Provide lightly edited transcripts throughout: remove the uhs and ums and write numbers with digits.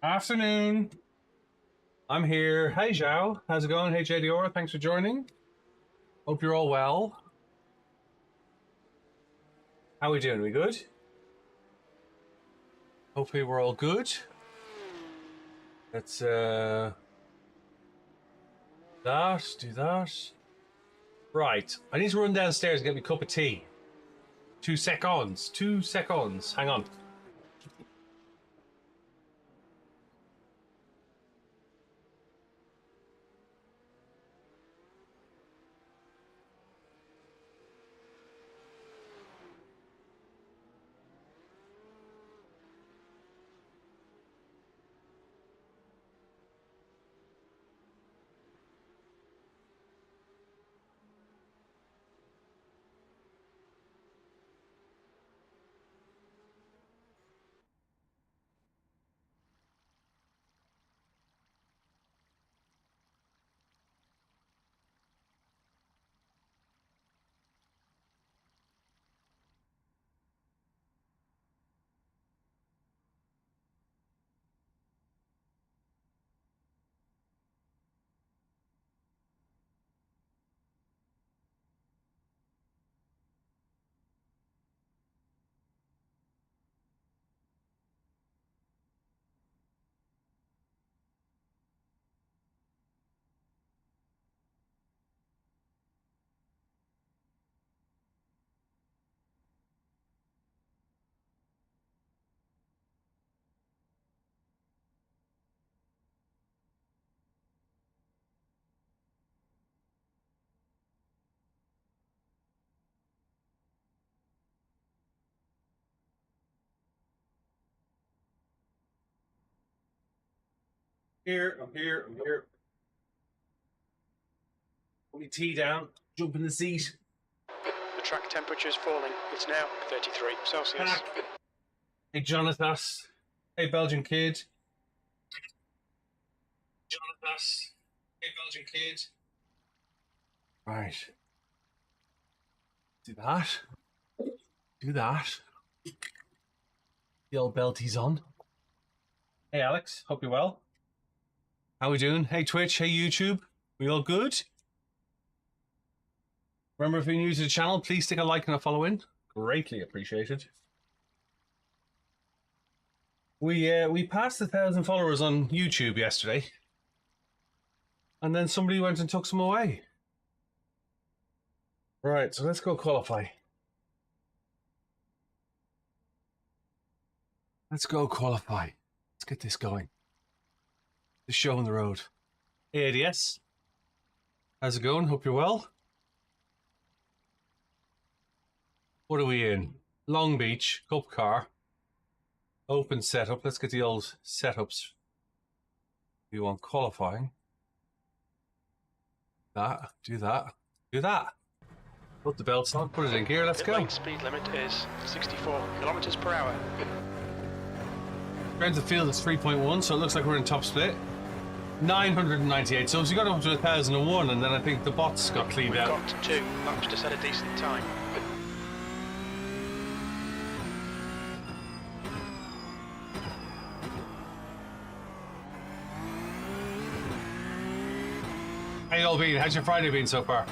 Afternoon. I'm here. Hey, Zhao. How's it going? Hey, JDora. Thanks for joining. Hope you're all well. How we doing? We good? Hopefully we're all good. Let's do that. Right. I need to run downstairs and get me a cup of tea. 2 seconds. 2 seconds. Hang on. I'm here. Put me tea down. Jump in the seat. The track temperature is falling. It's now 33 Celsius. Hey, Jonathan. Hey, Belgian kid. Right. Do that. The old belties on. Hey, Alex. Hope you're well. How we doing? Hey, Twitch. Hey, YouTube. We all good? Remember, if you're new to the channel, please stick a like and a follow in. Greatly appreciated. We passed 1,000 followers on YouTube yesterday. And then somebody went and took some away. Right, so let's go qualify. Let's get this going. The show on the road. Hey, ADS. How's it going? Hope you're well. What are we in? Long Beach, Cup Car. Open setup. Let's get the old setups. We want qualifying. Do that. Put the belts on, put it in gear, let's go. The speed limit is 64 kilometers per hour. Around the field is 3.1, so it looks like we're in top split. 998, so we got up to 1,001, and then I think the bots got cleaned out. We've got 2 laps to set a decent time. How you all been? How's your Friday been so far?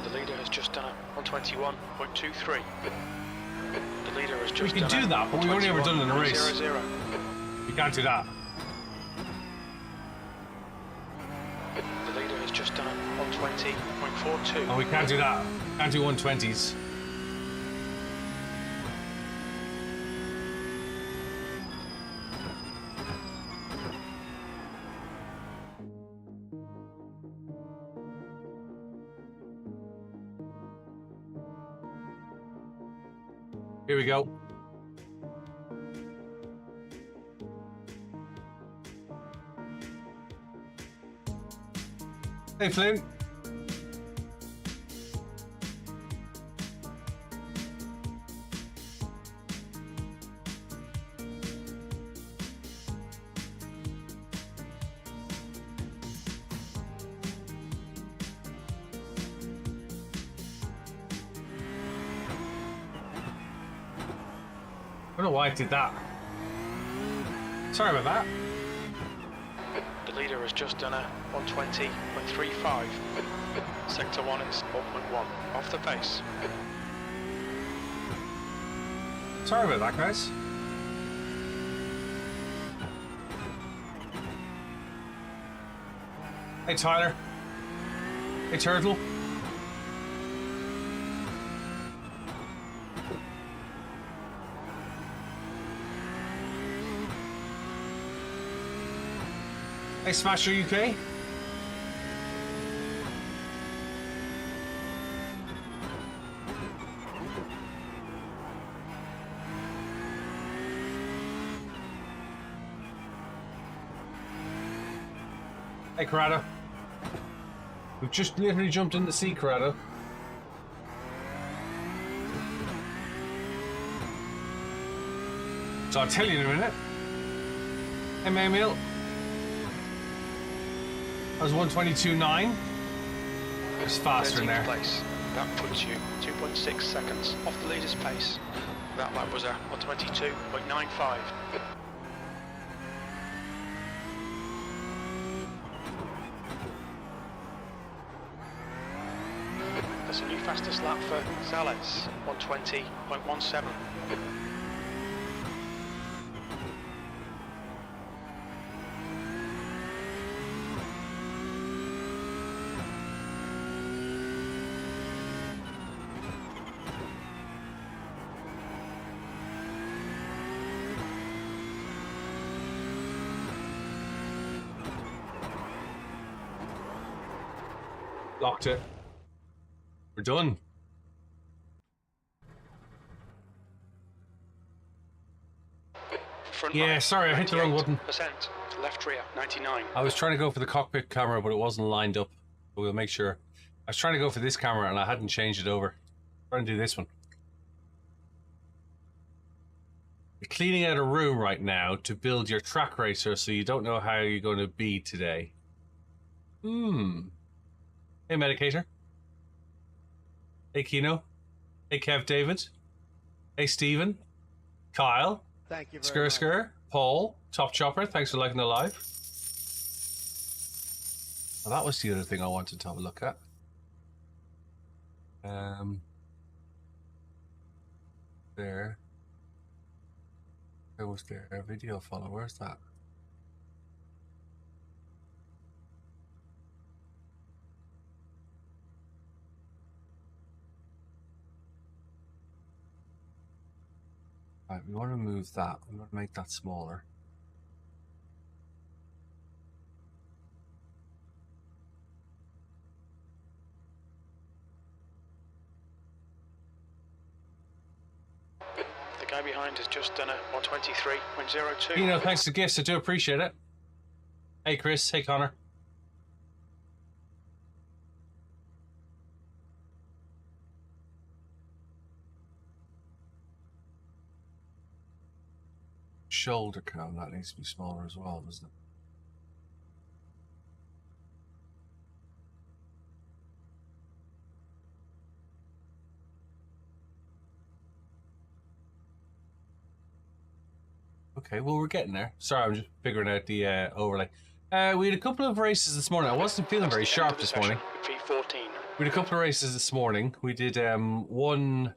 The leader has just done a 121.23. The leader has just We can do that, but we've only ever done it in a race. 00. We can't do that. The leader has just done a 120.42. Oh, we can't do that. Can't do 120s. Here we go. Hey, Flynn. I don't know why I did that. Sorry about that. The leader has just done a 120.35. Sector 1 is 1.1. Off the pace. Sorry about that, guys. Hey, Tyler. Hey, Turtle. Hey, Smasher UK. Hey, Corrado. We've just literally jumped in the sea, Corrado. So I'll tell you in a minute. Hey, Maymil. That was 122.9. It's faster in there. Place. That puts you 2.6 seconds off the leader's pace. That lap was a 122.95. That's a new fastest lap for Zales, 120.17. Locked it. We're done. Front Yeah, right, sorry, I hit the wrong button. Left rear, 99. I was trying to go for the cockpit camera, but it wasn't lined up. But we'll make sure. I was trying to go for this camera, and I hadn't changed it over. Trying to do this one. You're cleaning out a room right now to build your track racer, so you don't know how you're going to be today. Hey, Medicator. Hey, Kino. Hey, Kev David. Hey, Stephen. Kyle. Thank you very much. Skr, Paul, Top Chopper, thanks for liking the live. Well, that was the other thing I wanted to have a look at. There was their video follow. Where's that? Right, we want to move that. We want to make that smaller. The guy behind has just done a 123.02. You know, thanks to gifts, I do appreciate it. Hey, Chris. Hey, Connor. Shoulder cone, that needs to be smaller as well, doesn't it? Okay, well, we're getting there. Sorry, I'm just figuring out the overlay. We had a couple of races this morning. I wasn't feeling very sharp this morning. V14. We had a couple of races this morning. We did one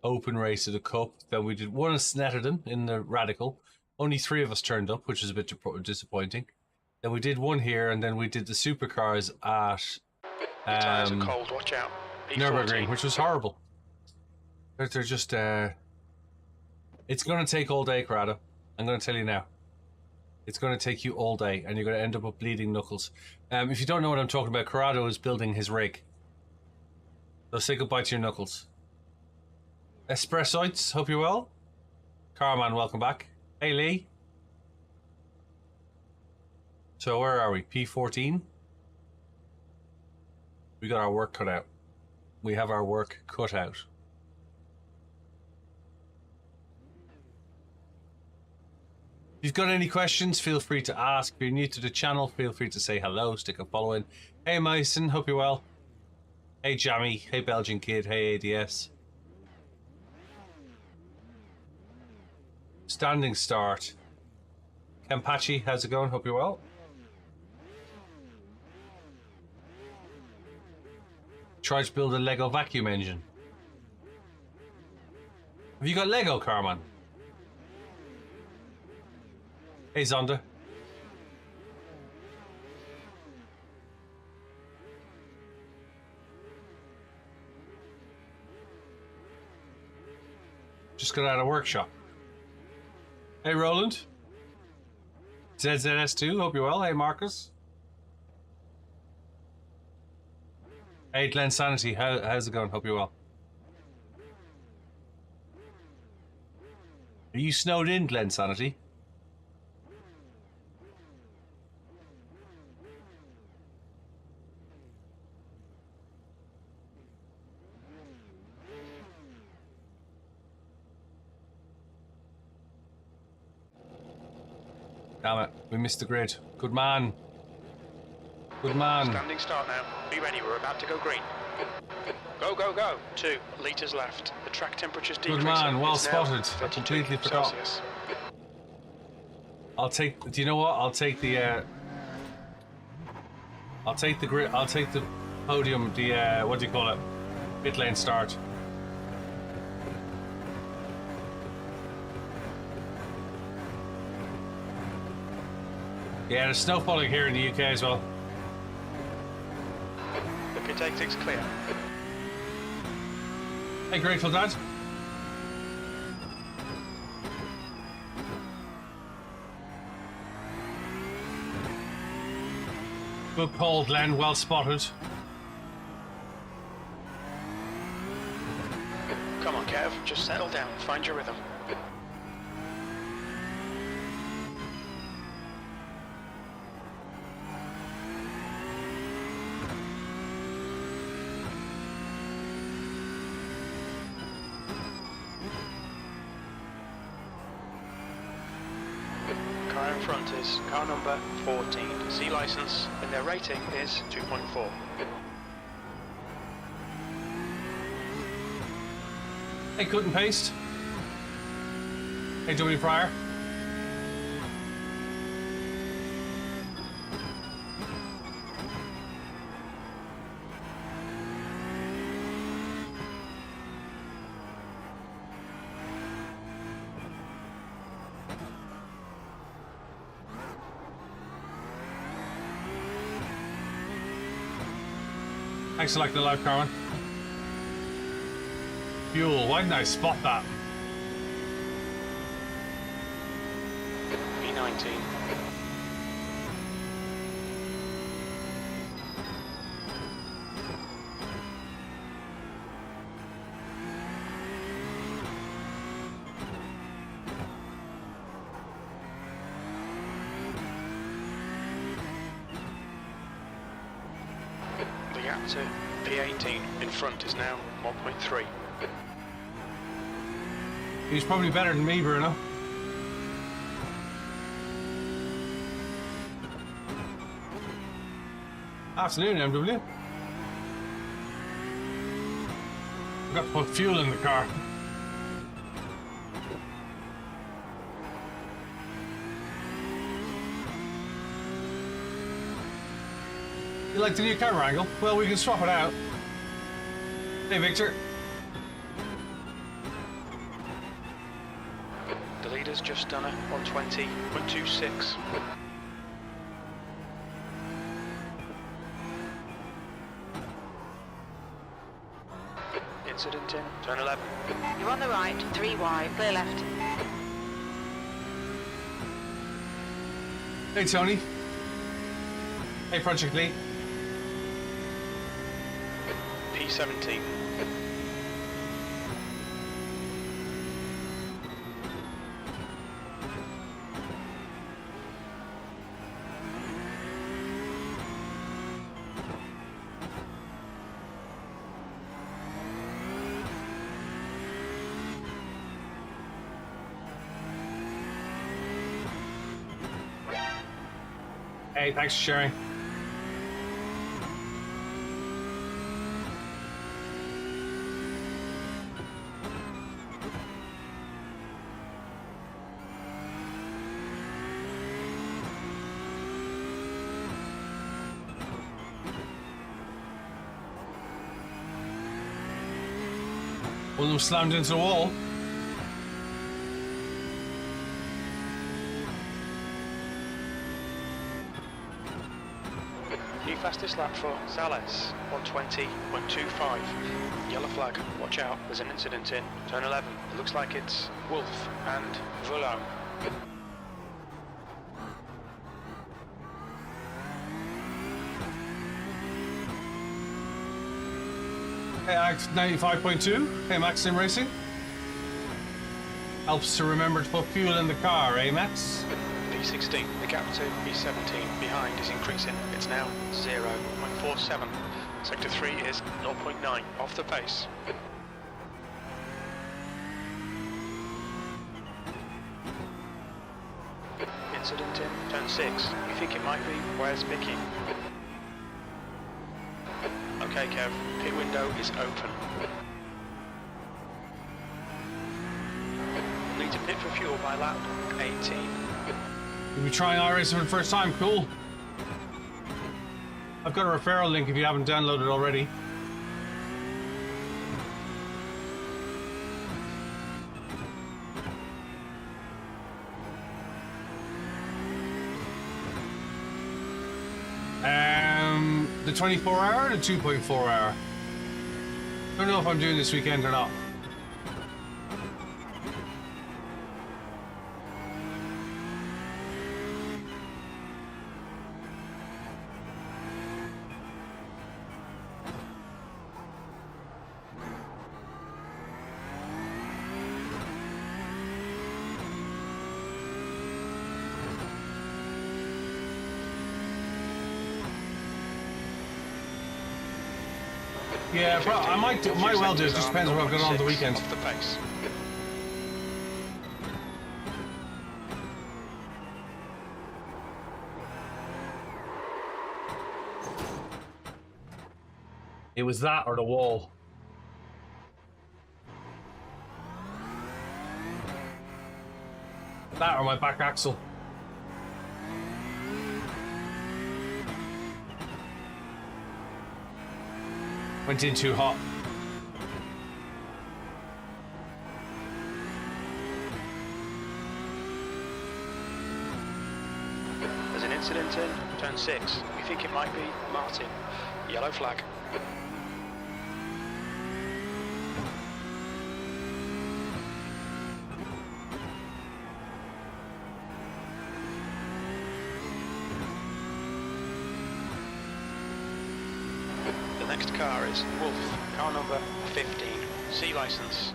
open race of the Cup. Then we did one in Snetterton in the Radical. Only 3 of us turned up, which was a bit disappointing. Then we did one here, and then we did the supercars at The tyres are cold, watch out. V14. Nürburgring, which was horrible. They're just... It's going to take all day, Corrado. I'm going to tell you now. It's going to take you all day, and you're going to end up with bleeding knuckles. If you don't know what I'm talking about, Corrado is building his rig. So say goodbye to your knuckles. Espressoids, hope you're well. Carman, welcome back. Hey, Lee. So where are we? P14? We got our work cut out. We have our work cut out. If you've got any questions, feel free to ask. If you're new to the channel, feel free to say hello, stick a follow in. Hey, Mason, hope you're well. Hey, Jammy. Hey, Belgian Kid. Hey, ADS. Standing start. Kempachi, how's it going? Hope you're well. Try to build a Lego vacuum engine. Have you got Lego, Carman? Hey, Zonda. Just got out of workshop. Hey, Roland. ZZS2, hope you're well. Hey, Marcus. Hey, Glen Sanity, how's it going? Hope you're well. Are you snowed in, Glen Sanity? Damn it, we missed the grid. Good man. Good man. Standing start now. Be ready, we're about to go green. Go, go, go. 2 litres left. The track temperature's decreasing. Good man, well It's now spotted. I 32 completely forgot. Celsius. I'll take, do you know what? I'll take the grid, I'll take the podium, what do you call it? Pit lane start. Yeah, there's snow falling here in the UK as well. The pit exit's clear. Hey, Grateful Dad. Good call, Glenn. Well spotted. Come on, Kev. Just settle down. Find your rhythm. Car in front is car number 14, C license, and their rating is 2.4. Hey, cut and paste. Hey, W Pryor. Thanks for liking the live, Carmen. Fuel, why didn't I spot that? B19. The gap to P18 in front is now 1.3. He's probably better than me, Bruno. Afternoon, MW. I've got to put fuel in the car. You like the new camera angle? Well, we can swap it out. Hey, Victor. The leader's just done a 120.26. Incident in turn 11. You're on the right, 3 wide, clear left. Hey, Tony. Hey, Project Lee. P17. Hey, thanks for sharing. One of them slammed into the wall. New fastest lap for Sales, 120.25. Yellow flag, watch out, there's an incident in turn 11. It looks like it's Wolf and Volo. Hey, Max 95.2. Hey, Max Sim Racing. Helps to remember to put fuel in the car, eh, Max? P16, the gap to P17 behind is increasing. It's now 0.47. Sector 3 is 0.9 off the pace. Incident in turn 6. You think it might be? Where's Mickey? Okay, Kev, pit window is open. Need to pit for fuel by lap 18. You'll be trying iRacing for the first time, cool. I've got a referral link if you haven't downloaded already. The 24-hour or the 2.4-hour? Don't know if I'm doing this weekend or not. Yeah, bro, I might well do it. Just depends what I've got on the weekend. Off the pace. It was that or the wall. That or my back axle. Went in too hot. There's an incident in turn 6. We think it might be Martin. Yellow flag. The next car is Wolf, car number 15, C license.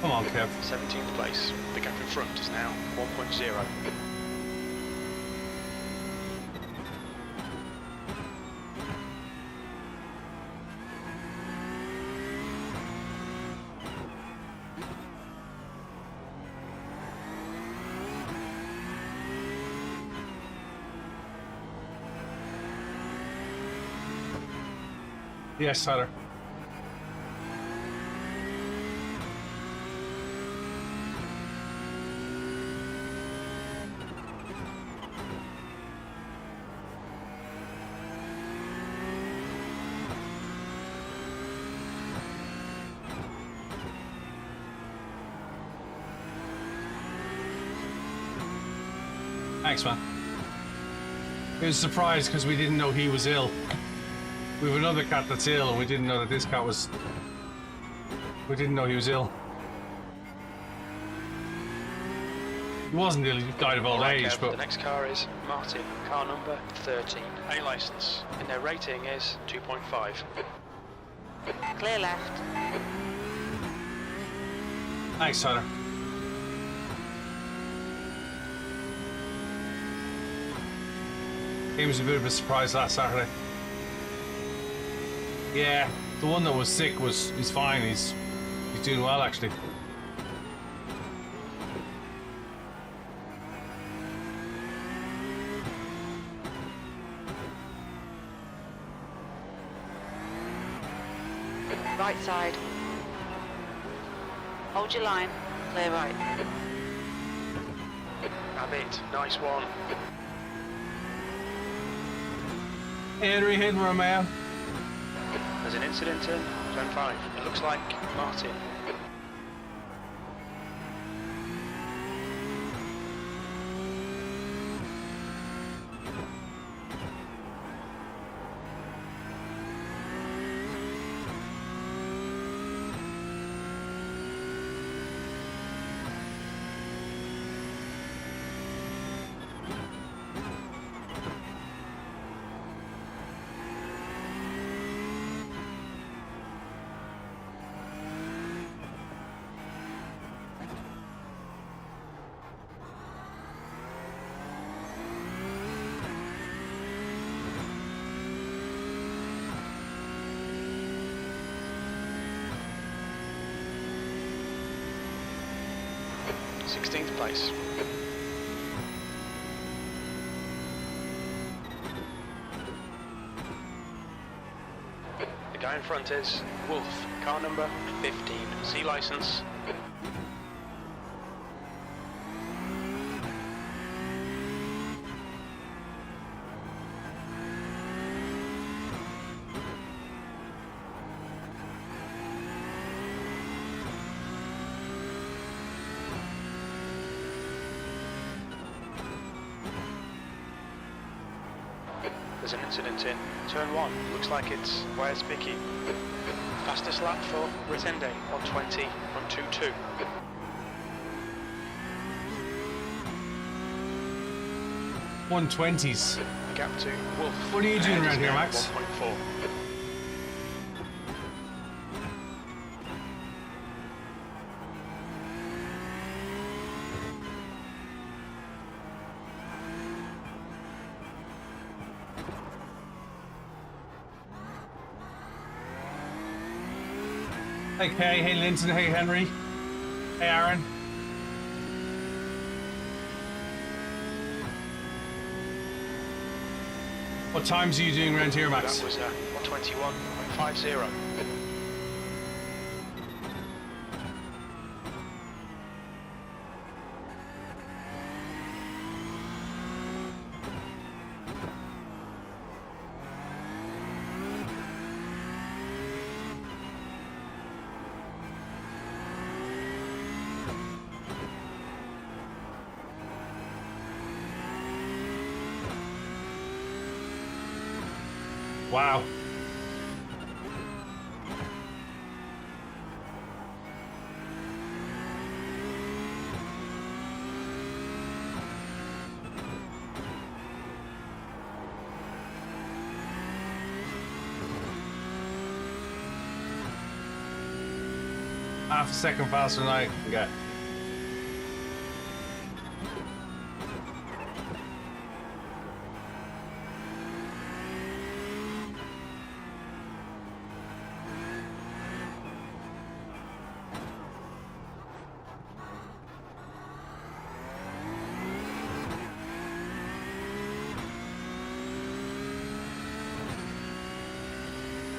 Come on, Kev. 17th place. The gap in front is now 1.0. Yes, Tyler. Thanks, man. It was a surprise because we didn't know he was ill. We have another cat that's ill, and we didn't know that this cat was... We didn't know he was ill. He wasn't ill, he died of old age, but... The next car is Martin, car number 13, A license, and their rating is 2.5. Clear left. Thanks, Tyler. Game was a bit of a surprise last Saturday. Yeah, the one that was sick he's fine. He's doing well actually. right side. Hold your line, clear right. Abbott, nice one. Henry hit Romeo. There's an incident in turn 5. It looks like Martin. Sixteenth place. The guy in front is Wolf, car number 15, C license. There's an incident in turn 1. Looks like it's where's Vicky? Fastest lap for Ritende on 20.22. $120s. Gap to Wolf. What are you doing around here, Max? 1.4. Hey Kay, hey Linton, hey Henry, hey Aaron. What times are you doing around here, Max? That was 121.50. Wow. Half a second faster than I can get.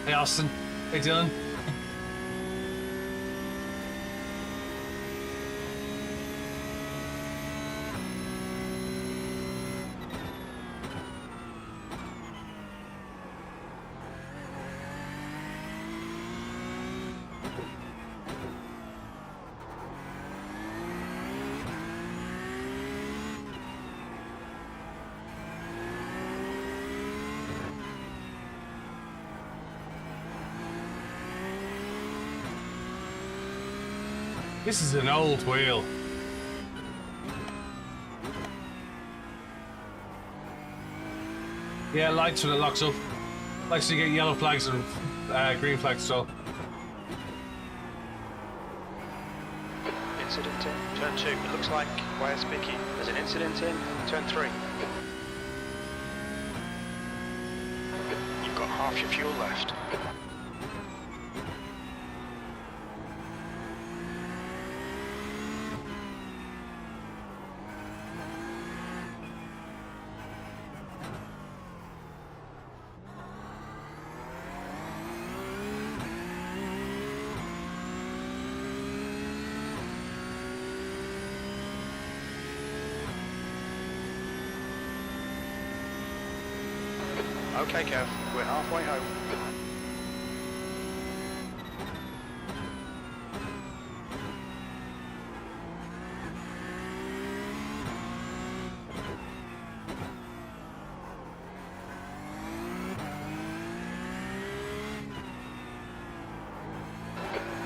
Hey Austin. Hey Dylan. This is an old wheel. Yeah, lights when it locks up. Likes to get yellow flags and green flags, so. Incident in turn 2. It looks like where's Vicky? There's an incident in turn 3. You've got half your fuel left. Okay, Kev, we're halfway home.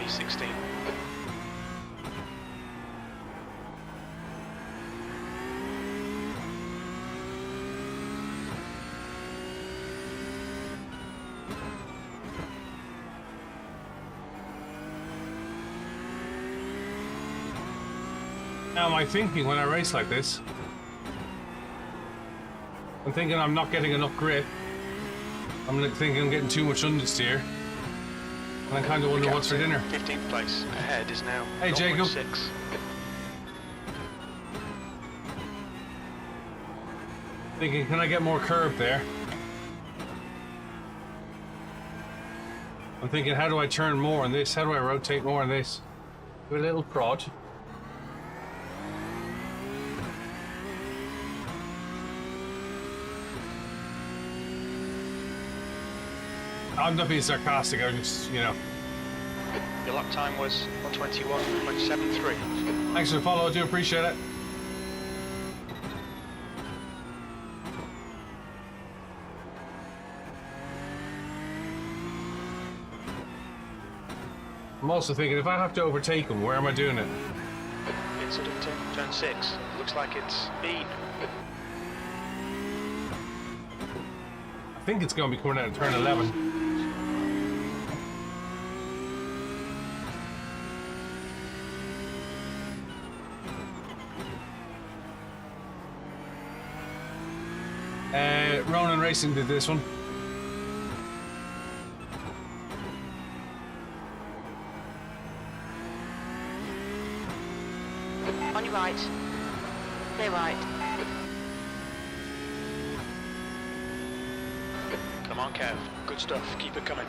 B16. Now, am I thinking when I race like this? I'm thinking I'm not getting enough grip. I'm thinking I'm getting too much understeer. And I kind of wonder what's for dinner. 15th place. Ahead is now. Hey, Jacob. 6. Thinking, can I get more curve there? I'm thinking, how do I turn more on this? How do I rotate more on this? Do a little prod. I'm not being sarcastic, I was just, you know. Your lap time was 1:21.73. Thanks for the follow, I do appreciate it. I'm also thinking, if I have to overtake him, where am I doing it? Incident in turn 6. Looks like it's been. I think it's going to be coming out of turn 11. Ronan Racing did this one. On your right. Clear right. Come on, Kev. Good stuff. Keep it coming.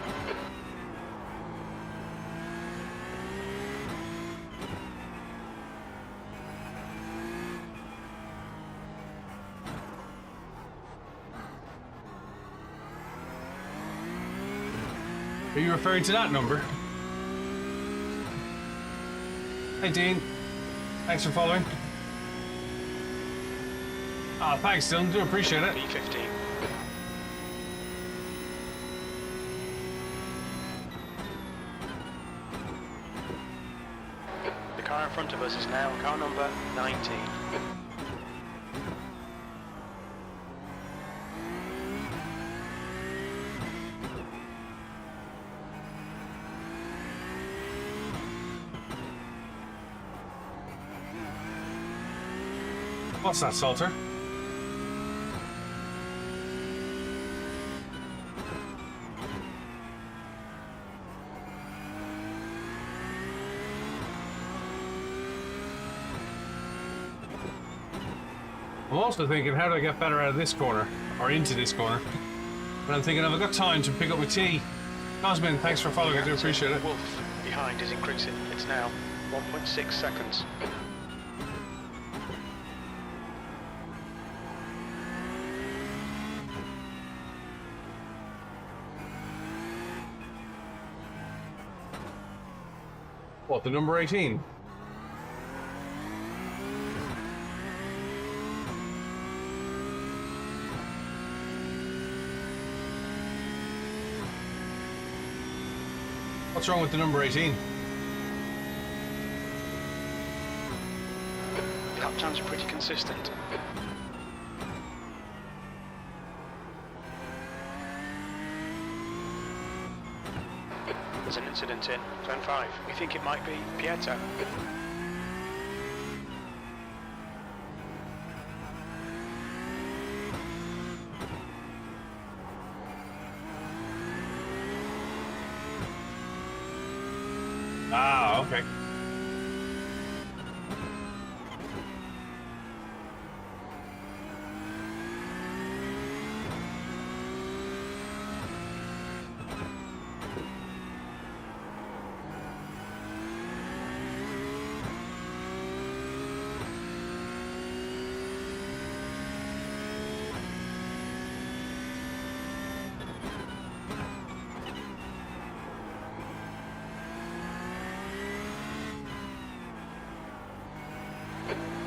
Are you referring to that number? Hey, Dean. Thanks for following. Ah, thanks, Dylan. Do appreciate it. B15. The car in front of us is now car number 19. What's that, Salter? I'm also thinking, how do I get better out of this corner? Or into this corner? And I'm thinking, have I got time to pick up my tea? Cosmin, thanks for following, I do appreciate it. Wolf behind is increasing. It's now 1.6 seconds. What, the number 18? What's wrong with the number 18? Lap times are pretty consistent. There's an incident in turn 5. We think it might be Pieta. Ah, okay.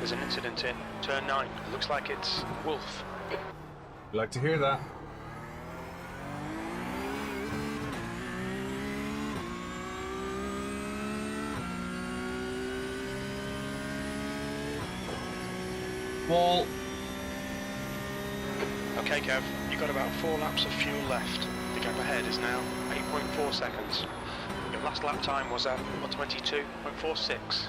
there's an incident in turn 9. It looks like it's Wolf. I'd like to hear that. Wall. Okay, Kev, you've got about 4 laps of fuel left. The gap ahead is now 8.4 seconds. Your last lap time was at 1:22.46.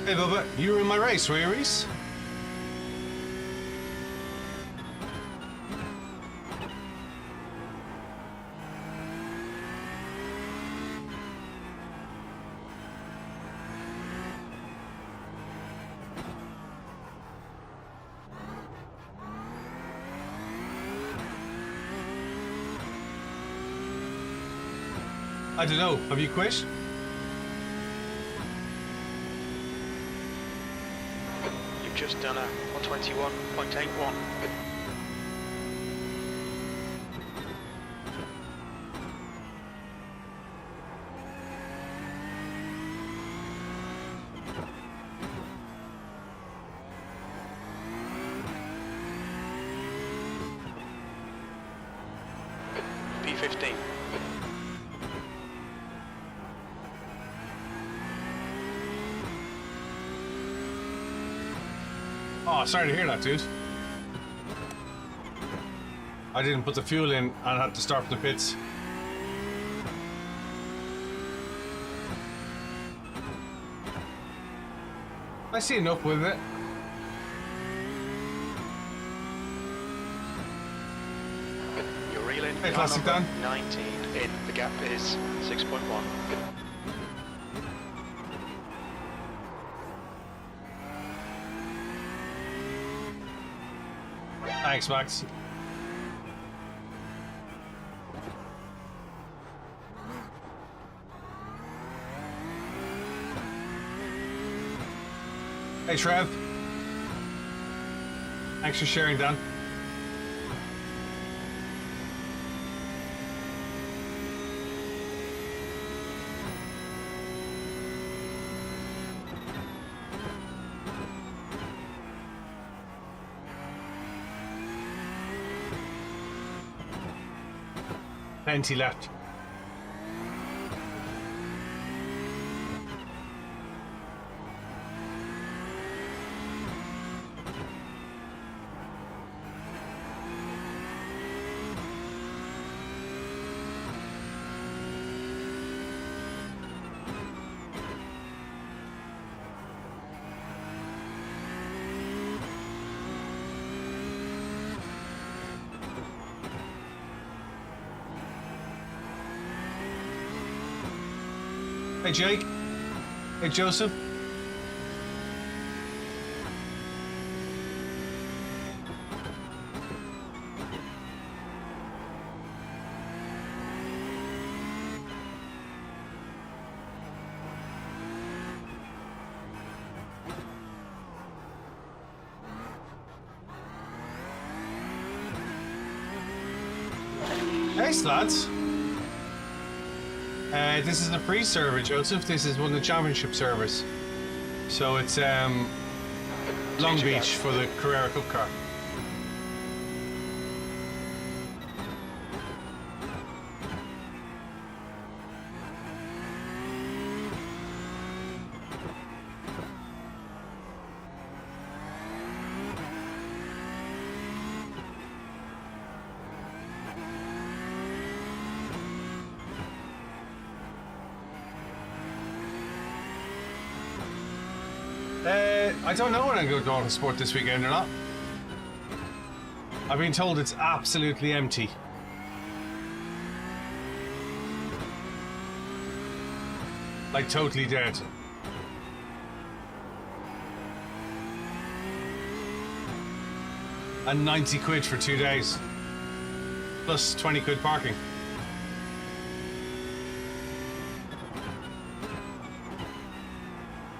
Hey Bubba, you were in my race, were you, Reese? I don't know, have you quit? Just done a 121.81. P15. Oh, sorry to hear that, dude. I didn't put the fuel in and had to start from the pits. I see enough with it. You're reeling. Hey, Classic Dan. 19 in. The gap is 6.1. Thanks, Max. Hey, Trev. Thanks for sharing, Dan. Plenty left. Hey Jake. Hey Joseph. Thanks, lads. This is a free server, Joseph. This is one of the championship servers. So it's Long Beach for the Carrera Cup car. I don't know when I'm going to go to sport this weekend or not. I've been told it's absolutely empty. Like totally dead. And 90 quid for 2 days. Plus 20 quid parking.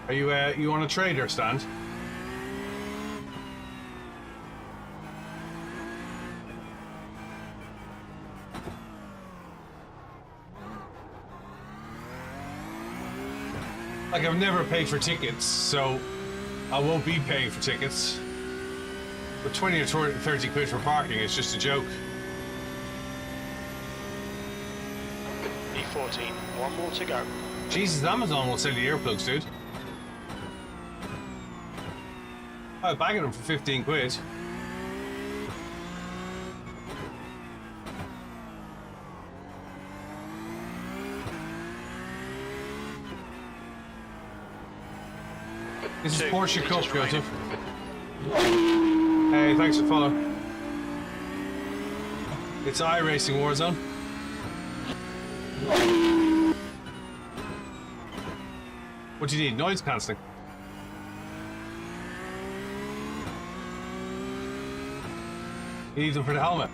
Are you on a trader stand? Like, I've never paid for tickets, so I won't be paying for tickets. But 20 or 30 quid for parking is just a joke. E14, one more to go. Jesus, Amazon will sell you earplugs, dude. I was bagging them for 15 quid. This is Porsche Cup, Joseph. Hey, thanks for following. It's iRacing Warzone. What do you need? Noise cancelling. You need them for the helmet.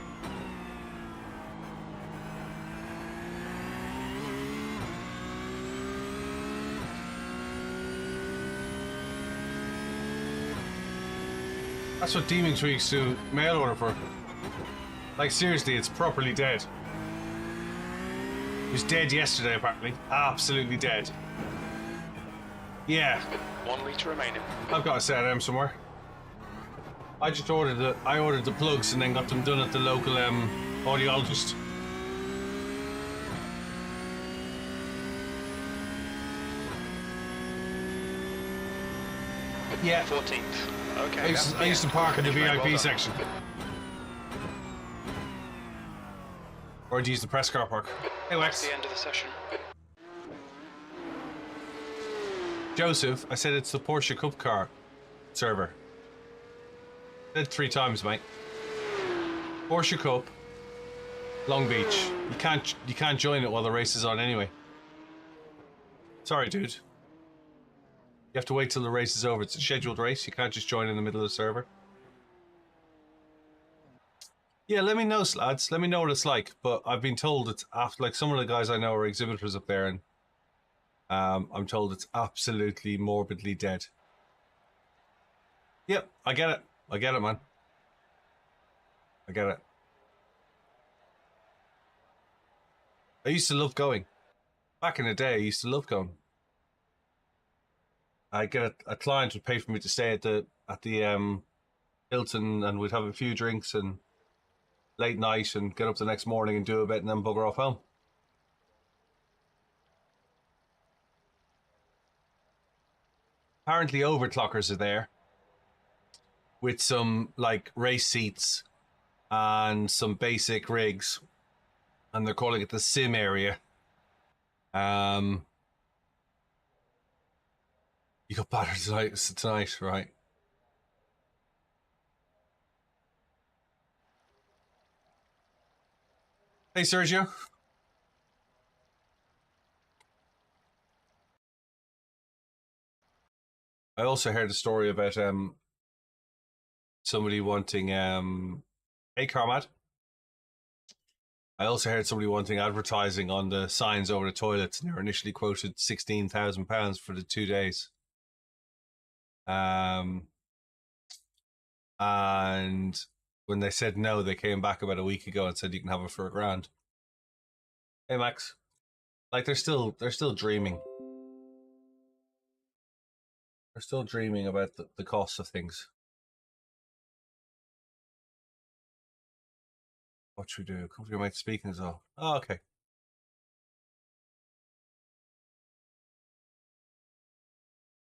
That's what Demon Tweaks do mail order for. Like, seriously, it's properly dead. He was dead yesterday, apparently. Absolutely dead. Yeah. 1 litre remaining. I've got a set of them somewhere. I just ordered the plugs and then got them done at the local audiologist. Yeah. 14th. Okay. I used to park in the VIP section. Or to use the press car park. Hey, That's Wex. the end of the session. Joseph, I said it's the Porsche Cup car server. Said 3 times, mate. Porsche Cup, Long Beach. You can't join it while the race is on anyway. Sorry, dude. You have to wait till the race is over. It's a scheduled race. You can't just join in the middle of the server. Yeah, let me know, lads. Let me know what it's like. But I've been told it's after, like, some of the guys I know are exhibitors up there, and I'm told it's absolutely morbidly dead. Yep, I get it. I get it, man. I get it. I used to love going. Back in the day, I used to love going. I get a client would pay for me to stay at the Hilton, and we'd have a few drinks and late night and get up the next morning and do a bit and then bugger off home. Apparently overclockers are there with some like race seats and some basic rigs, and they're calling it the sim area. You got battered tonight, right? Hey, Sergio. I also heard a story about somebody wanting hey, Carmad. I also heard somebody wanting advertising on the signs over the toilets, and they were initially quoted £16,000 for the 2 days. And when they said no, they came back about a week ago and said you can have it for £1,000. Hey, Max. Like, they're still dreaming. They're still dreaming about the cost of things. What should we do? Come to your mate speaking as well. Oh, okay.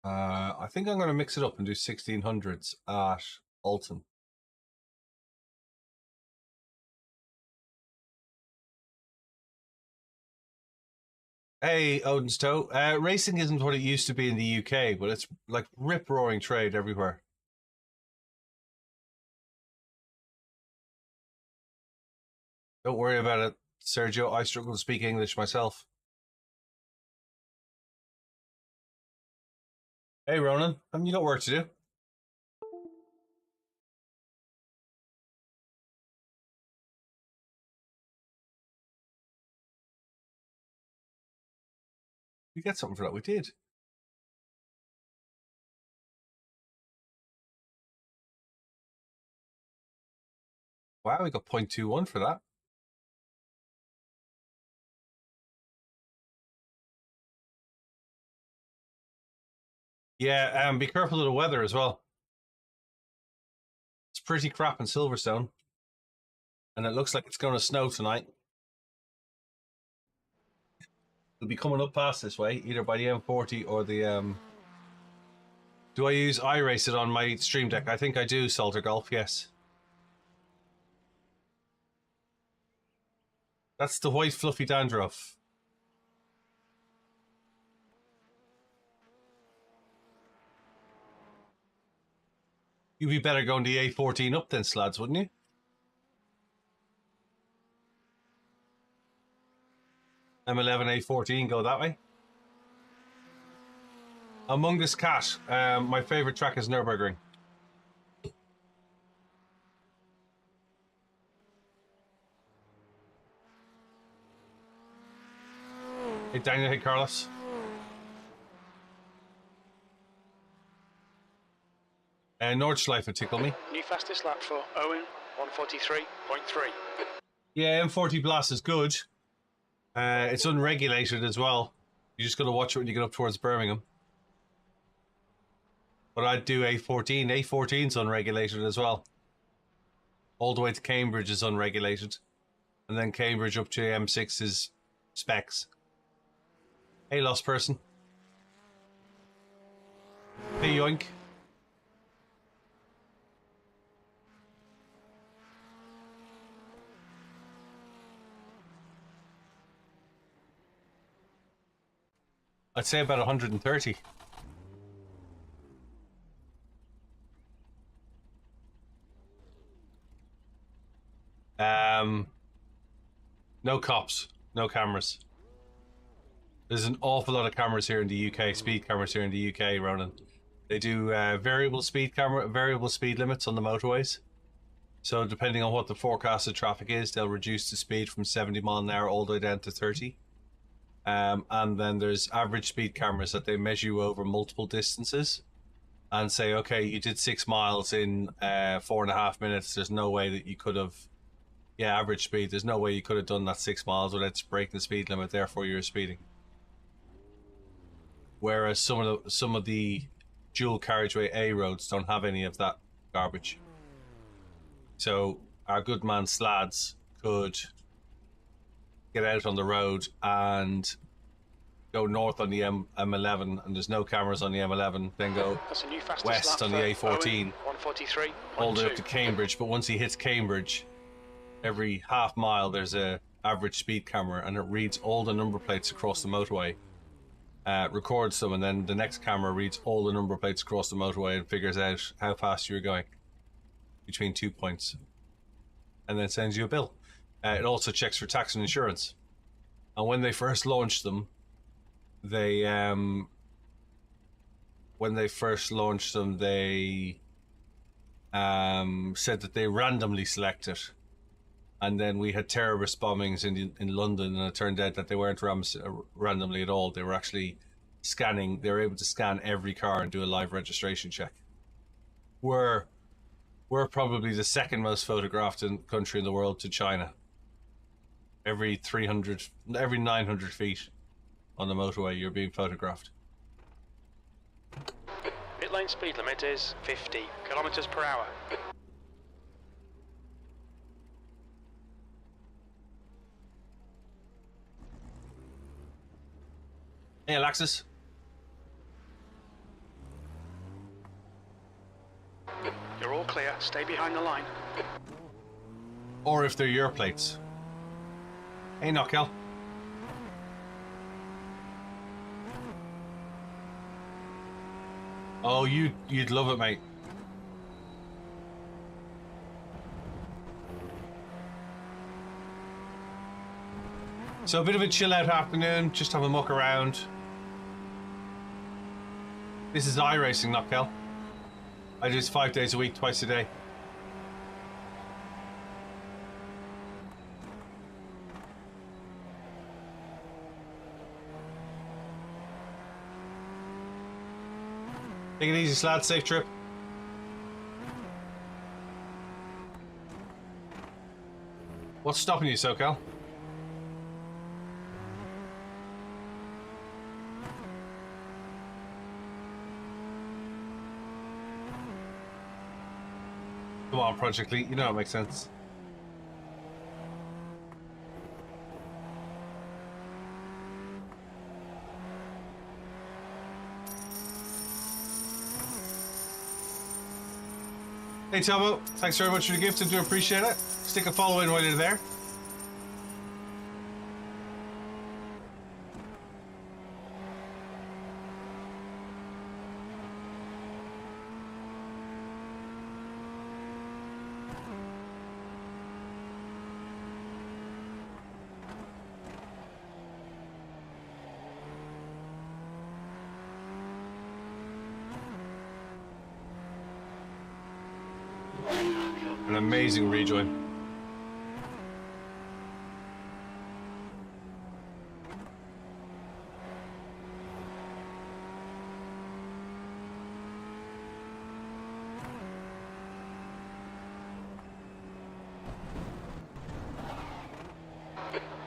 I think I'm going to mix it up and do 1600s at Alton. Hey, Odin's Toe. Racing isn't what it used to be in the UK, but it's like rip-roaring trade everywhere. Don't worry about it, Sergio. I struggle to speak English myself. Hey, Ronan, haven't you got work to do? We get something for that. We did. Wow, we got 0.21 for that. Yeah, be careful of the weather as well. It's pretty crap in Silverstone. And it looks like it's going to snow tonight. It'll be coming up past this way, either by the M40 or the... Do I use iRacing on my stream deck? I think I do, Salter Golf, yes. That's the white fluffy dandruff. You'd be better going the A14 up then, Slads, wouldn't you? M11, A14, go that way. Among Us Cat, my favourite track is Nürburgring. Hey Daniel, hey Carlos. Nordschleife tickle me. New fastest lap for Owen, 143.3. Yeah, M40 Blast is good. It's unregulated as well. You just got to watch it when you get up towards Birmingham. But I'd do A14. A14's unregulated as well. All the way to Cambridge is unregulated. And then Cambridge up to M6 is specs. Hey, lost person. Hey, yoink. I'd say about 130. No cops, no cameras. There's an awful lot of cameras here in the UK, speed cameras here in the UK, Ronan. They do variable speed limits on the motorways. So depending on what the forecasted traffic is, they'll reduce the speed from 70 mile an hour all the way down to 30. And then there's average speed cameras that they measure you over multiple distances and say, okay, you did 6 miles in 4.5 minutes. There's no way that you could have, average speed. There's no way you could have done that 6 miles without breaking the speed limit. Therefore, you're speeding. Whereas some of the dual carriageway A roads don't have any of that garbage. So our good man Slads could get out on the road and go north on the M11, and there's no cameras on the M11, then go west on the A14 all the way up to Cambridge. But once he hits Cambridge, every half mile there's a average speed camera, and it reads all the number plates across the motorway, records them, and then the next camera reads all the number plates across the motorway and figures out how fast you're going between 2 points, and then sends you a bill. It also checks for tax and insurance. And when they first launched them, they said that they randomly select it. And then we had terrorist bombings in London, and it turned out that they weren't randomly at all. They were actually scanning. They were able to scan every car and do a live registration check. We're probably the second most photographed country in the world to China. Every 900 feet on the motorway, you're being photographed. Pit lane speed limit is 50 kilometers per hour. Hey, Alexis. You're all clear. Stay behind the line. Or if they're your plates. Hey, Knockel. Oh, you'd love it, mate. So a bit of a chill out afternoon, just have a muck around. This is iRacing, not Kel. I do this 5 days a week, twice a day. Take it easy, lad. Safe trip. What's stopping you, SoCal? Come on, Project Lead. You know it makes sense. Hey Tomo, thanks very much for the gift. I do appreciate it. Stick a follow in while you're there. An amazing rejoin.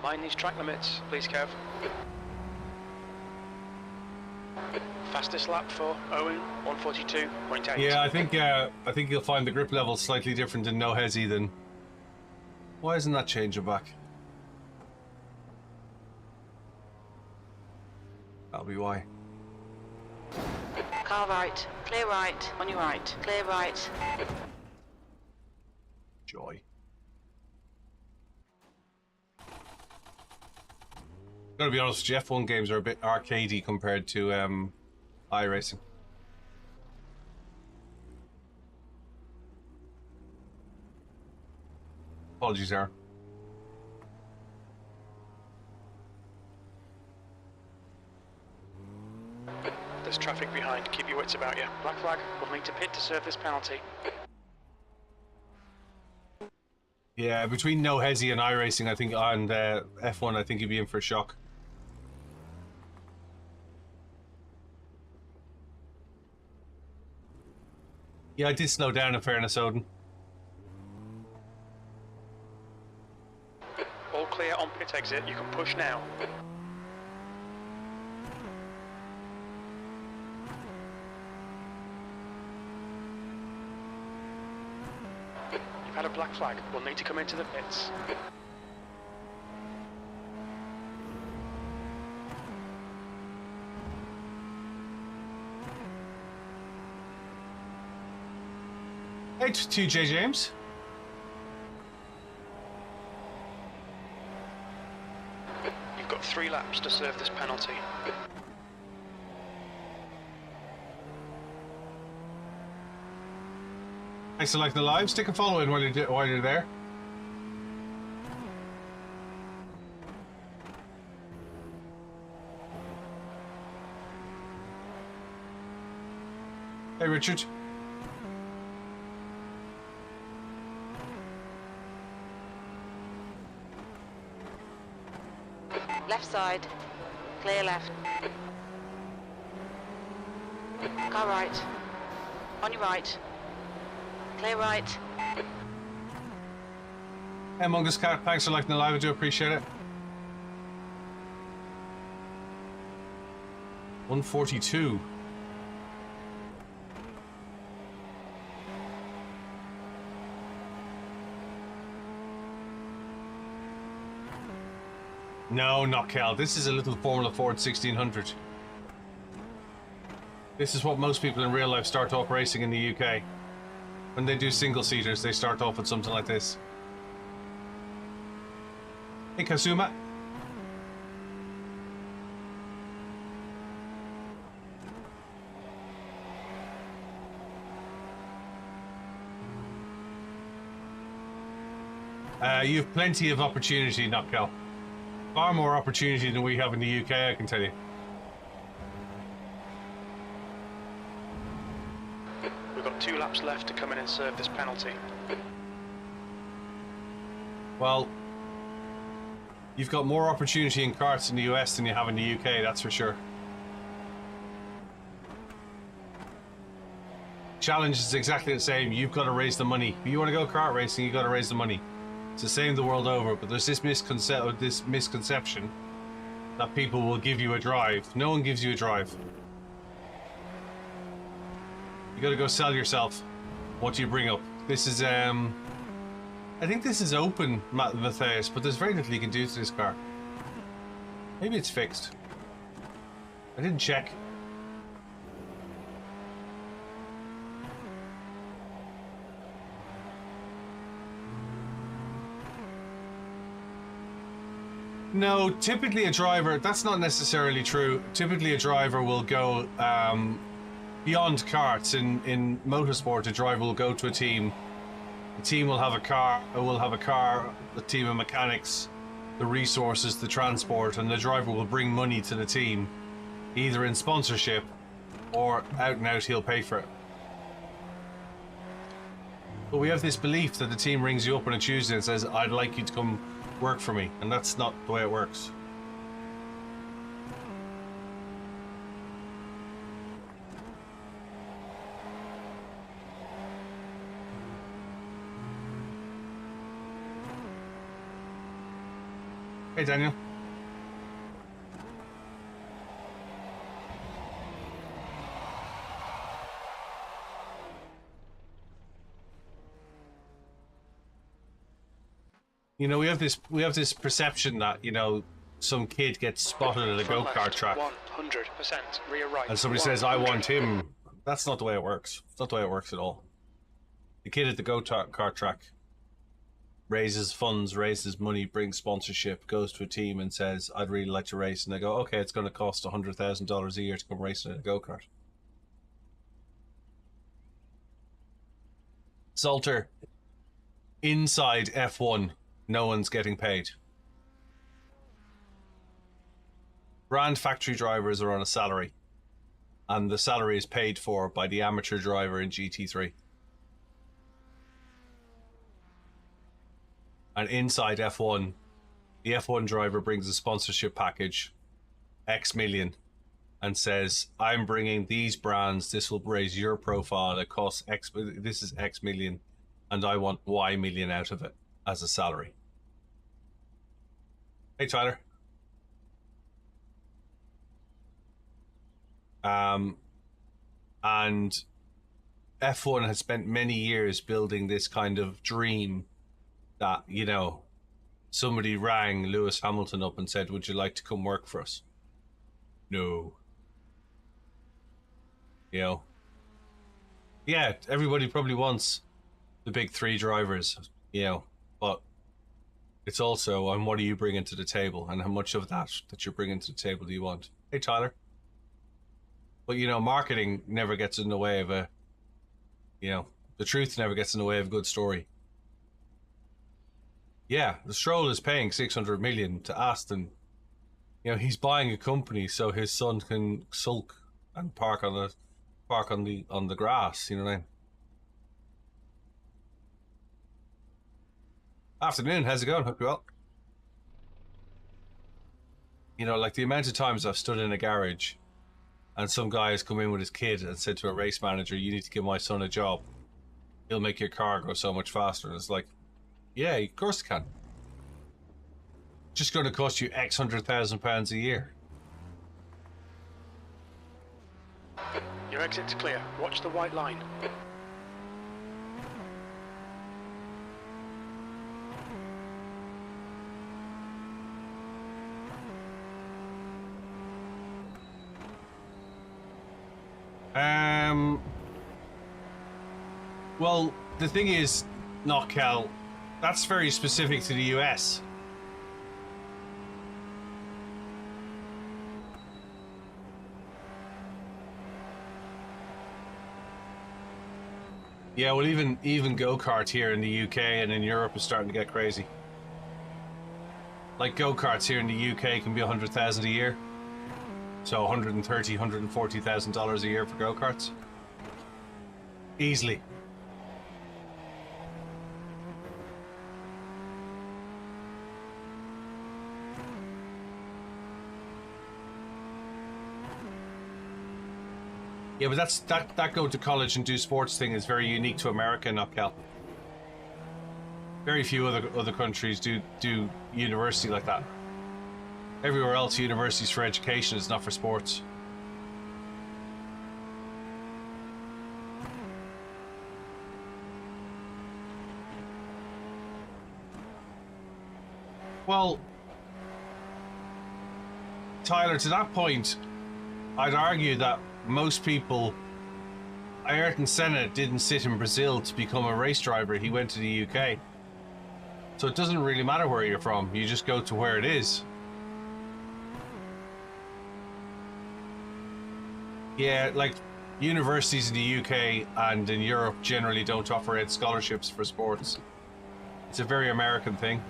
Mind these track limits, please, Kev. Fastest lap for Owen, 142.8. Yeah, I think you'll find the grip level slightly different in no hezzy than. Why isn't that changing back? That'll be why. Car right. Clear right. On your right. Clear right. Joy. Gotta be honest, F1 games are a bit arcadey compared to iRacing. Apologies, Aaron. There's traffic behind. Keep your wits about you. Black flag. We'll need to pit to serve this penalty. Yeah, between no hezzy and iRacing, I think, and F1, I think you'd be in for a shock. Yeah, I did slow down in fairness, Odin. All clear on pit exit. You can push now. You've had a black flag. We'll need to come into the pits. Hey, 2J James. You've got 3 laps to serve this penalty. Thanks for liking the live. Stick a follow in while you're there. Hey, Richard. Left side. Clear left. Car right. On your right. Clear right. Hey, Mungus Cat, thanks for liking the live. I do appreciate it. 142. No, not Cal. This is a little Formula Ford 1600. This is what most people in real life start off racing in the UK. When they do single-seaters, they start off with something like this. Hey, Kazuma. You have plenty of opportunity, not Cal. Far more opportunity than we have in the UK, I can tell you. We've got 2 laps left to come in and serve this penalty. Well, you've got more opportunity in karts in the US than you have in the UK, that's for sure. Challenge is exactly the same. You've got to raise the money. If you want to go kart racing, you've got to raise the money. It's the same the world over, but there's this misconception that people will give you a drive. No one gives you a drive. You got to go sell yourself. What do you bring up? This is, I think this is open, Matthias, but there's very little you can do to this car. Maybe it's fixed. I didn't check. No, typically a driver, that's not necessarily true. Typically a driver will go beyond karts. In motorsport, a driver will go to a team. The team will have a car, the team of mechanics, the resources, the transport, and the driver will bring money to the team, either in sponsorship or out and out he'll pay for it. But we have this belief that the team rings you up on a Tuesday and says, I'd like you to come work for me, and that's not the way it works. Hey, Daniel. You know, we have this perception that, you know, some kid gets spotted at a go-kart track 100% rear right, and somebody says, I want him. That's not the way it works. It's not the way it works at all. The kid at the go-kart track raises funds, raises money, brings sponsorship, goes to a team and says, I'd really like to race. And they go, okay, it's going to cost $100,000 a year to come racing in a go-kart. Salter, inside F1, no one's getting paid. Brand factory drivers are on a salary, and the salary is paid for by the amateur driver in GT3. And inside F1, the F1 driver brings a sponsorship package, X million, and says, I'm bringing these brands, this will raise your profile, it costs X, this is X million, and I want Y million out of it as a salary. Hey, Tyler. And F1 has spent many years building this kind of dream that, you know, somebody rang Lewis Hamilton up and said, would you like to come work for us? No. You know? Yeah, everybody probably wants the big 3 drivers, you know, but it's also on what are you bringing to the table, and how much of that you're bringing to the table do you want? Hey, Tyler. But, you know, marketing never gets in the way of a, you know, the truth never gets in the way of a good story. Yeah, the Stroll is paying 600 million to Aston. You know, he's buying a company so his son can sulk and park on the grass, you know what I mean? Afternoon, how's it going? Hope you're well. You know, like the amount of times I've stood in a garage and some guy has come in with his kid and said to a race manager, you need to give my son a job. He'll make your car go so much faster. And it's like, yeah, of course it can. Just going to cost you X £100,000 a year. Your exit's clear. Watch the white line. Well, the thing is, not Cal, that's very specific to the US. Yeah, well, even go-kart here in the UK and in Europe is starting to get crazy. Like go-karts here in the UK can be 100,000 a year. So $130,000, $140,000 a year for go-karts. Easily. Yeah, but that go to college and do sports thing is very unique to America, not Cal. Very few other countries do university like that. Everywhere else, universities for education, it's not for sports. Well, Tyler, to that point, I'd argue that most people, Ayrton Senna didn't sit in Brazil to become a race driver. He went to the UK. So it doesn't really matter where you're from. You just go to where it is. Yeah, like universities in the UK and in Europe generally don't offer ed scholarships for sports. It's a very American thing.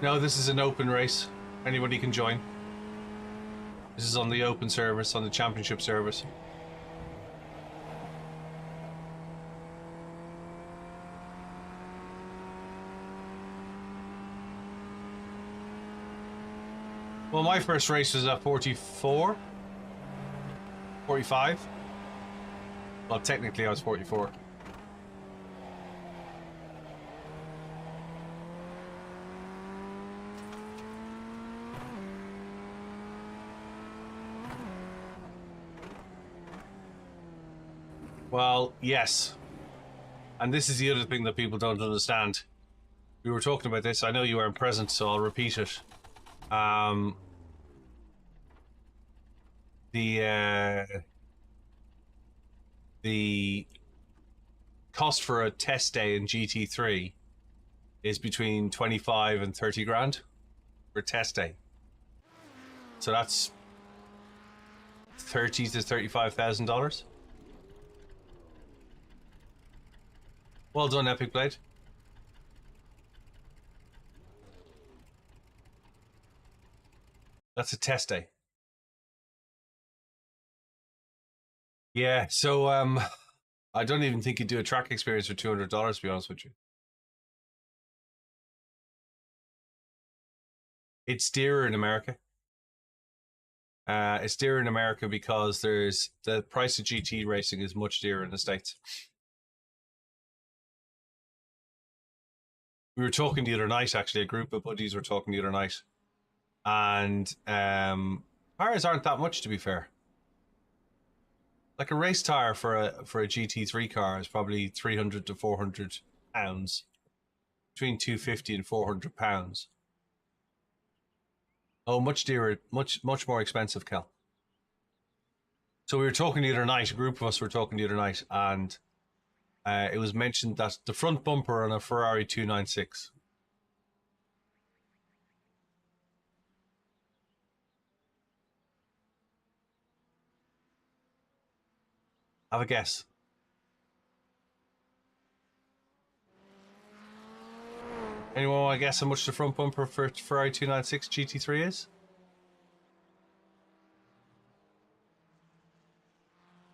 No, this is an open race. Anybody can join. This is on the open service, on the championship service. Well, my first race was at 44, 45. Well, technically I was 44. Well, yes. And this is the other thing that people don't understand. We were talking about this. I know you weren't present, so I'll repeat it. The cost for a test day in GT3 is between 25 and 30 grand for a test day. So that's $30,000 to $35,000. Well done, Epic Blade. That's a test day. Yeah, so I don't even think you'd do a track experience for $200, to be honest with you. It's dearer in America. It's dearer in America because the price of GT racing is much dearer in the States. We were talking the other night, actually, a group of buddies were talking the other night. And tires aren't that much, to be fair. Like a race tire for a GT3 car is probably 300 to 400 pounds. Between 250 and 400 pounds. Oh, much dearer, much more expensive, Cal. So we were talking the other night, a group of us were talking the other night, and it was mentioned that the front bumper on a Ferrari 296 have a guess. Anyone want to guess how much the front bumper for Ferrari 296 GT3 is?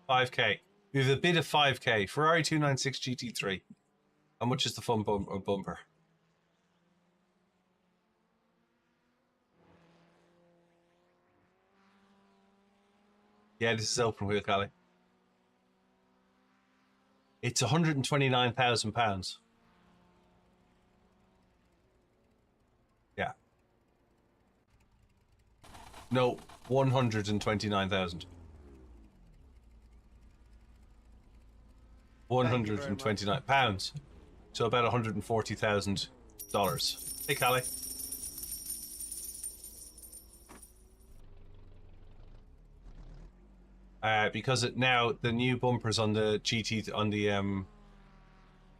5k. We have a bid of 5k. Ferrari 296 GT3. How much is the front bumper? Yeah, this is open wheel, Callie. It's £129,000. Yeah. No, 129,000. £129. So about $140,000. Hey, Callie. Because now the new bumpers on the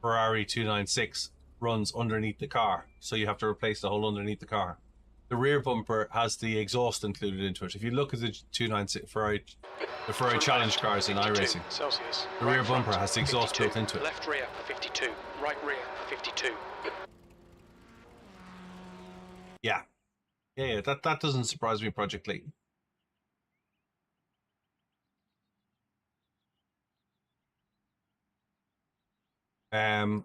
Ferrari 296 runs underneath the car, so you have to replace the whole underneath the car. The rear bumper has the exhaust included into it. If you look at the 296 the Ferrari Challenge cars in iRacing, the rear bumper has the exhaust built into it. Left rear 52, right rear 52. Yeah, that doesn't surprise me, Project Lee. 9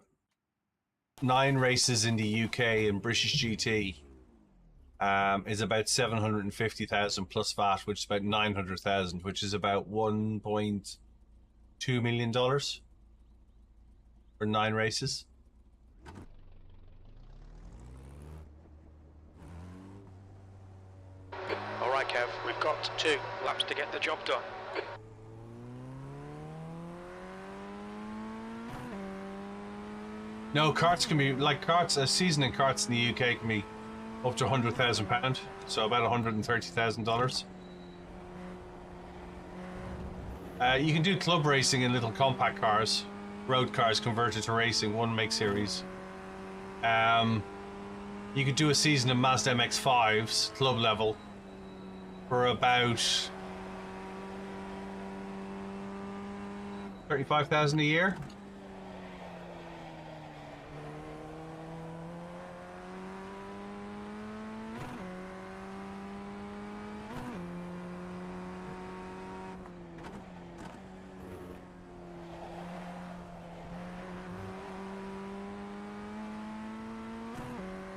races in the UK in British GT is about 750,000 plus VAT, which is about 900,000, which is about $1.2 million for 9 races. All right, Kev, we've got 2 laps to get the job done. No, karts can be like karts. A season in karts in the UK can be up to £100,000, so about $130,000. You can do club racing in little compact cars, road cars converted to racing, one make series. You could do a season in Mazda MX-5s, club level, for about 35,000 a year.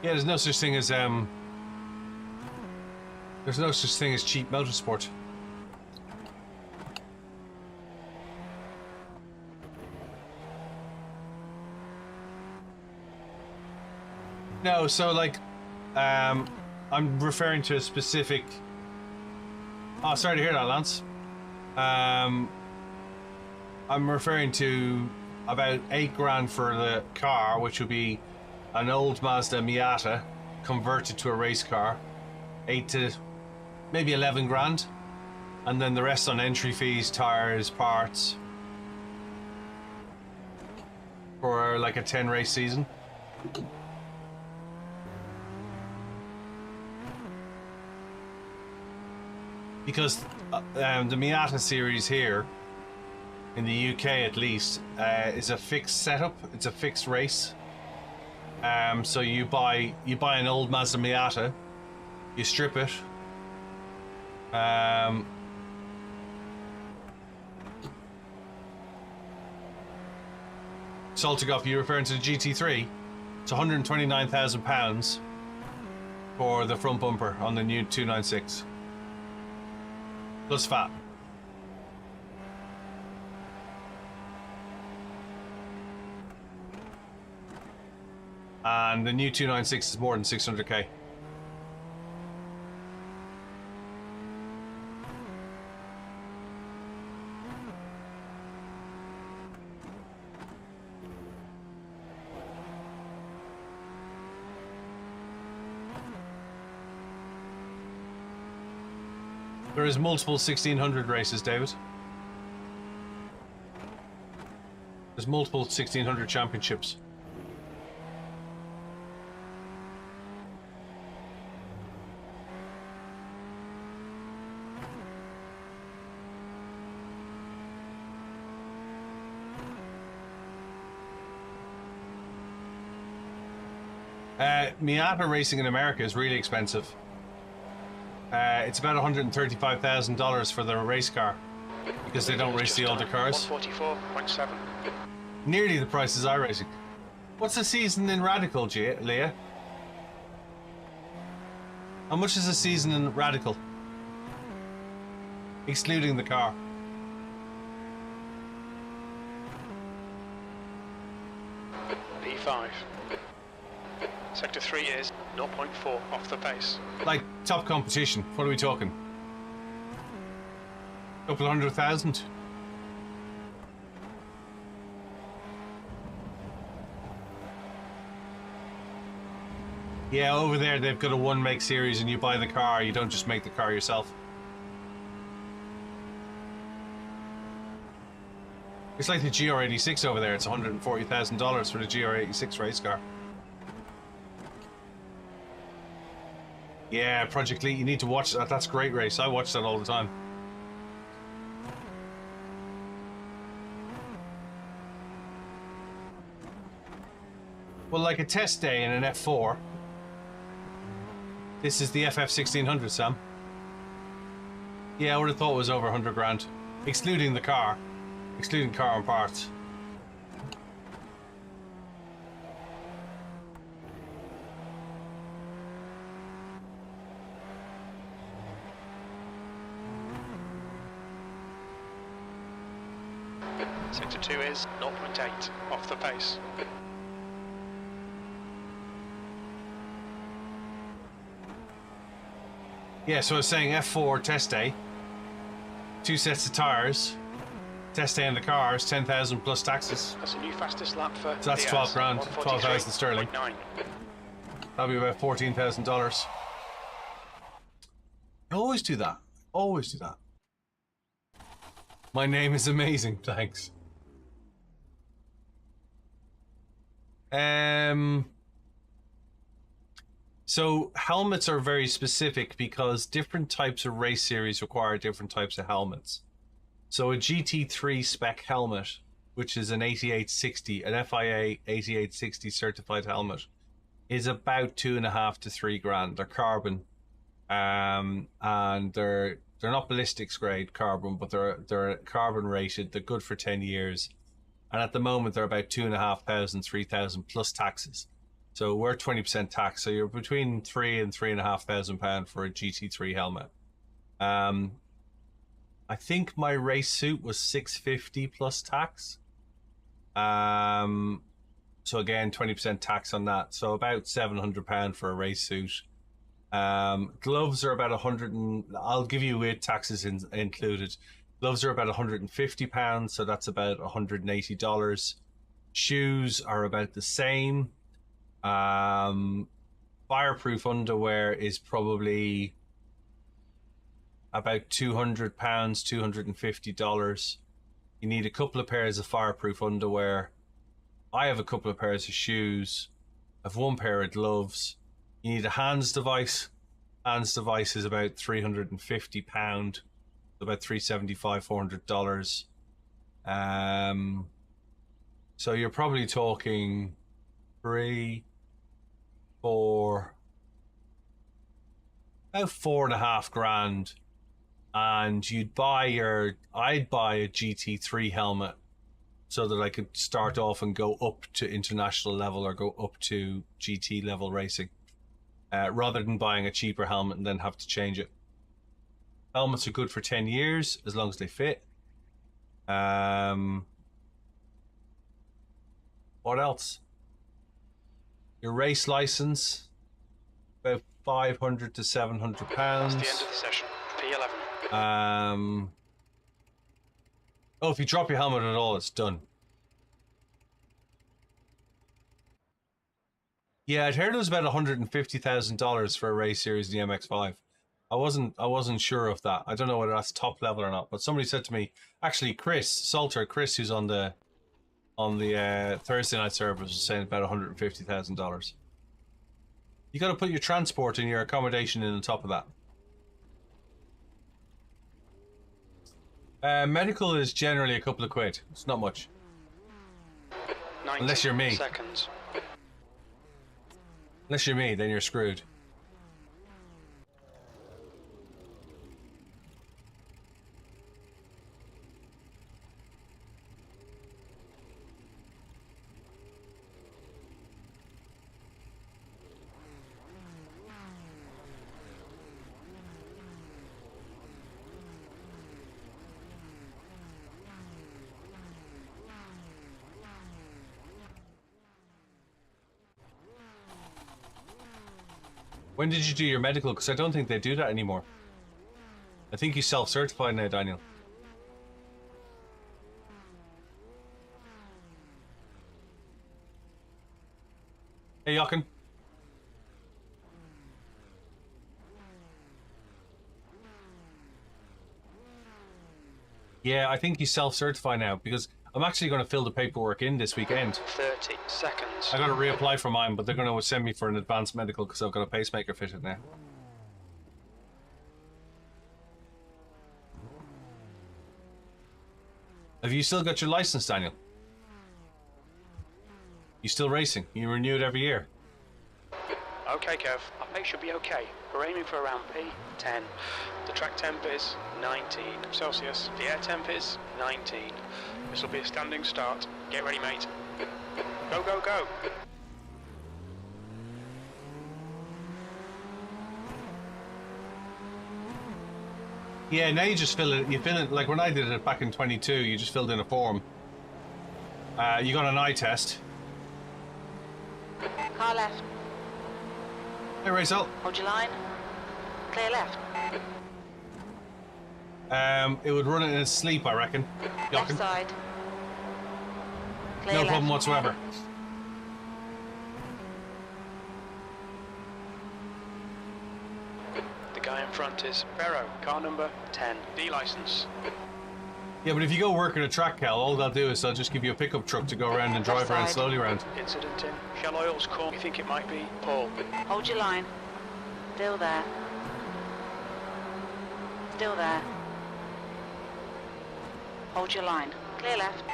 Yeah, there's no such thing as cheap motorsport. No, so like, I'm referring to a specific. Oh, sorry to hear that, Lance. I'm referring to about $8,000 for the car, which would be an old Mazda Miata converted to a race car, 8 to maybe 11 grand, and then the rest on entry fees, tires, parts, for like a 10 race season. Because the Miata series here in the UK at least is a fixed setup. It's a fixed race. So you buy an old Mazda Miata, you strip it, Saltigoff, you're referring to the GT3? It's £129,000 for the front bumper on the new 296 plus VAT. And the new 296 is more than 600k. There is multiple 1600 races, David. There's multiple 1600 championships. Miata racing in America is really expensive. It's about $135,000 for the race car because they don't race the older cars. 144.7. Nearly the price as iRacing. What's the season in Radical, Leah? How much is a season in Radical? Excluding the car. P5. Sector 3 is 0.4 off the pace. Like top competition, what are we talking? Couple of 100,000? Yeah, over there they've got a one make series and you buy the car, you don't just make the car yourself. It's like the GR86 over there, it's $140,000 for the GR86 race car. Yeah, Project Elite, you need to watch that. That's a great race. I watch that all the time. Well, like a test day in an F4. This is the FF 1600, Sam. Yeah, I would have thought it was over 100 grand. Excluding the car. Excluding car and parts. Sector 2 is 0.8 off the pace. Yeah, so I was saying F4 test day, 2 sets of tyres, test day in the cars, 10,000 plus taxes. That's a new fastest lap for So that's 12 grand, 12,000 sterling. 9. That'll be about $14,000. I always do that. Always do that. My name is amazing, thanks. So helmets are very specific because different types of race series require different types of helmets. So a GT3 spec helmet, which is an 8860, an FIA 8860 certified helmet, is about 2.5 to 3 grand. They're carbon, and they're not ballistics grade carbon, but they're carbon rated. They're good for 10 years, and at the moment they're about 2,500, 3,000 plus taxes. So we're 20% tax. So you're between £3,000 and £3,500 for a GT3 helmet. I think my race suit was $650 plus tax. So again, 20% tax on that. So about £700 for a race suit. Gloves are about 100 and I'll give you with taxes included. Gloves are about £150, so that's about $180. Shoes are about the same. Fireproof underwear is probably about £200, $250. You need a couple of pairs of fireproof underwear. I have a couple of pairs of shoes. I have one pair of gloves. You need a hands device. Hands device is about £350, about $375, $400. So you're probably talking 3, 4, about 4.5 grand, and I'd buy a GT3 helmet so that I could start off and go up to international level or go up to GT level racing, rather than buying a cheaper helmet and then have to change it. Helmets are good for 10 years as long as they fit. What else? Your race license, about £500 to £700. That's the end of the session. P11. Oh, if you drop your helmet at all, it's done. Yeah, I'd heard it was about $150,000 for a race series in the MX-5. I wasn't sure of that. I don't know whether that's top level or not. But somebody said to me, actually, Chris, who's on the Thursday night service, was saying about $150,000. You got to put your transport and your accommodation in on top of that. Medical is generally a couple of quid. It's not much. Unless you're me. Seconds. Unless you're me, then you're screwed. When did you do your medical? Because I don't think they do that anymore. I think you self-certified now, Daniel. Hey, Jochen. Yeah, I think you self-certify now because I'm actually going to fill the paperwork in this weekend. 30 seconds. I got to reapply for mine, but they're going to send me for an advanced medical because I've got a pacemaker fitted now. Have you still got your license, Daniel? You still racing? You renew it every year? Okay, Kev. Our pace should be okay. We're aiming for around P10. The track temp is 19 Celsius. The air temp is 19. This will be a standing start. Get ready, mate. Go, go, go. Yeah, now you just fill it. You fill it like when I did it back in 22. You just filled in a form. You got an eye test. Car left. Hey, Rachel. Hold your line. Clear left. It would run it in its sleep, I reckon. Left side. Clear No left. problem whatsoever. The guy in front is Barrow, car number 10, D license. Yeah, but if you go work in a track, Cal, all they'll do is they'll just give you a pickup truck to go around and drive around Offside. slowly around. Incident in Shell Oil's call. We think it might be Paul. Hold your line. Still there. Still there. Hold your line. Clear left.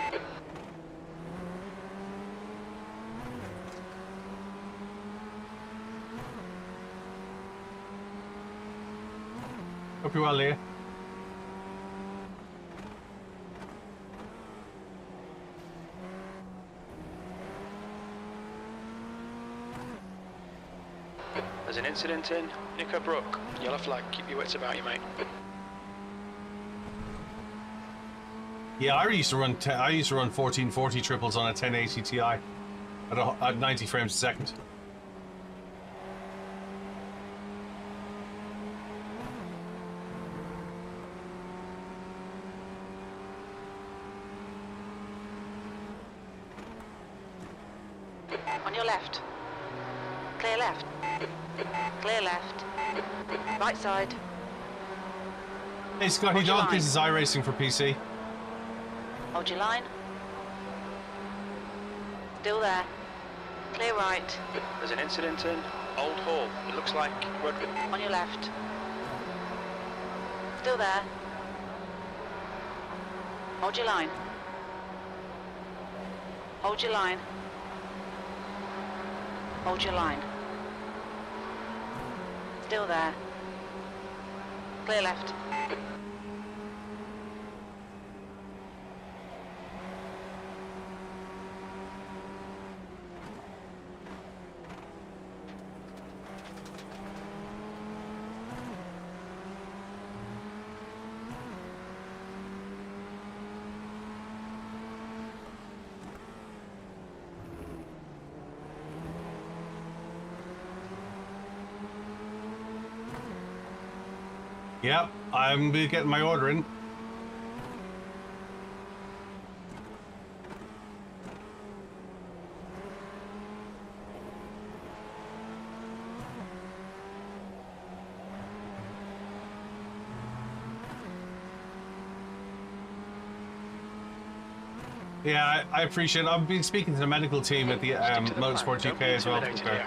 Hope you're well, Leah. There's an incident in Knickerbrook. Yellow flag. Keep your wits about you, mate. Yeah, I used to run 1440 triples on a 1080 Ti at 90 frames a second. On your left. Clear left. Clear left. Right side. Hey, Scotty Hold your Dog, line. this is iRacing for PC. Hold your line. Still there. Clear right. There's an incident in Old Hall. It looks like road. On your left. Still there. Hold your line. Hold your line. Hold your line. Still there. Clear left. Yep, I'm getting my order in. Yeah, I appreciate it. I've been speaking to the medical team at the Motorsport UK as well. Okay.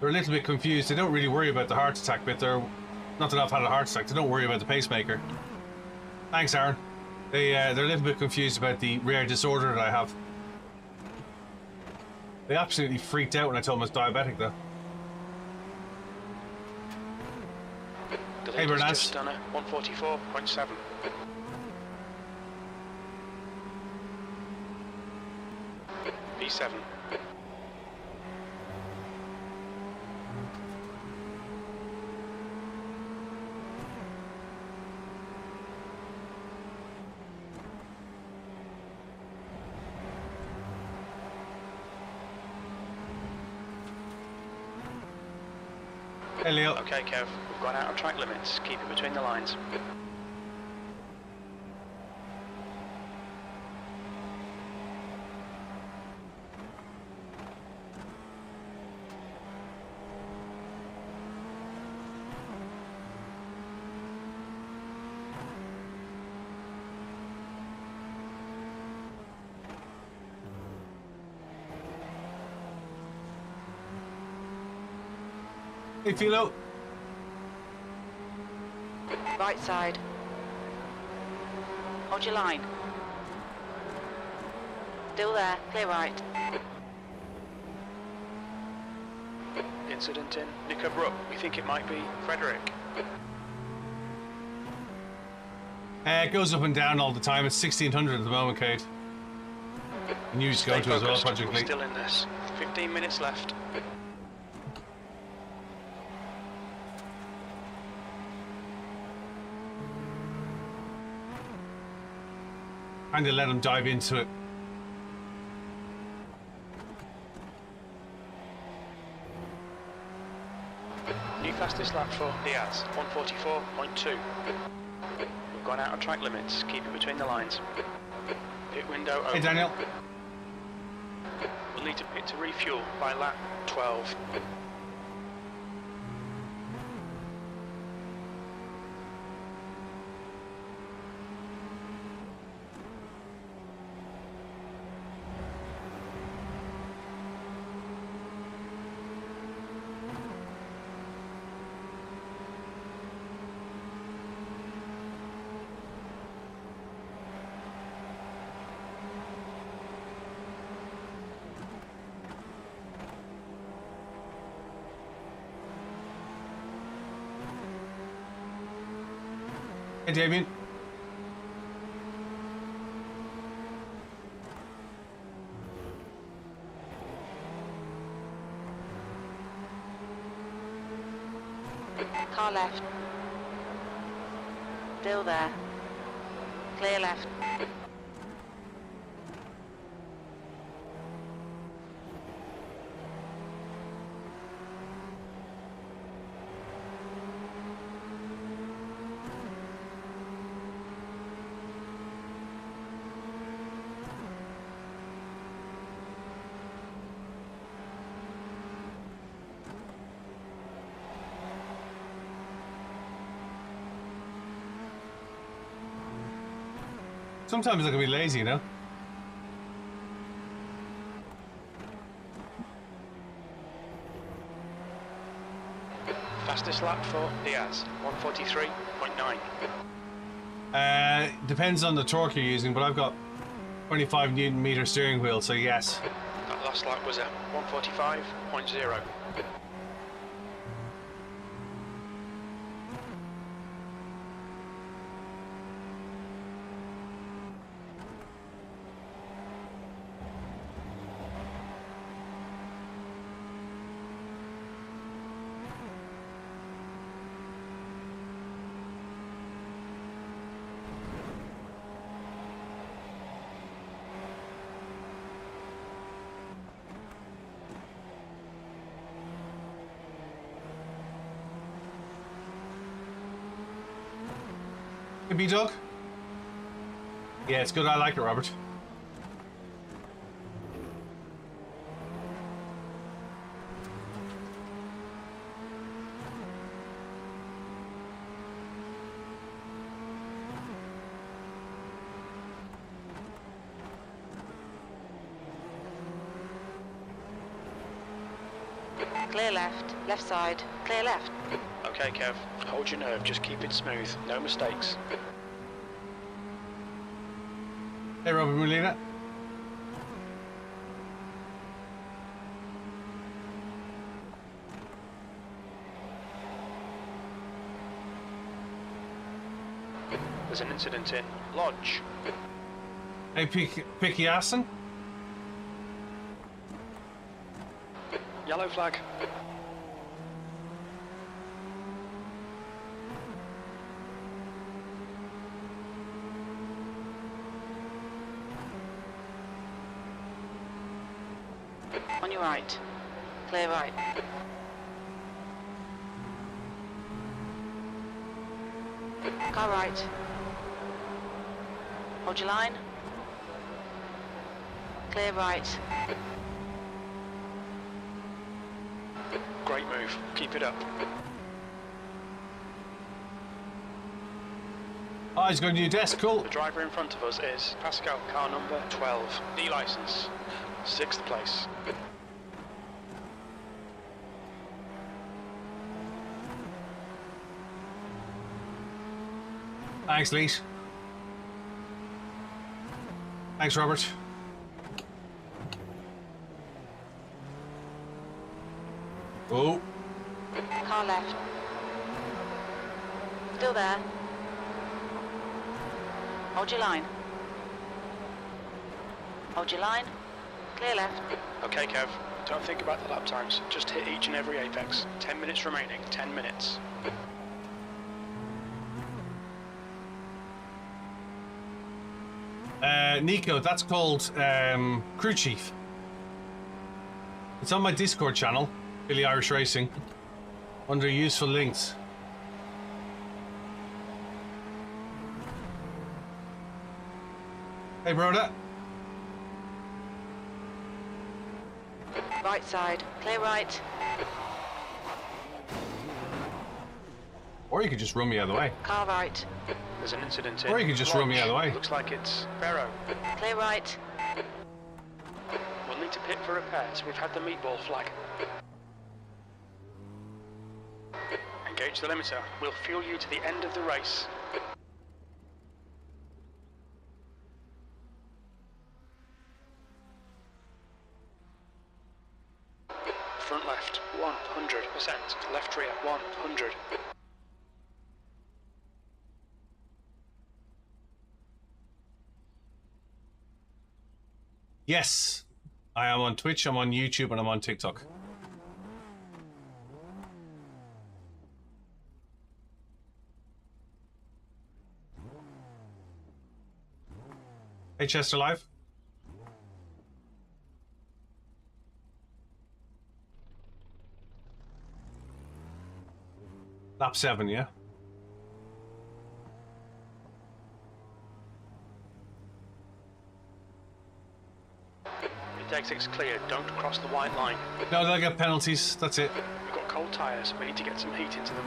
They're a little bit confused. They don't really worry about the heart attack bit. They're not that I've had a heart attack. They don't worry about the pacemaker. Thanks, Aaron. They're a little bit confused about the rare disorder that I have. They absolutely freaked out when I told them I was diabetic, though. Hey, Bernaz. Just done a 144.7. B7. Hey, Leo. Okay, Kev, we've gone out of track limits. Keep it between the lines. Hey, Philo. Right side. Hold your line. Still there. Clear right. Incident in Knickerbrook. We think it might be Frederick. It goes up and down all the time. It's 1600 at the moment, Kate. And you just go Stay to as well, focused. Project We're League. still in this. 15 minutes left. Kind of let him dive into it. New fastest lap for Diaz, 144.2. We've gone out of track limits. Keep it between the lines. Pit window open. Hey, Daniel. We'll need to pit to refuel by lap 12. Hey, Damien. Car left. Still there. Clear left. Sometimes I can be lazy, you know? Fastest lap for Diaz, 143.9. Depends on the torque you're using, but I've got 25 Newton meter steering wheel, so yes. That last lap was at 145.0. Hey, B-Dog? Yeah, it's good. I like it, Robert. Clear left. Left side. Clear left. Okay, Kev, hold your nerve, just keep it smooth, no mistakes. Hey, Robert Molina. There's an incident in Lodge. Hey, Picky Aston. Yellow flag. On your right. Clear right. Car right. Hold your line. Clear right. Great move, keep it up. Oh, he's got a new desk. Cool. The driver in front of us is Pascal, car number 12, D license, 6th place. Thanks, Leet. Thanks, Robert. Oh. Car left. Still there. Hold your line. Hold your line. Clear left. Okay, Kev, don't think about the lap times, just hit each and every apex. 10 minutes remaining, 10 minutes. Nico, that's called crew chief. It's on my Discord channel, BillyOirish Racing, under useful links. Hey, brother. Right side. Clear right. Or you could just run me out of the way. Car right. There's an incident in. Or you could just run me out of the way. Looks like it's Barrow. Clear right. We'll need to pit for repairs. We've had the meatball flag. Engage the limiter. We'll fuel you to the end of the race. Front left, 100%. Left rear, 100. Yes, I am on Twitch, I'm on YouTube, and I'm on TikTok. Hey, Chester Live. Lap 7, yeah? Exit's clear. Don't cross the white line. No, they'll get penalties, that's it. We've got cold tyres. We need to get some heat into them.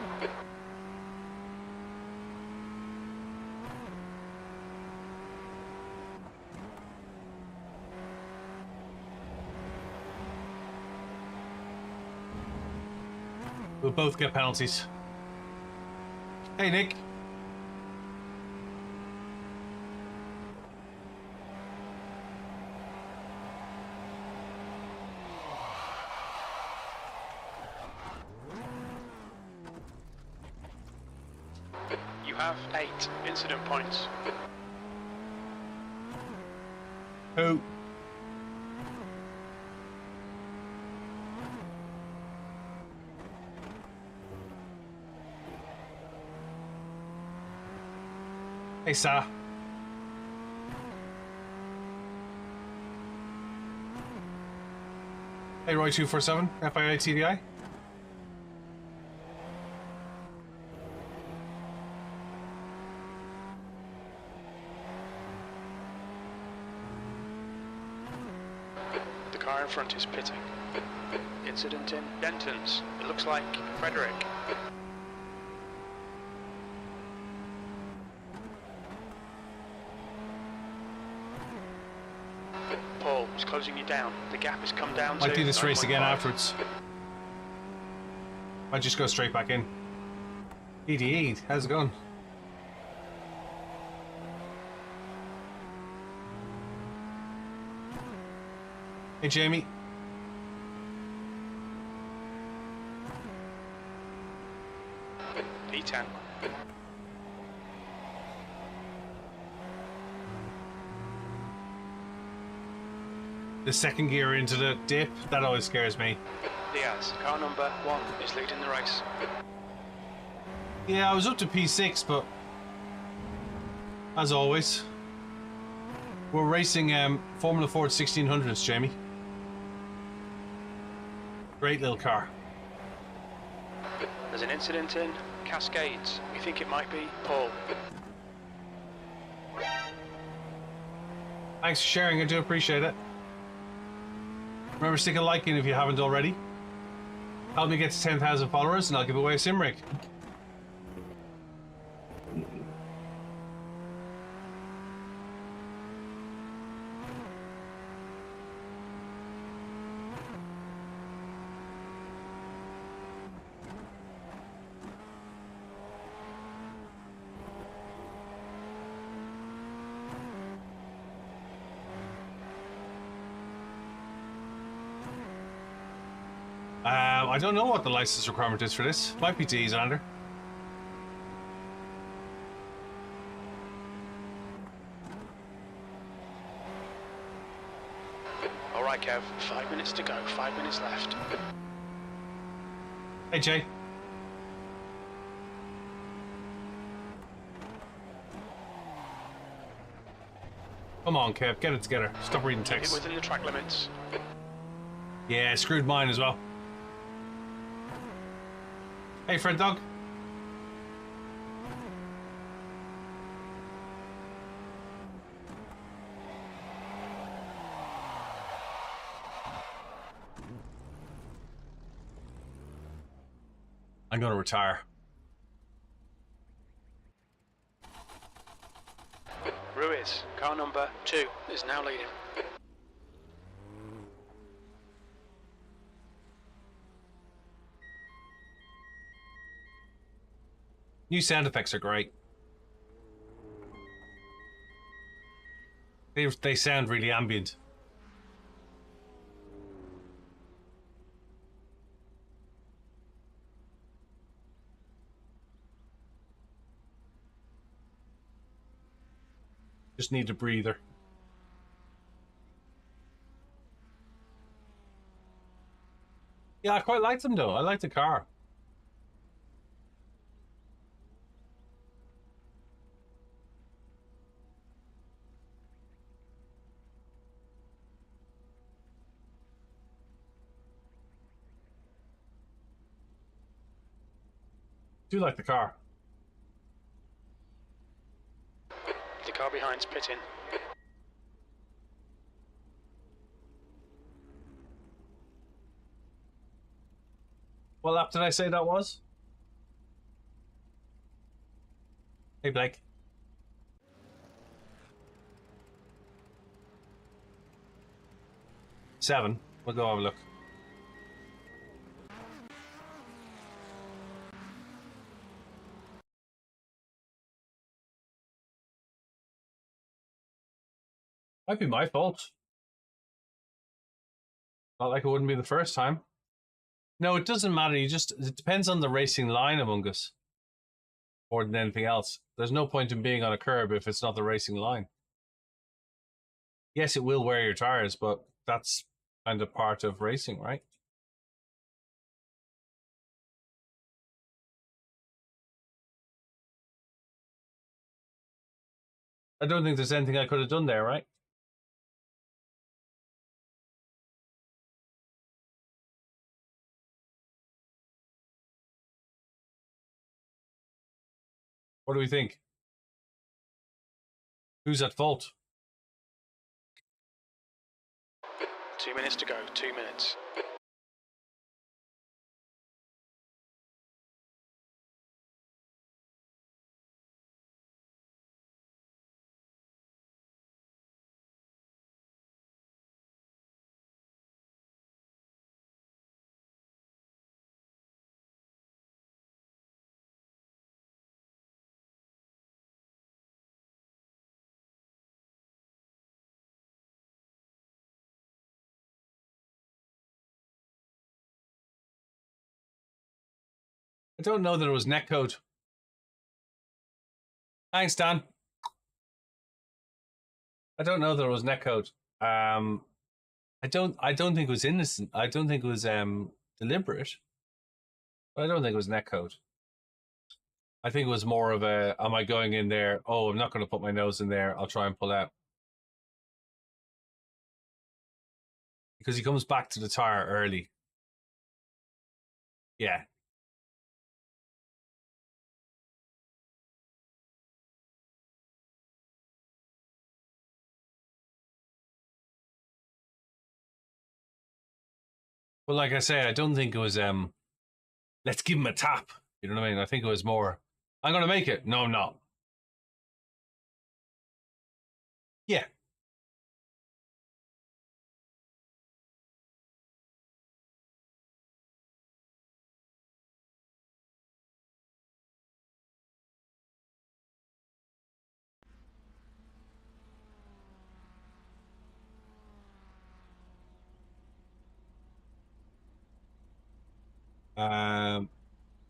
We'll both get penalties. Hey, Nick. You have 8 incident points. Who? Hey, Sarah. Hey, Roy247, FIA TDI. The car in front is pitting. Incident in Denton's. It looks like Frederick. Paul is closing you down. The gap has come down to Might do this race again 9.5. afterwards. Might just go straight back in. ED8, how's it going? Hey, Jamie. P10. The second gear into the dip, that always scares me. Diaz, car number 1 is leading the race. Yeah, I was up to P6, but as always, we're racing Formula Ford 1600s, Jamie. Great little car. There's an incident in Cascades. We think it might be Paul. Thanks for sharing, I do appreciate it. Remember, stick a like in if you haven't already. Help me get to 10,000 followers and I'll give away a sim rig. I don't know what the license requirement is for this. Might be D, Xander. All right, Kev. 5 minutes to go. 5 minutes left. Hey, Jay. Come on, Kev, get it together. Stop reading Keep it text. within the track limits. Yeah, screwed mine as well. Hey, Fred Dog. I'm going to retire. Ruiz, car number 2, is now leading. New sound effects are great. They sound really ambient. Just need a breather. Yeah, I quite like them though. I like the car. Do like the car. The car behind's pitting. What lap did I say that was? Hey, Blake. Seven. We'll go have a look. Might be my fault. Not like it wouldn't be the first time. No, it doesn't matter. It depends on the racing line among us. More than anything else. There's no point in being on a curb if it's not the racing line. Yes, it will wear your tires, but that's kind of part of racing, right? I don't think there's anything I could have done there, right? What do we think? Who's at fault? 2 minutes to go, 2 minutes. I don't know that it was netcode. Thanks, Dan. I don't know that it was netcode. I don't think it was innocent. I don't think it was deliberate. But I don't think it was netcode. I think it was more of a, am I going in there? Oh, I'm not going to put my nose in there. I'll try and pull out. Because he comes back to the tire early. Yeah. But like I say, I don't think it was let's give him a tap. You know what I mean? I think it was more, I'm going to make it. No, I'm not. Yeah.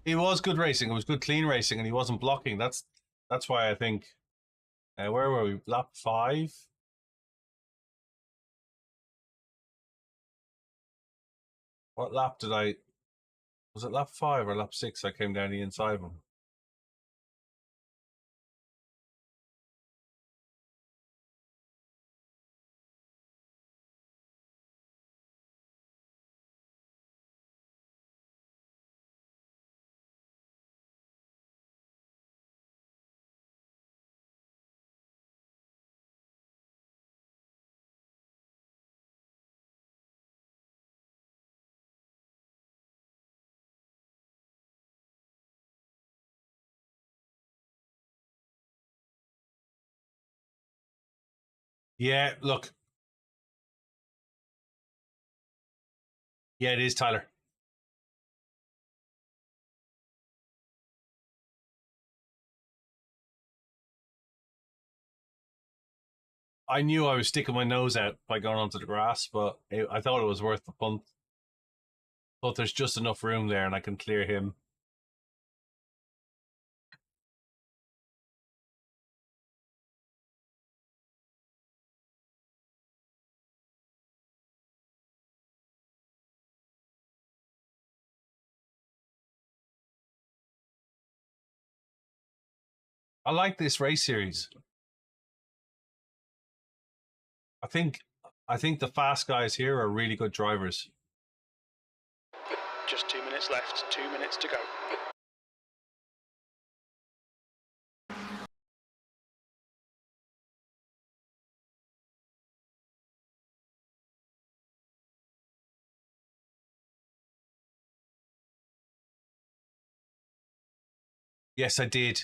It was good racing. It was good, clean racing, and he wasn't blocking. That's why I think. Where were we? Lap 5. What lap did I? Was it lap 5 or lap 6? I came down the inside of him. Yeah, look. Yeah, it is, Tyler. I knew I was sticking my nose out by going onto the grass, but I thought it was worth the punt. But there's just enough room there, and I can clear him. I like this race series. I think I think the fast guys here are really good drivers. Just 2 minutes left, 2 minutes to go. Yes, I did.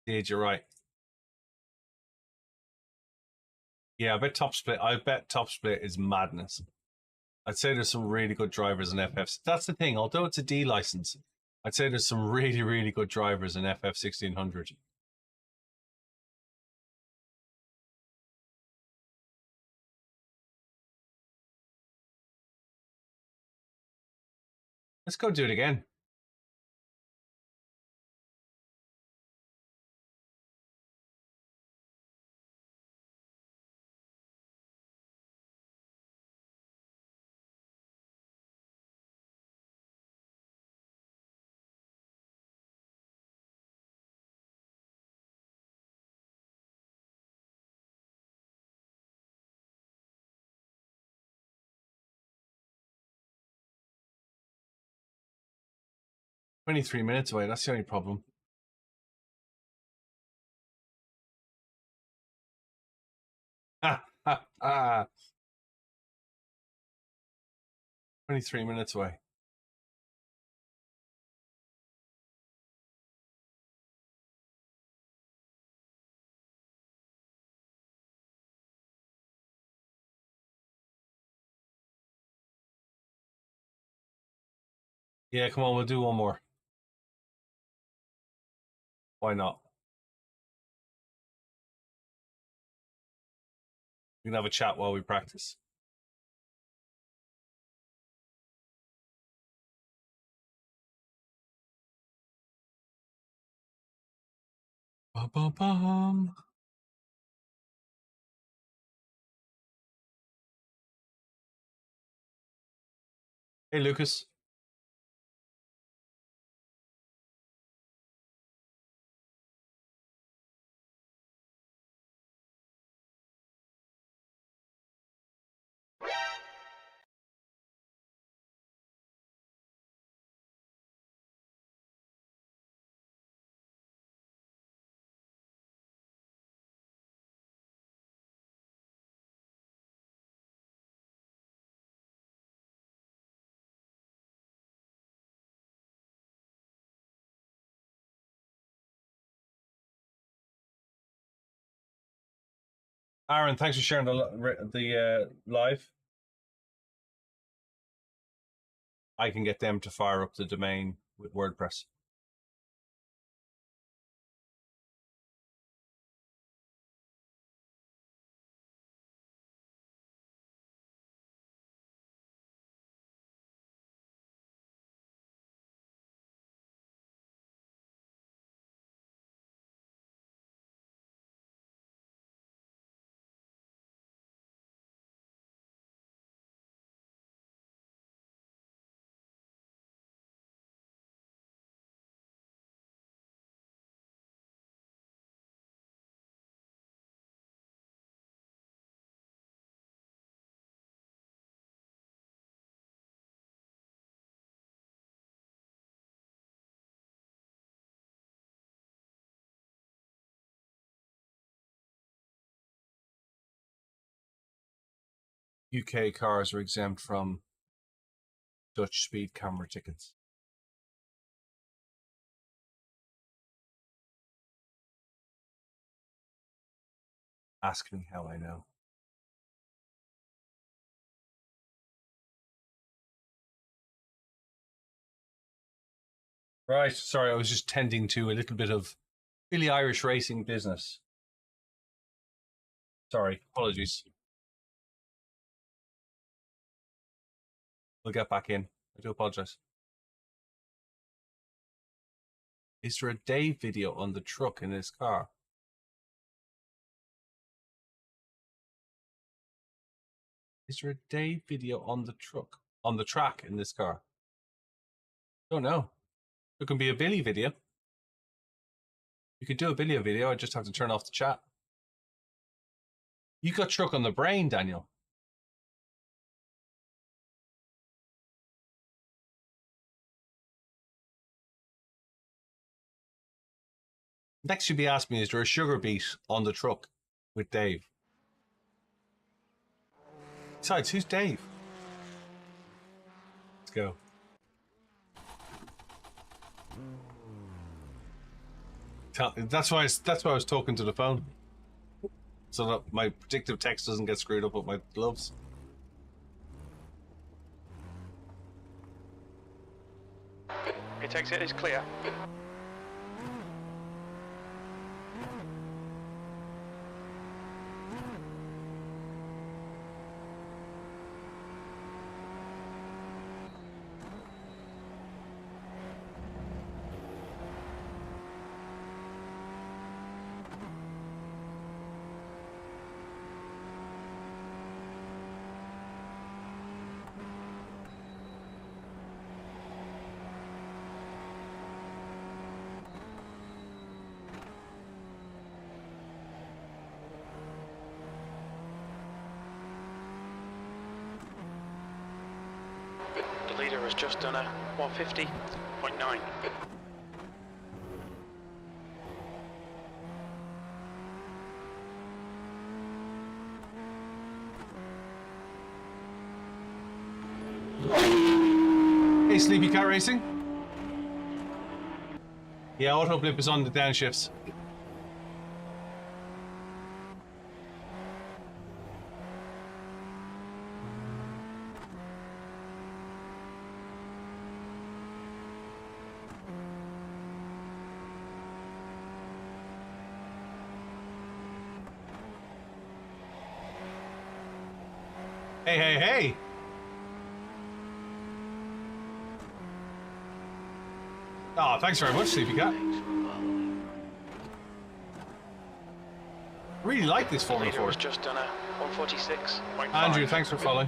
You're right. Yeah, I bet top split is madness. I'd say there's some really good drivers in FFs. That's the thing. Although it's a D license, I'd say there's some really, really good drivers in FF 1600. Let's go do it again. "23 minutes away. That's the only problem." Ah, ah, ah. 23 minutes away. Yeah, come on, we'll do one more. Why not? We can have a chat while we practice. Bum, bum, bum. Hey, Lucas. Aaron, thanks for sharing the live. I can get them to fire up the domain with WordPress. UK cars are exempt from Dutch speed camera tickets. Ask me how I know. Right, sorry, I was just tending to a little bit of BillyOirish racing business. Sorry, apologies. We'll get back in. I do apologize. Is there a Dave video on the truck in his car? Is there a Dave video on the truck, on the track in this car? Don't know. There can be a Billy video. You could do a Billy video, I just have to turn off the chat. You got truck on the brain, Daniel. Next you'd be asking me, is there a sugar beet on the truck with Dave? Besides, who's Dave? Let's go. That's why I was talking to the phone, so that my predictive text doesn't get screwed up with my gloves. Pit exit is clear. The leader has just done a 150.9. Hey, Sleepy Cat Racing? Yeah, auto blip is on the downshifts. Hey, hey, hey! Oh, thanks very much, Sleepy Cat. Really like this Formula Leader 4. has just done a 146.5. Andrew, thanks for following.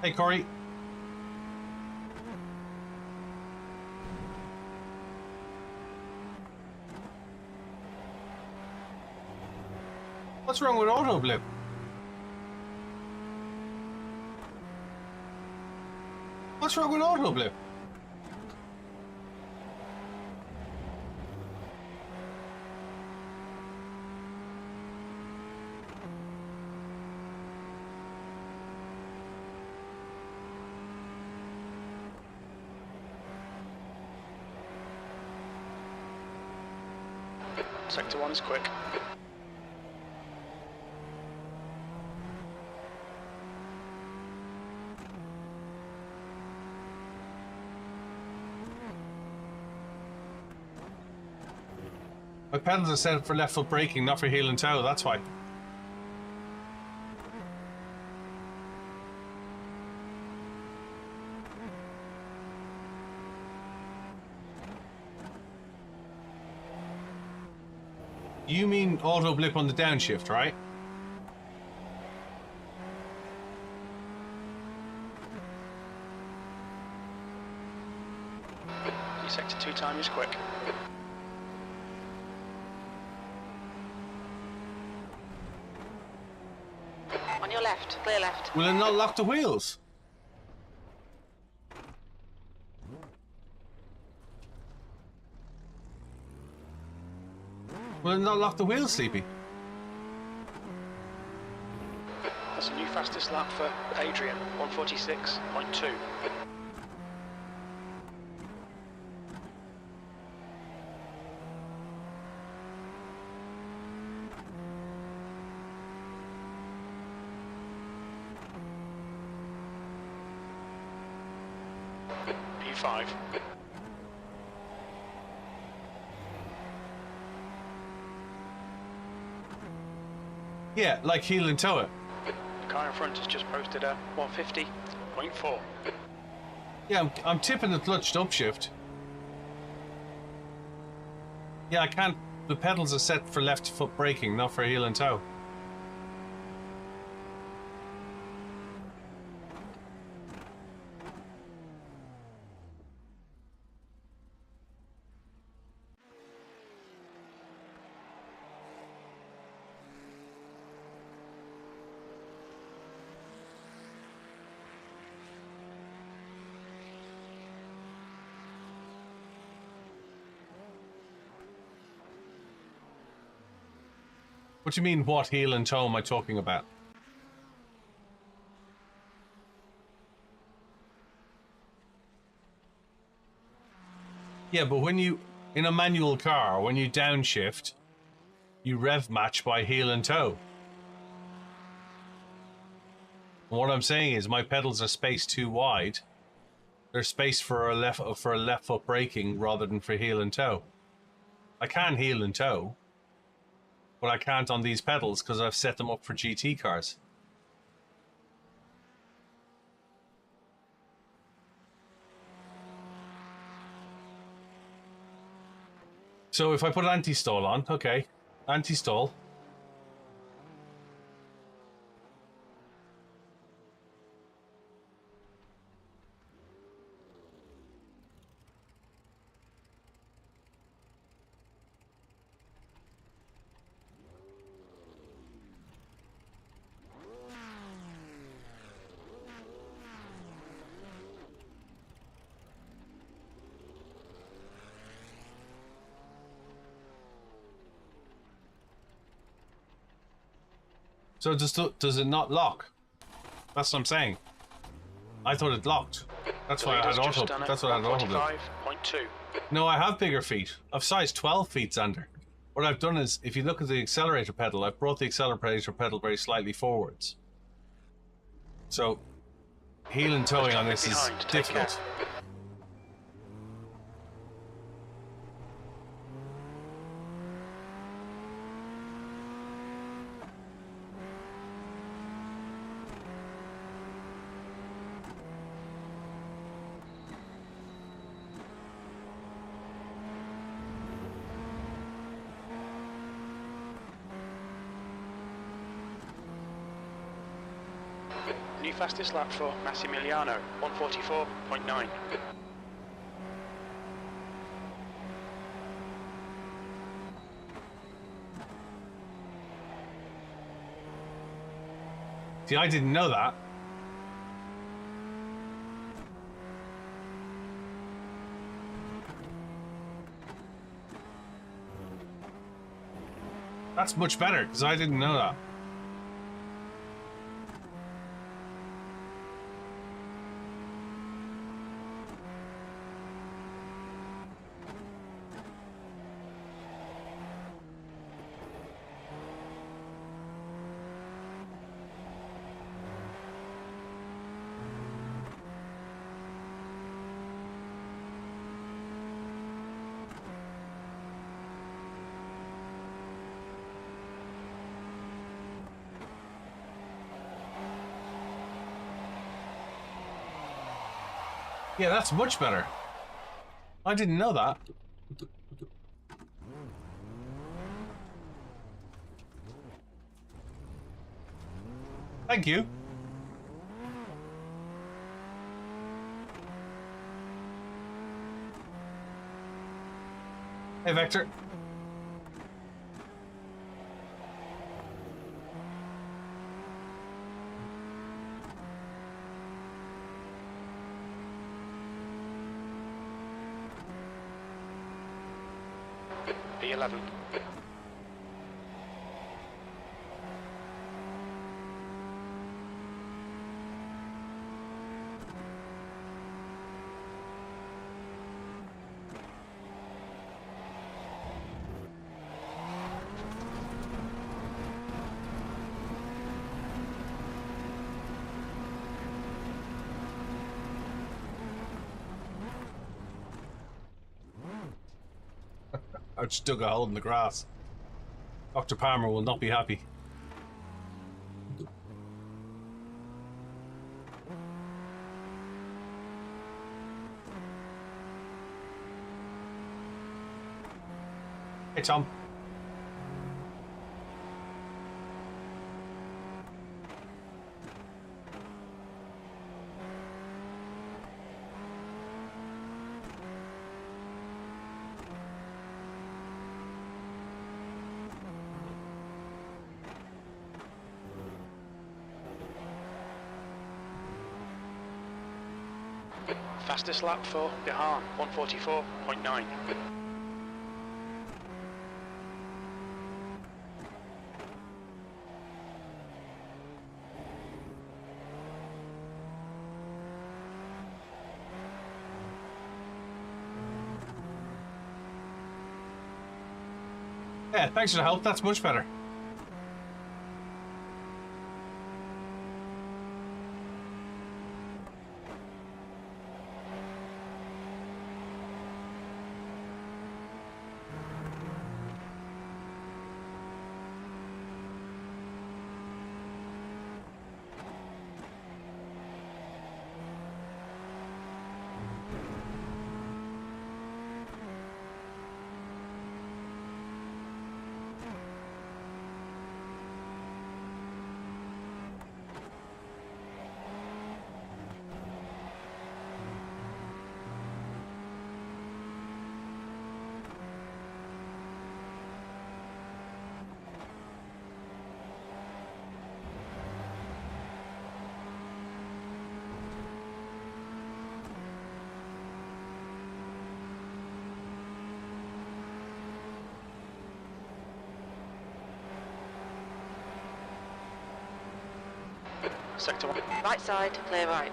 Hey, Corey. What's wrong with auto blip? What's wrong with auto blip? Sector 1's quick. My pedals are set for left foot braking, not for heel and toe, that's why. You mean auto blip on the downshift, right? Your sector 2 time is quick. On your left, clear left. Will it not lock the wheels? Will it not lock the wheels, Sleepy? That's a new fastest lap for Adrian, 146.2. 0.5. Yeah, like heel and toe it. The car in front has just posted a 150.4. Yeah, I'm tipping the clutch to upshift. Yeah, I can't. The pedals are set for left foot braking, not for heel and toe. What do you mean, what heel and toe am I talking about? Yeah, but when you, in a manual car, when you downshift, you rev match by heel and toe. And what I'm saying is my pedals are spaced too wide. They're spaced for a left foot braking rather than for heel and toe. I can heel and toe, but I can't on these pedals because I've set them up for GT cars. So if I put anti-stall on, okay, anti-stall. So does it not lock? That's what I'm saying. I thought it locked. That's why I had auto. That's what I had auto. 145.2. No, I have bigger feet. I've size 12 feet, Xander. What I've done is, if you look at the accelerator pedal, I've brought the accelerator pedal very slightly forwards. So, heel and towing on this is difficult. New fastest lap for Massimiliano, 144.9. See, I didn't know that. That's much better, because I didn't know that. Yeah, that's much better. I didn't know that. Thank you. Hey, Vector. P11. I just dug a hole in the grass. Dr. Palmer will not be happy. Hey, Tom. Fastest lap for Gahan, 144.9. Yeah, thanks for the help. That's much better. Sector 1. Right side, clear right.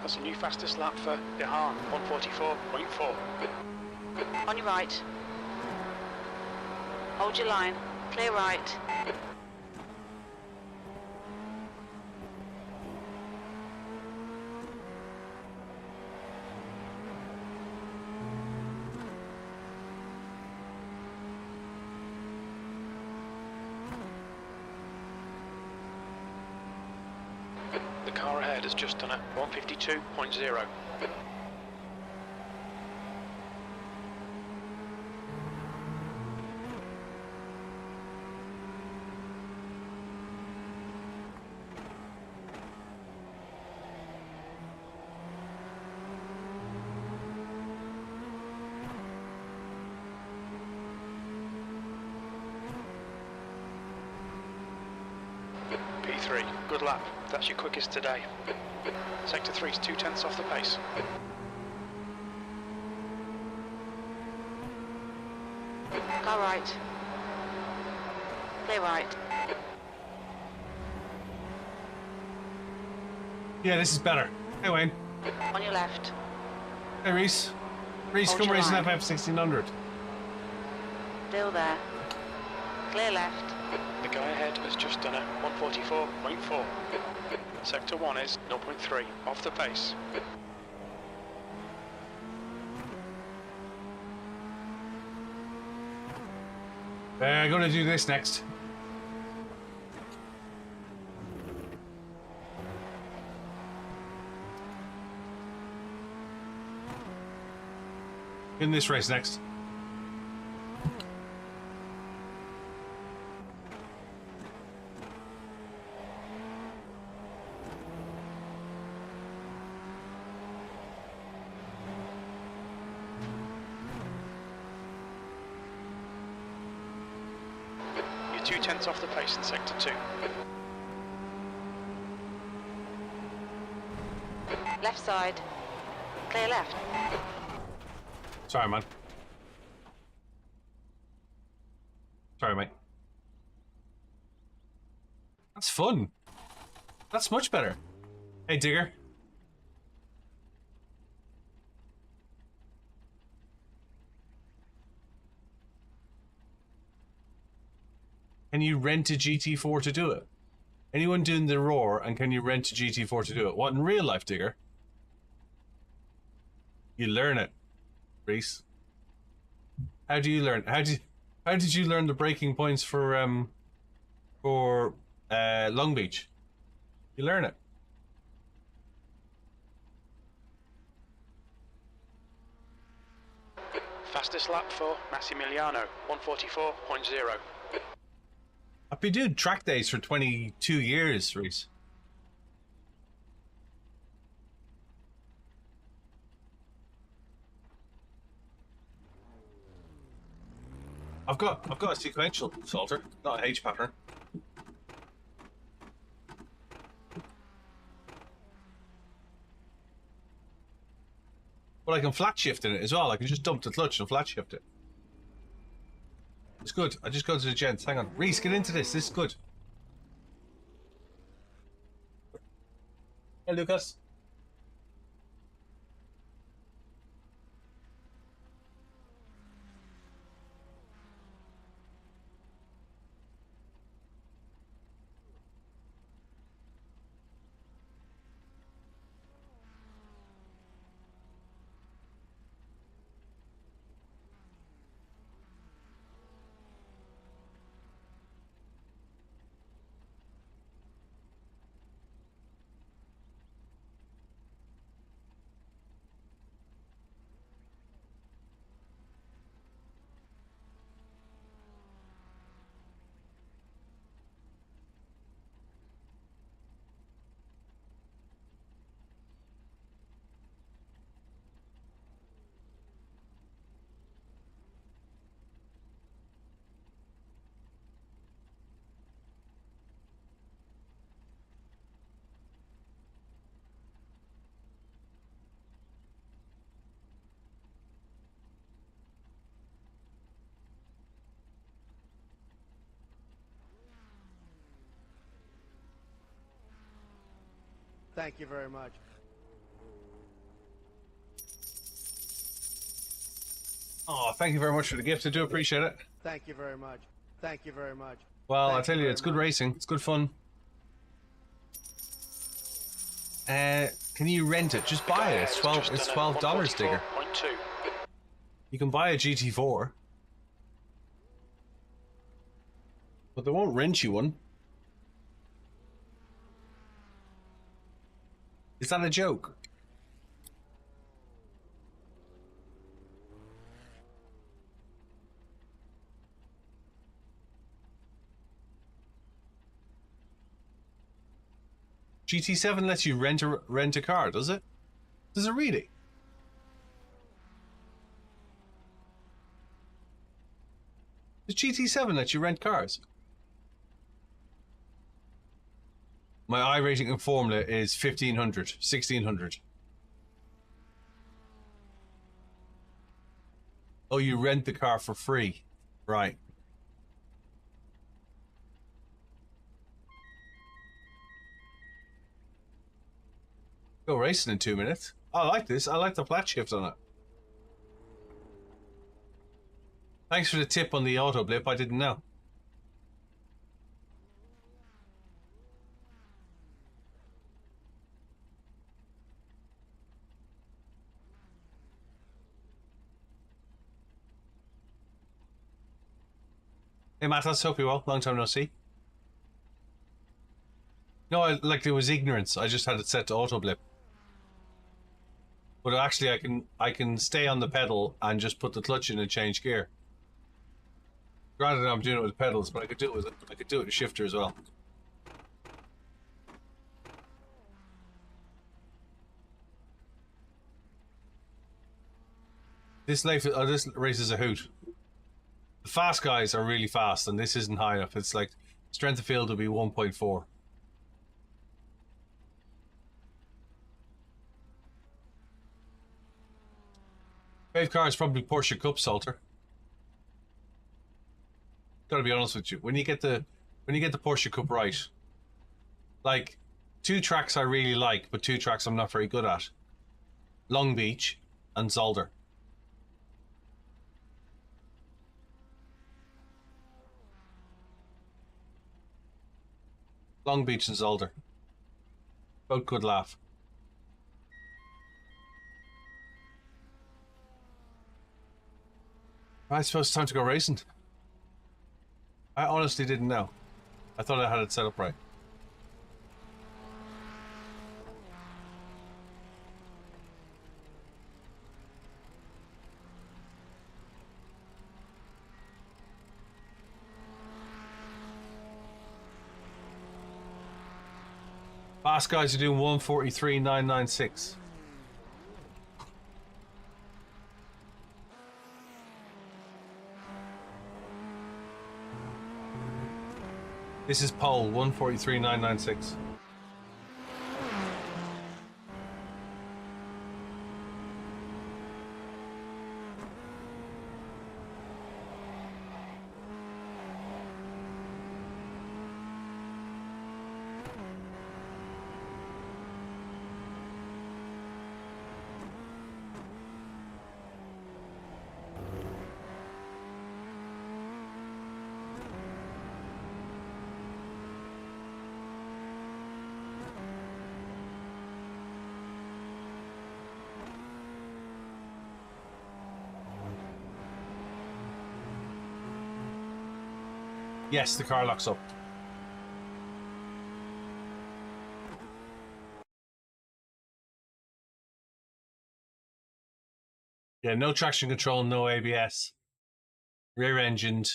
That's a new fastest lap for Gahan, 144.4. On your right. Hold your line. Clear right. The car ahead has just done a 152.0. P3, good lap. That's your quickest today. Sector 3's 2/10 off the pace. Car right. Clear right. Yeah, this is better. Hey, Wayne. On your left. Hey, Reese. Reese, Hold come your race an line. FF1600. Still there. Clear left. The guy ahead has just done a 144.4. Sector 1 is 0.3 off the pace. I'm gonna do this next. In this race next. You're 2/10 off the pace in Sector 2. Left side. Clear left. Sorry, man. Sorry, mate. That's fun. That's much better. Hey, Digger. Can you rent a GT4 to do it? Anyone doing the Roar, and can you rent a GT4 to do it? What, in real life, Digger? You learn it, Reese. How do you learn? How did you learn the breaking points for Long Beach? You learn it. Fastest lap for Massimiliano, 144.0. I've been doing track days for 22 years, Reese. I've got a sequential salter, not a H pattern. But I can flat shift in it as well. I can just dump the clutch and flat shift it. It's good. I just go to the gents. Hang on. Reese, get into this. This is good. Hey, Lucas. Thank you very much. Oh, thank you very much for the gift. I do appreciate it. Thank you very much. Thank you very much. Well, Thank I tell you, it's good racing. It's good fun. Can you rent it? Just buy it. It's $12, Digger. You can buy a GT4, but they won't rent you one. Is that a joke? GT7 lets you rent a car, does it? Does it really? Does GT7 let you rent cars? My iRacing in Formula is 1500, 1600. Oh, you rent the car for free. Right. Go racing in 2 minutes. I like this. I like the flat shift on it. Thanks for the tip on the auto blip. I didn't know. Hey Matt, let's hope you're well. Long time no see. No, like there was ignorance. I just had it set to auto blip. But actually I can stay on the pedal and just put the clutch in and change gear. Granted I'm doing it with pedals, but I could do it with a shifter as well. This race is a hoot. The fast guys are really fast, and this isn't high enough. It's like strength of field will be 1.4. Fave car is probably Porsche Cup Salter. Gotta be honest with you. When you get the Porsche Cup right, like 2 tracks I really like, but 2 tracks I'm not very good at. Long Beach and Zolder. Long Beach and Zolder. Both good laugh. I suppose it's time to go racing. I honestly didn't know. I thought I had it set up right. Fast guys are doing 1:43.996. This is pole 1:43.996. Yes, the car locks up. Yeah, no traction control, no ABS. Rear engined.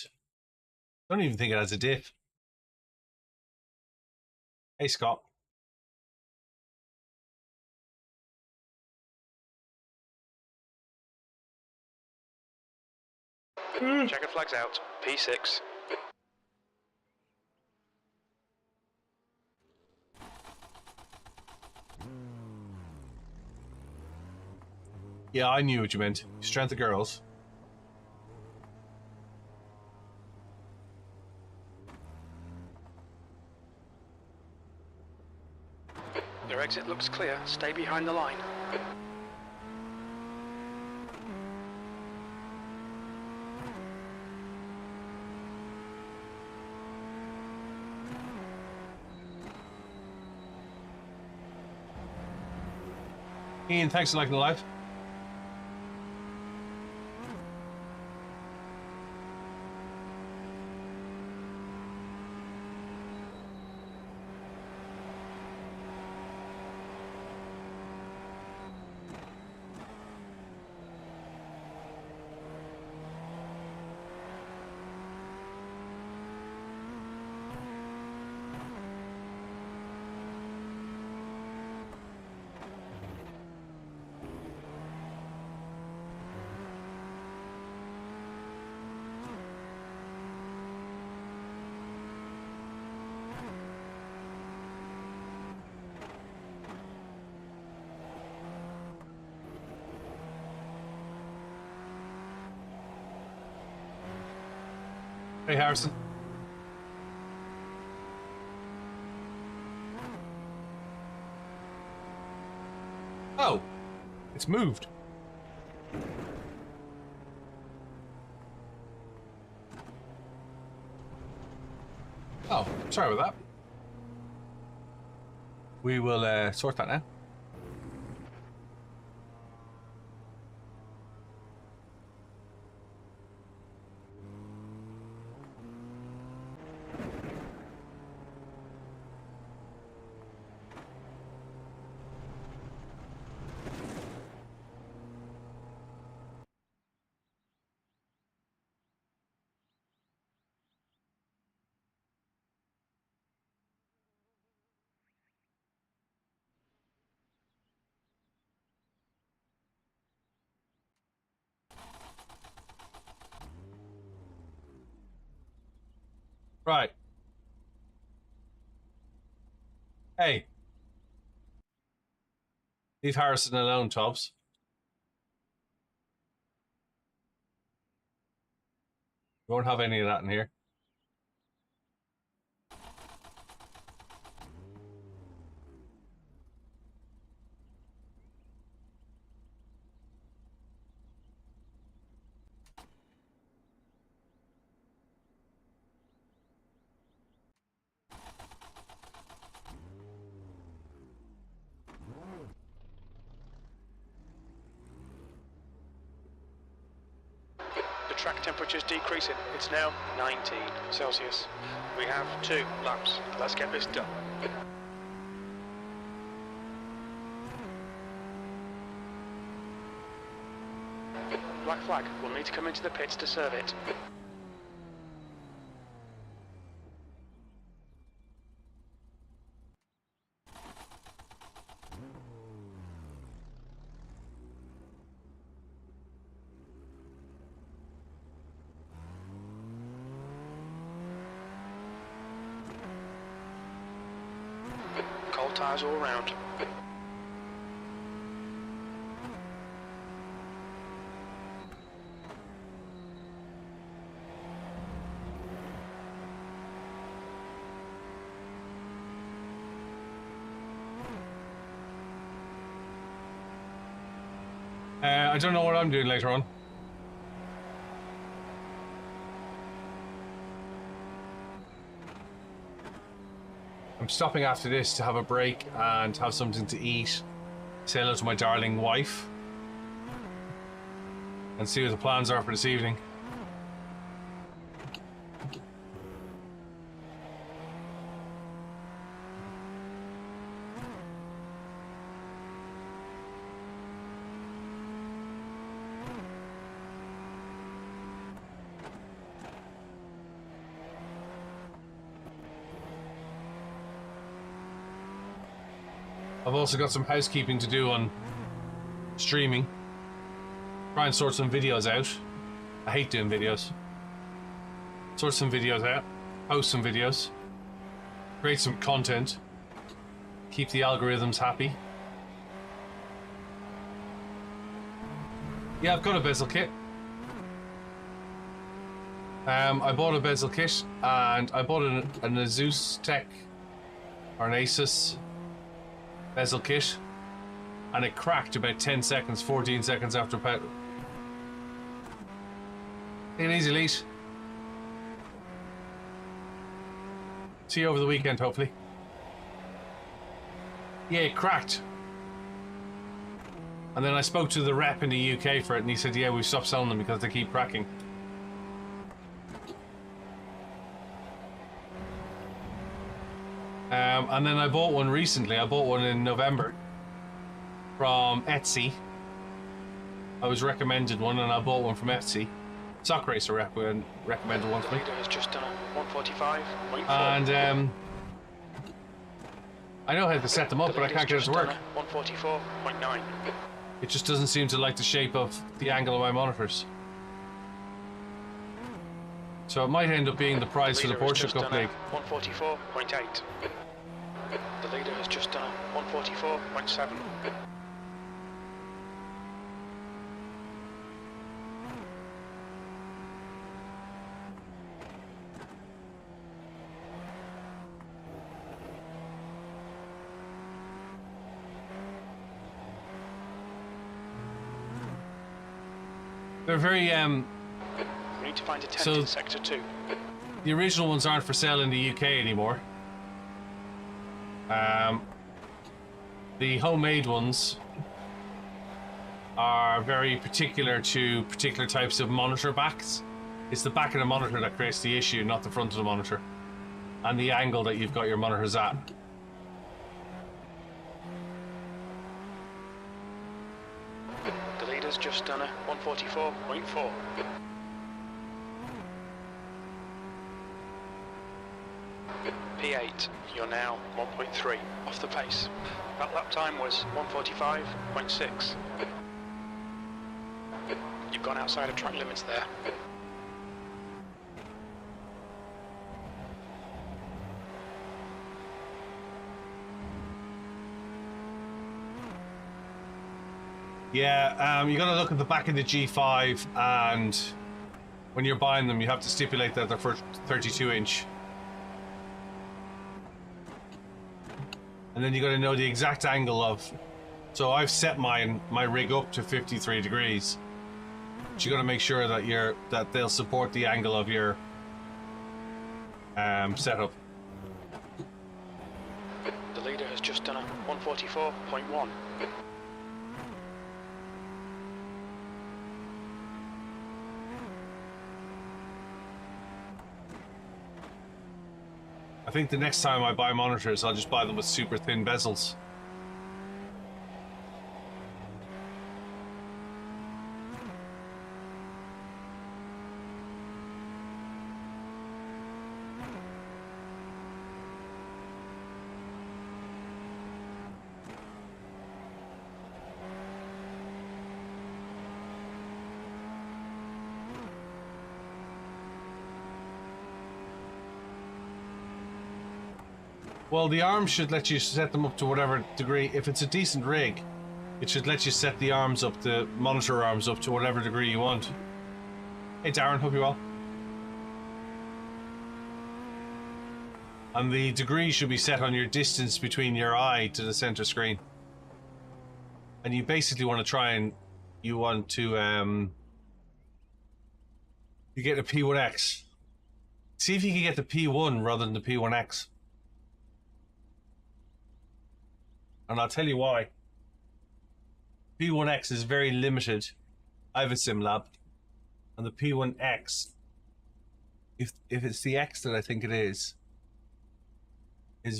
Don't even think it has a diff. Hey, Scott. Checker flags out. P6. Yeah, I knew what you meant. Strength of girls. Their exit looks clear. Stay behind the line. Ian, thanks for liking the live. Hey, Harrison. Oh, it's moved. Oh, sorry about that. We will sort that now. Right. Hey. Leave Harrison alone, Tobbs. We won't have any of that in here. track temperature's decreasing. It's now 19 Celsius. We have 2 laps. Let's get this done. Black flag. We'll need to come into the pits to serve it. Cold tyres all round. I don't know what I'm doing later on. I'm stopping after this to have a break and have something to eat. Say hello to my darling wife. And see what the plans are for this evening. I've also got some housekeeping to do on streaming. Try and sort some videos out. I hate doing videos. Sort some videos out. Post some videos. Create some content. Keep the algorithms happy. Yeah, I've got a bezel kit. I bought a bezel kit and I bought an Asus Tech or an Asus bezel kit, and it cracked about 10 seconds, 14 seconds after Take it easy, Elite. See you over the weekend, hopefully. Yeah, it cracked. And then I spoke to the rep in the UK for it, and he said, yeah, we've stopped selling them because they keep cracking. And then I bought one recently. I bought one in November from Etsy. I was recommended one, and I bought one from Etsy. Sock Racer recommended one for me. Leader has just done a 145.4. And I know how to set them up, but I can't get it to work. 144.9. It just doesn't seem to like the shape of the angle of my monitors. So it might end up being the prize for the Porsche Cup League. 144.8. The leader has just done a 144.7. They're very We need to find a tent So- in sector 2. the original ones aren't for sale in the UK anymore. The homemade ones are very particular to particular types of monitor backs. It's the back of the monitor that creates the issue, not the front of the monitor, and the angle that you've got your monitors at. The leader's just done a 144.4. P8, you're now 1.3 off the pace. That lap time was 145.6. You've gone outside of track limits there. Yeah, you got to look at the back of the G5, and when you're buying them, you have to stipulate that they're for 32-inch. And then you got to know the exact angle of. So I've set my rig up to 53 degrees. But you got to make sure that they'll support the angle of your setup. The leader has just done a 144.1. I think the next time I buy monitors, I'll just buy them with super thin bezels. Well, the arms should let you set them up to whatever degree. If it's a decent rig, it should let you set the arms up, the monitor arms up to whatever degree you want. Hey Darren, hope you're well. And the degree should be set on your distance between your eye to the center screen. And you basically want to try and you get a P1X. See if you can get the P1 rather than the P1X. And I'll tell you why. P1X is very limited. I have a sim lab. And the P1X, if it's the X that I think it is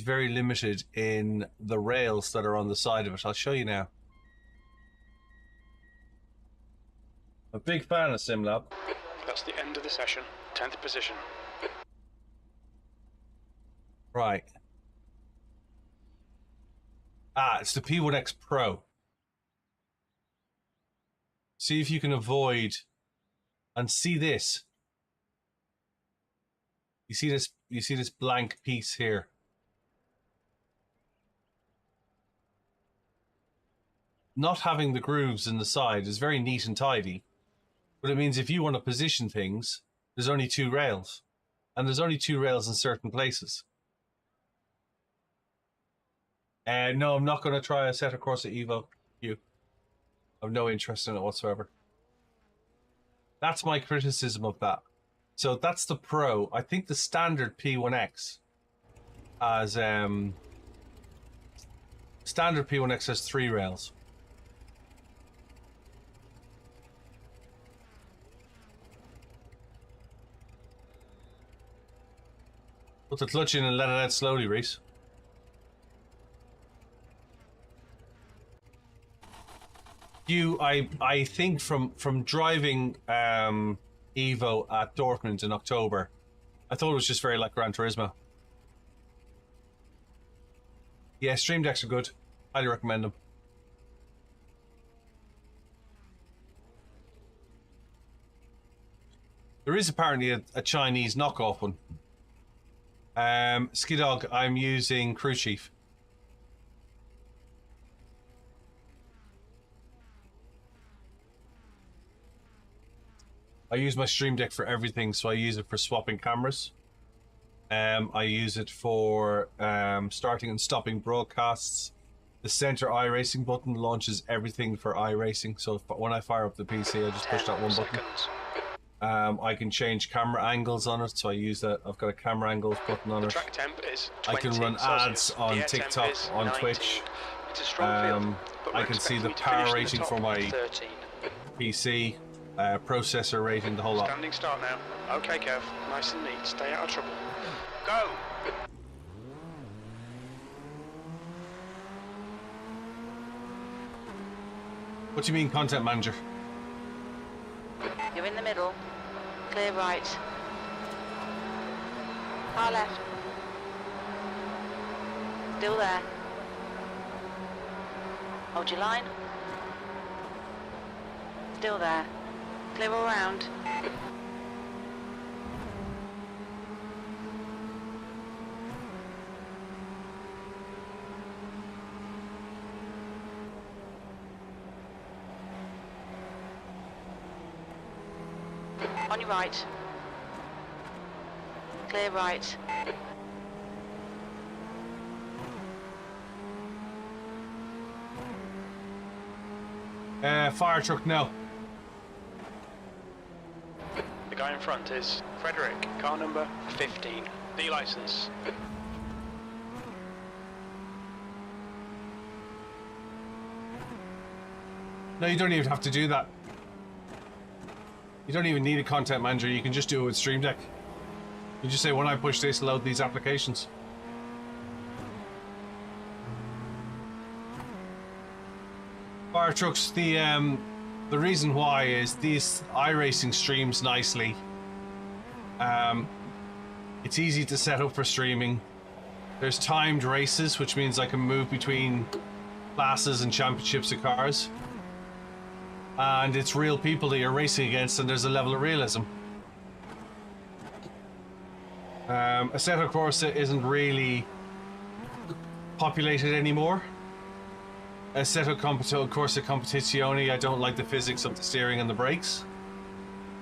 very limited in the rails that are on the side of it. I'll show you now. A big fan of sim lab. That's the end of the session. 10th position. Right. Ah, it's the P1X Pro. See if you can avoid and see this. You see this blank piece here. Not having the grooves in the side is very neat and tidy, but it means if you want to position things, there's only 2 rails, and there's only 2 rails in certain places. No, I'm not going to try a set across the Evo. I've no interest in it whatsoever. That's my criticism of that. So that's the Pro. I think the standard P1X has standard P1X has 3 rails. Put the clutch in and let it out slowly, Reese. I think from driving Evo at Dortmund in October, I thought it was just very like Gran Turismo. Yeah, Stream Decks are good. Highly recommend them. There is apparently a Chinese knockoff one. Skidog, I'm using Crew Chief. I use my Stream Deck for everything, so I use it for swapping cameras. I use it for starting and stopping broadcasts. The center iRacing button launches everything for iRacing, so when I fire up the PC, I just push that one button. I can change camera angles on it, so I use that. I've got a camera angles button on it. Track temp is 20 I can run ads on TikTok, on Twitch. It's a strong field, but I can see the power rating for my 13. PC. Processor rating, the whole lot. Standing start now. Okay, Kev. Nice and neat. Stay out of trouble. Go! What do you mean, content manager? You're in the middle. Clear right. Far left. Still there. Hold your line. Still there. Clear all round. On your right. Clear right. Fire truck, no. The guy in front is Frederick, car number 15. The license. No, you don't even have to do that. You don't even need a content manager. You can just do it with Stream Deck. You just say, when I push this, load these applications. Fire trucks, the reason why is these iRacing streams nicely. It's easy to set up for streaming. There's timed races, which means I can move between classes and championships of cars. And it's real people that you're racing against, and there's a level of realism. Assetto Corsa isn't really populated anymore. Assetto Corsa Competizione, I don't like the physics of the steering and the brakes.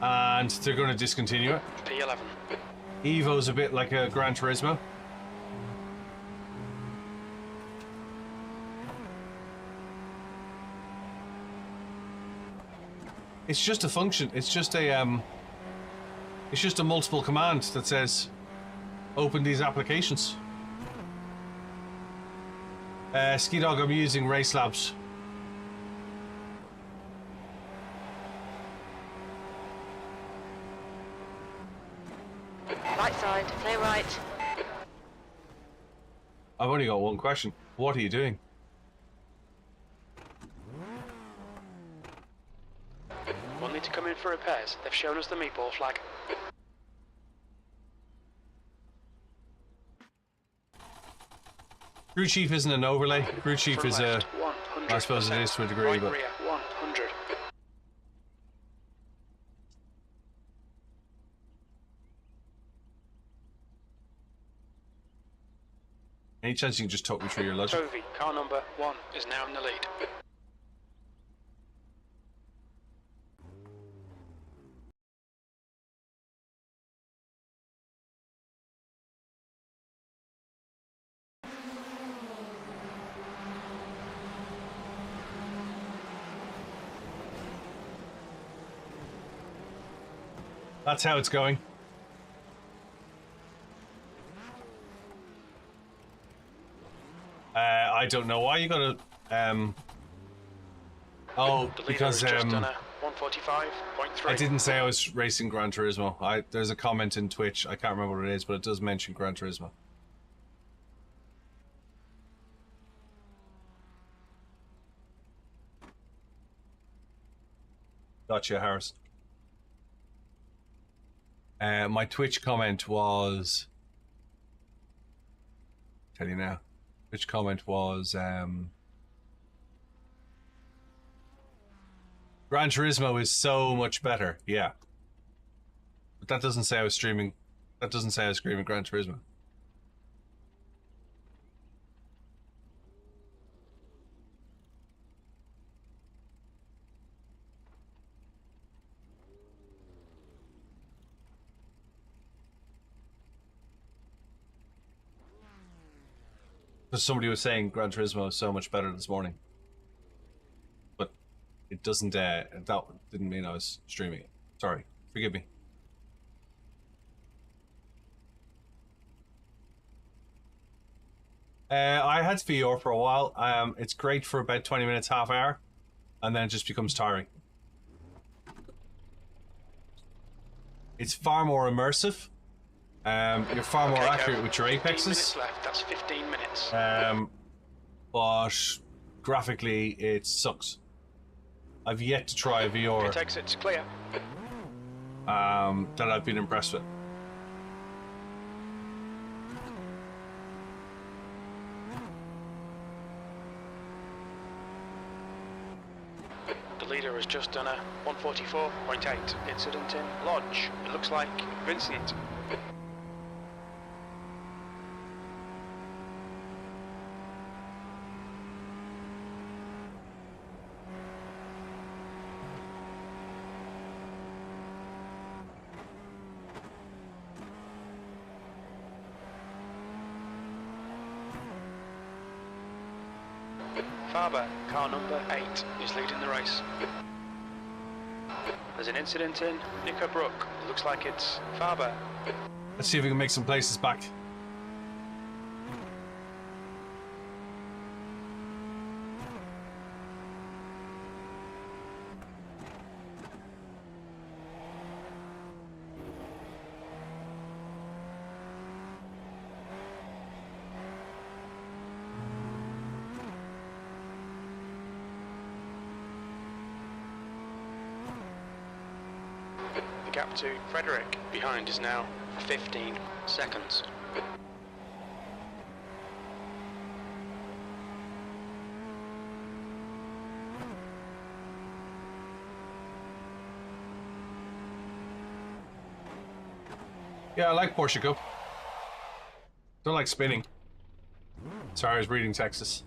And they're going to discontinue it. P11. Evo's a bit like a Gran Turismo. It's just a function. It's just a multiple command that says open these applications. Ski Dog, I'm using Race Labs. Right side, clear right. I've only got one question. What are you doing? We'll need to come in for repairs. They've shown us the meatball flag. Crew chief isn't an overlay. Crew chief Front is left, a... 100%. I suppose it is to a degree, Right but... rear, 100. Any chance you can just talk me through your logic? Tovey, car number 1 is now in the lead. That's how it's going. I don't know why you gotta, oh, The leader because, has just done a 145.3. I didn't say I was racing Gran Turismo. There's a comment in Twitch, I can't remember what it is, but it does mention Gran Turismo. Gotcha, Harris. My Twitch comment was... tell you now. Twitch comment was... Gran Turismo is so much better, yeah. But that doesn't say I was streaming... that doesn't say I was streaming Gran Turismo. Because somebody was saying Gran Turismo is so much better this morning. But it doesn't, that didn't mean I was streaming it. Sorry, forgive me. I had VR for a while. It's great for about 20 minutes, half hour, and then it just becomes tiring. It's far more immersive. You're far more accurate with your apexes. 15 minutes left, that's 15 minutes. But graphically, it sucks. I've yet to try a VR Pit exit's clear. that I've been impressed with. The leader has just done a 144.8. Incident in Lodge. It looks like Vincent. Faber, car number 8, is leading the race. There's an incident in Knickerbrook. It looks like it's Faber. Let's see if we can make some places back. gap to Frederick behind is now 15 seconds. Yeah, I like Porsche Cup. Don't like spinning. Sorry, I was reading texts.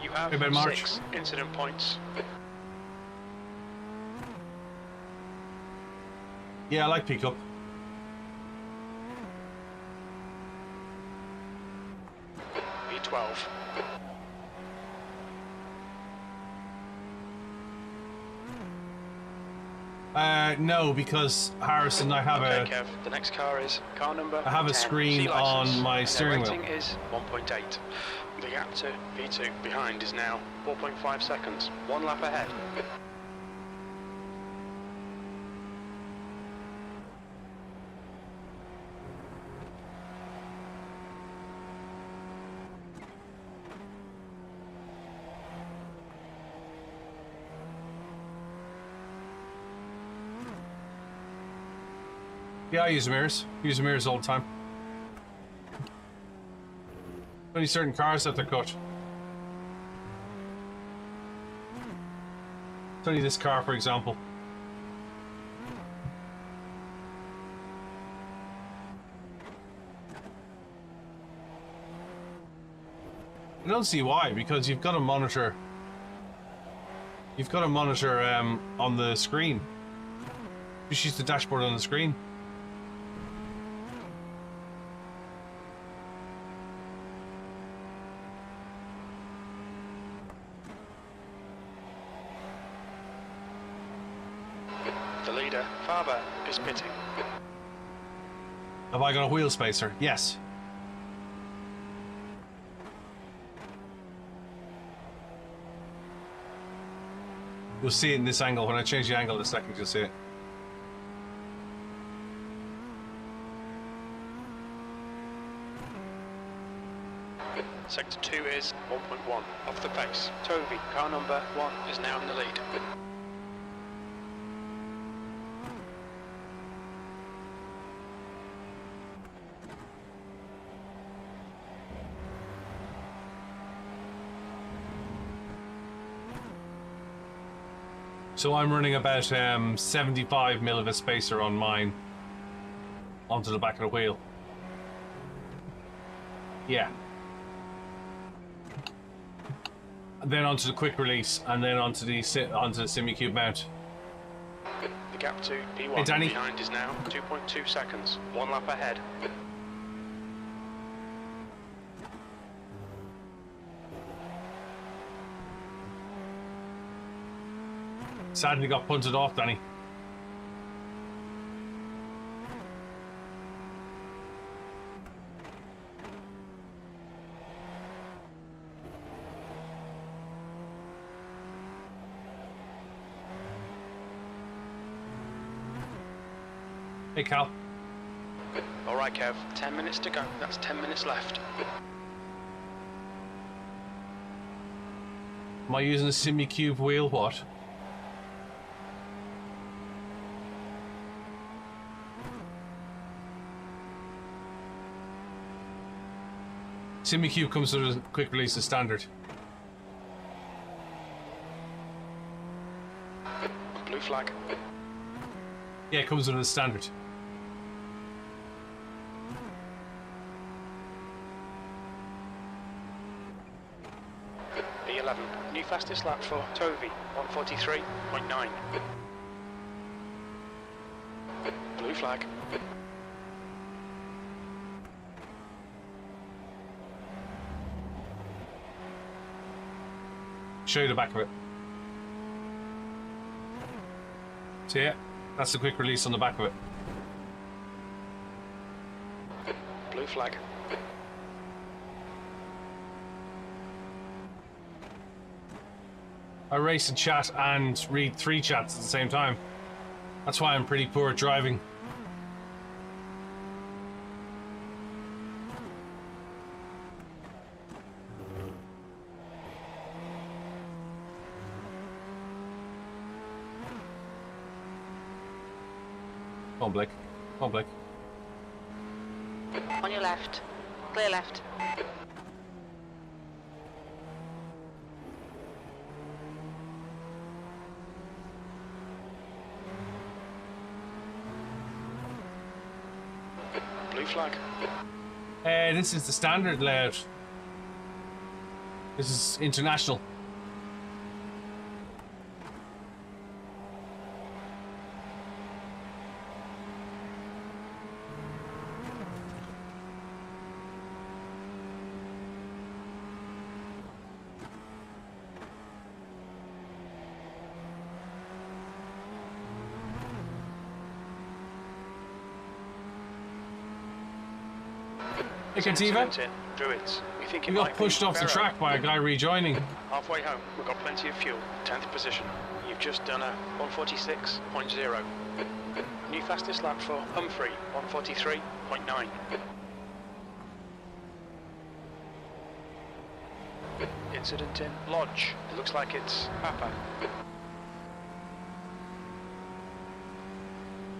You have Hey, Ben March. 6 incident points. Yeah, I like P-Cup. P12. No, because Harrison, I have Okay, Kev. The next car is car number I have a 10. screen C license. on my And steering their wheel. rating is 1.8. The gap to P2 behind is now 4.5 seconds. 1 lap ahead. Yeah, I use mirrors. Use mirrors all the time. Only certain cars that they're cut. It's only this car, for example. I don't see why, because you've got to monitor. You've got to monitor on the screen. Just use the dashboard on the screen. The leader, Faber, is pitting. Have I got a wheel spacer? Yes. You'll see it in this angle. When I change the angle in a second, you'll see it. Sector 2 is 1.1 off the pace. Toby, car number 1, is now in the lead. So I'm running about 75 mil of a spacer on mine onto the back of the wheel. Yeah. And then onto the quick release, and then onto the SimiCube mount. The gap to P1 Hey, Danny. behind is now 2.2 seconds. 1 lap ahead. Sadly got punted off, Danny. Hey, Cal. All right, Kev. 10 minutes to go. That's 10 minutes left. Am I using a SimiCube wheel? What? SimiCube comes with a quick release as standard. Blue flag. Yeah, it comes with a standard. B11. New fastest lap for Toby. 1:43.9. Blue flag. Show you the back of it. See it? That's the quick release on the back of it. Blue flag. I race and chat and read 3 chats at the same time. That's why I'm pretty poor at driving. Come on, Blake. Come on, Blake. On your left. Clear left. Blue flag. This is the standard layout. This is international. Hey, Kativa. Druids. We think it We got might pushed be off the Pharaoh. track by a guy rejoining. Halfway home, we've got plenty of fuel. 10th position. You've just done a 146.0. New fastest lap for Humphrey, 143.9. Incident in Lodge. It looks like it's Papa.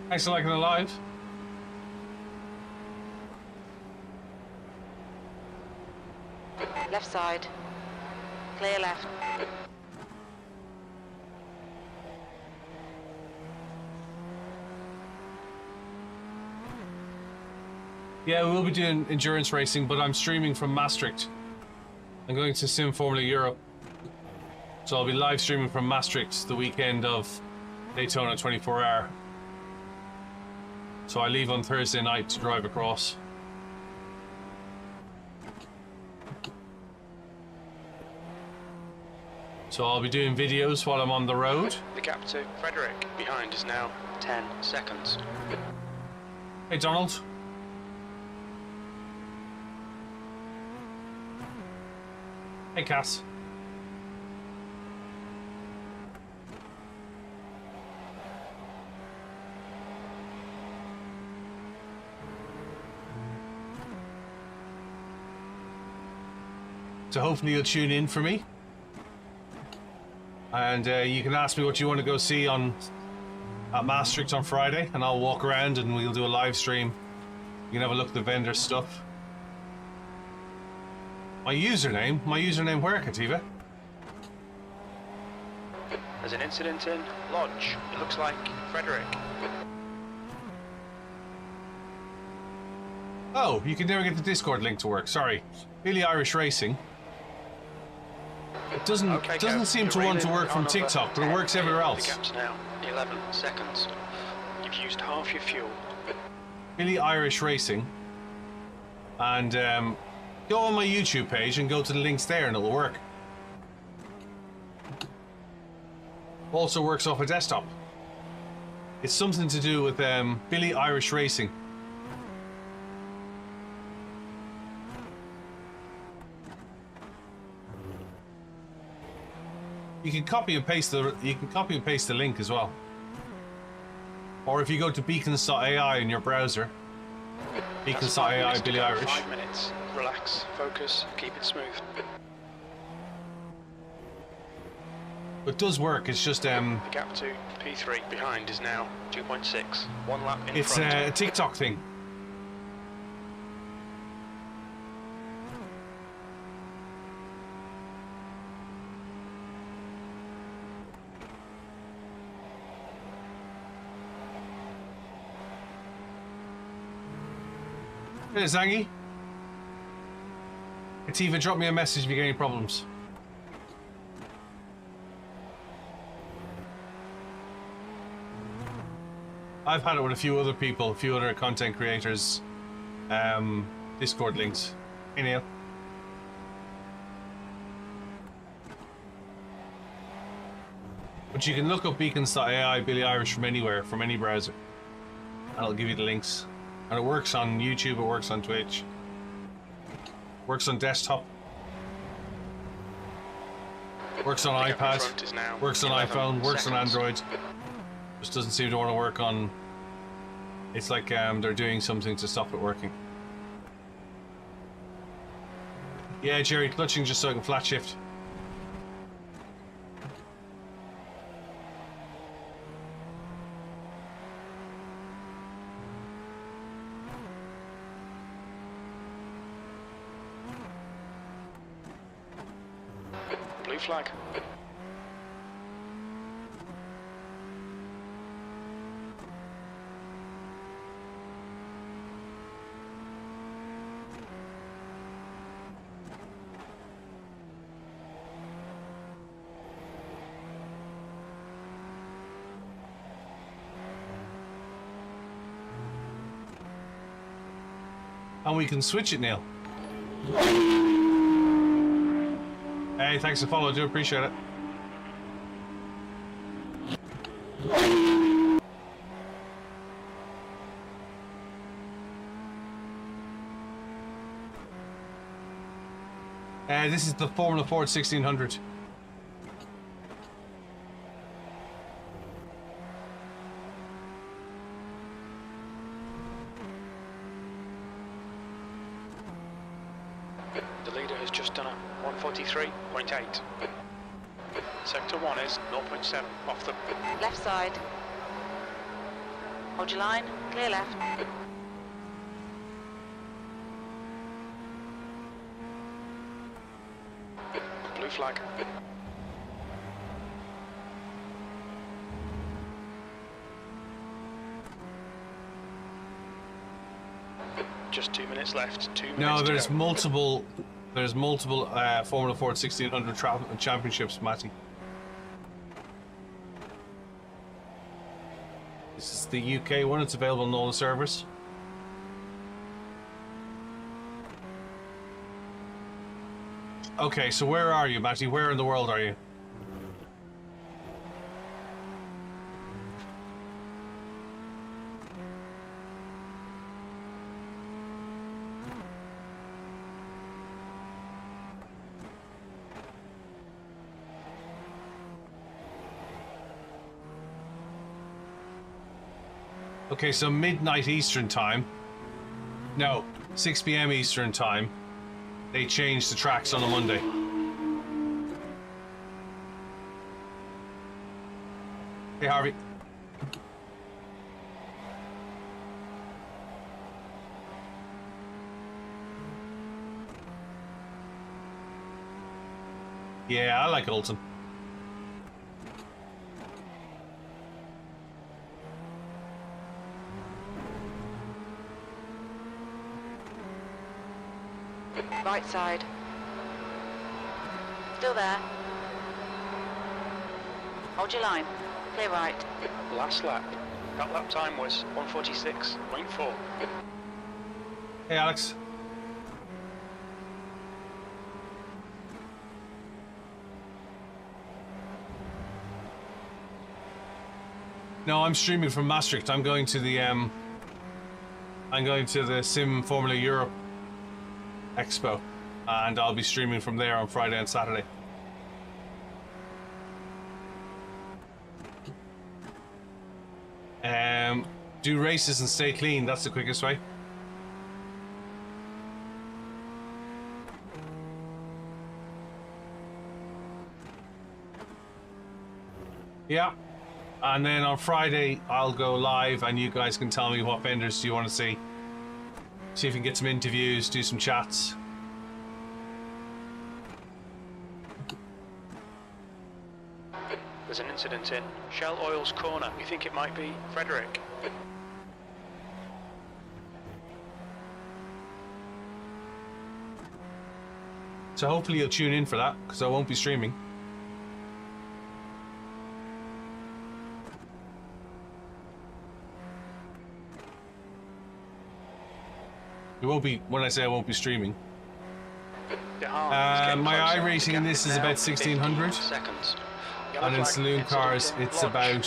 Thanks for liking it live. Left side. Clear left. Yeah, we will be doing endurance racing, but I'm streaming from Maastricht. I'm going to Sim Formula Europe. So I'll be live streaming from Maastricht the weekend of Daytona 24 Hour. So I leave on Thursday night to drive across. So I'll be doing videos while I'm on the road. The gap to Frederick behind is now 10 seconds. Hey, Donald. Hey, Cass. So hopefully you'll tune in for me. And you can ask me what you want to go see at Maastricht on Friday, and I'll walk around and we'll do a live stream. You can have a look at the vendor stuff. My username where, Kativa? There's an incident in Lodge. It looks like Frederick. Oh, you can never get the Discord link to work. Sorry, BillyOirish Racing. It doesn't seem to want to work from TikTok, but it works everywhere else. The gap's now 11 seconds. You've used half your fuel. BillyOirish Racing, and go on my YouTube page and go to the links there, and it'll work. Also works off a desktop. It's something to do with BillyOirish Racing. You can copy and paste the link as well. Or if you go to beacons.ai in your browser, beacons.ai BillyOirish. 5 minutes. Relax, focus, keep it smooth. It does work. It's just The gap to P3 behind is now 2.6. 1 lap in it's front. a TikTok thing. Hey, Zangi. Kativa, drop me a message if you get any problems. I've had it with a few other people, a few other content creators. Discord links. Hey, Neil. But you can look up beacons.ai BillyOirish from anywhere, from any browser. And it'll give you the links. And it works on YouTube, it works on Twitch. Works on desktop. Works on The gap in iPad. front is now Works on 11 iPhone, works on seconds. Android. Just doesn't seem to want to work on... It's like they're doing something to stop it working. Yeah, Jerry, clutching just so I can flat shift. flag. And we can switch it, Neil. Hey, thanks for follow. Do appreciate it. This is the Formula Ford 1600. The leader has just done a 143.8. Sector 1 is 0.7 off the... Left side. Hold your line. Clear left. Blue flag. Just 2 minutes left. 2 minutes No, to there's go. multiple. There's multiple Formula Ford 1600 championships, Matty. This is the UK one. It's available on all the servers. Okay, so where are you, Matty? Where in the world are you? Okay, so midnight Eastern time. No, 6 p.m. Eastern time. They changed the tracks on a Monday. Hey, Harvey. Yeah, I like Olsen. Right side. Still there. Hold your line. Clear right. Last lap. That lap time was 146.4. Hey, Alex. No, I'm streaming from Maastricht. I'm going to the Sim Formula Europe Expo, and I'll be streaming from there on Friday and Saturday. Do races and stay clean. That's the quickest way. Yeah. And then on Friday, I'll go live and you guys can tell me what vendors you want to see. See if we can get some interviews, do some chats. There's an incident in Shell Oil's corner. You think it might be Frederick? So hopefully you'll tune in for that, because I won't be streaming. It won't be, when I say I won't be streaming. My iRacing in this is about 1600. Seconds. And in saloon cars, it's about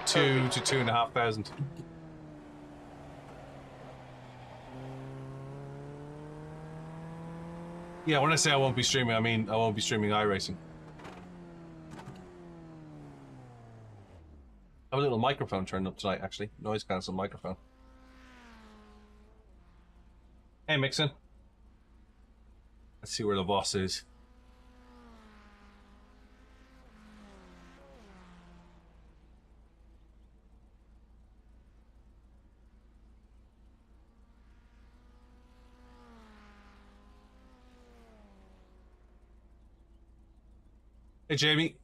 2 to 2,500. Yeah, when I say I won't be streaming, I mean I won't be streaming iRacing. I have a little microphone turned up tonight, actually. Noise cancel microphone. Hey, Mixon. Let's see where the boss is. Hey, Jamie.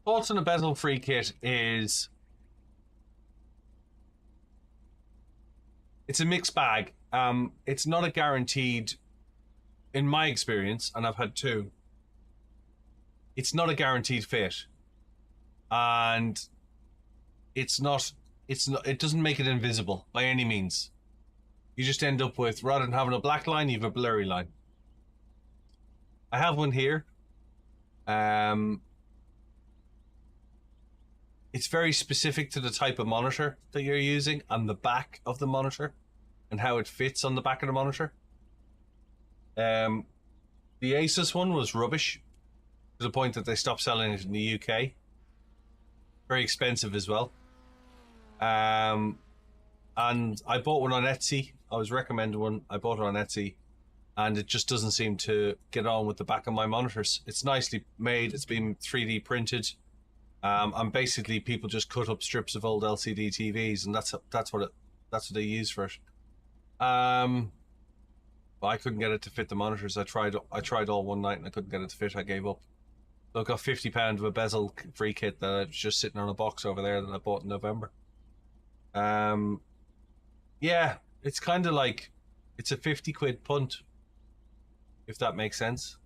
Thoughts on a bezel-free kit is it's a mixed bag. It's not a guaranteed, in my experience, and I've had two. It's not a guaranteed fit, and it's not. It's not. It doesn't make it invisible by any means. You just end up with, rather than having a black line, you have a blurry line. I have one here. It's very specific to the type of monitor that you're using and the back of the monitor and how it fits on the back of the monitor. The Asus one was rubbish to the point that they stopped selling it in the UK. Very expensive as well. And I bought one on Etsy. I was recommended one. I bought it on Etsy, and it just doesn't seem to get on with the back of my monitors. It's nicely made. It's been 3D printed. And basically people just cut up strips of old LCD TVs, and that's what they use for it. But I couldn't get it to fit the monitors. I tried all one night and I couldn't get it to fit. I gave up. So I got £50 of a bezel free kit that I was just sitting on a box over there that I bought in November. Yeah, it's kind of like it's a 50 quid punt, if that makes sense.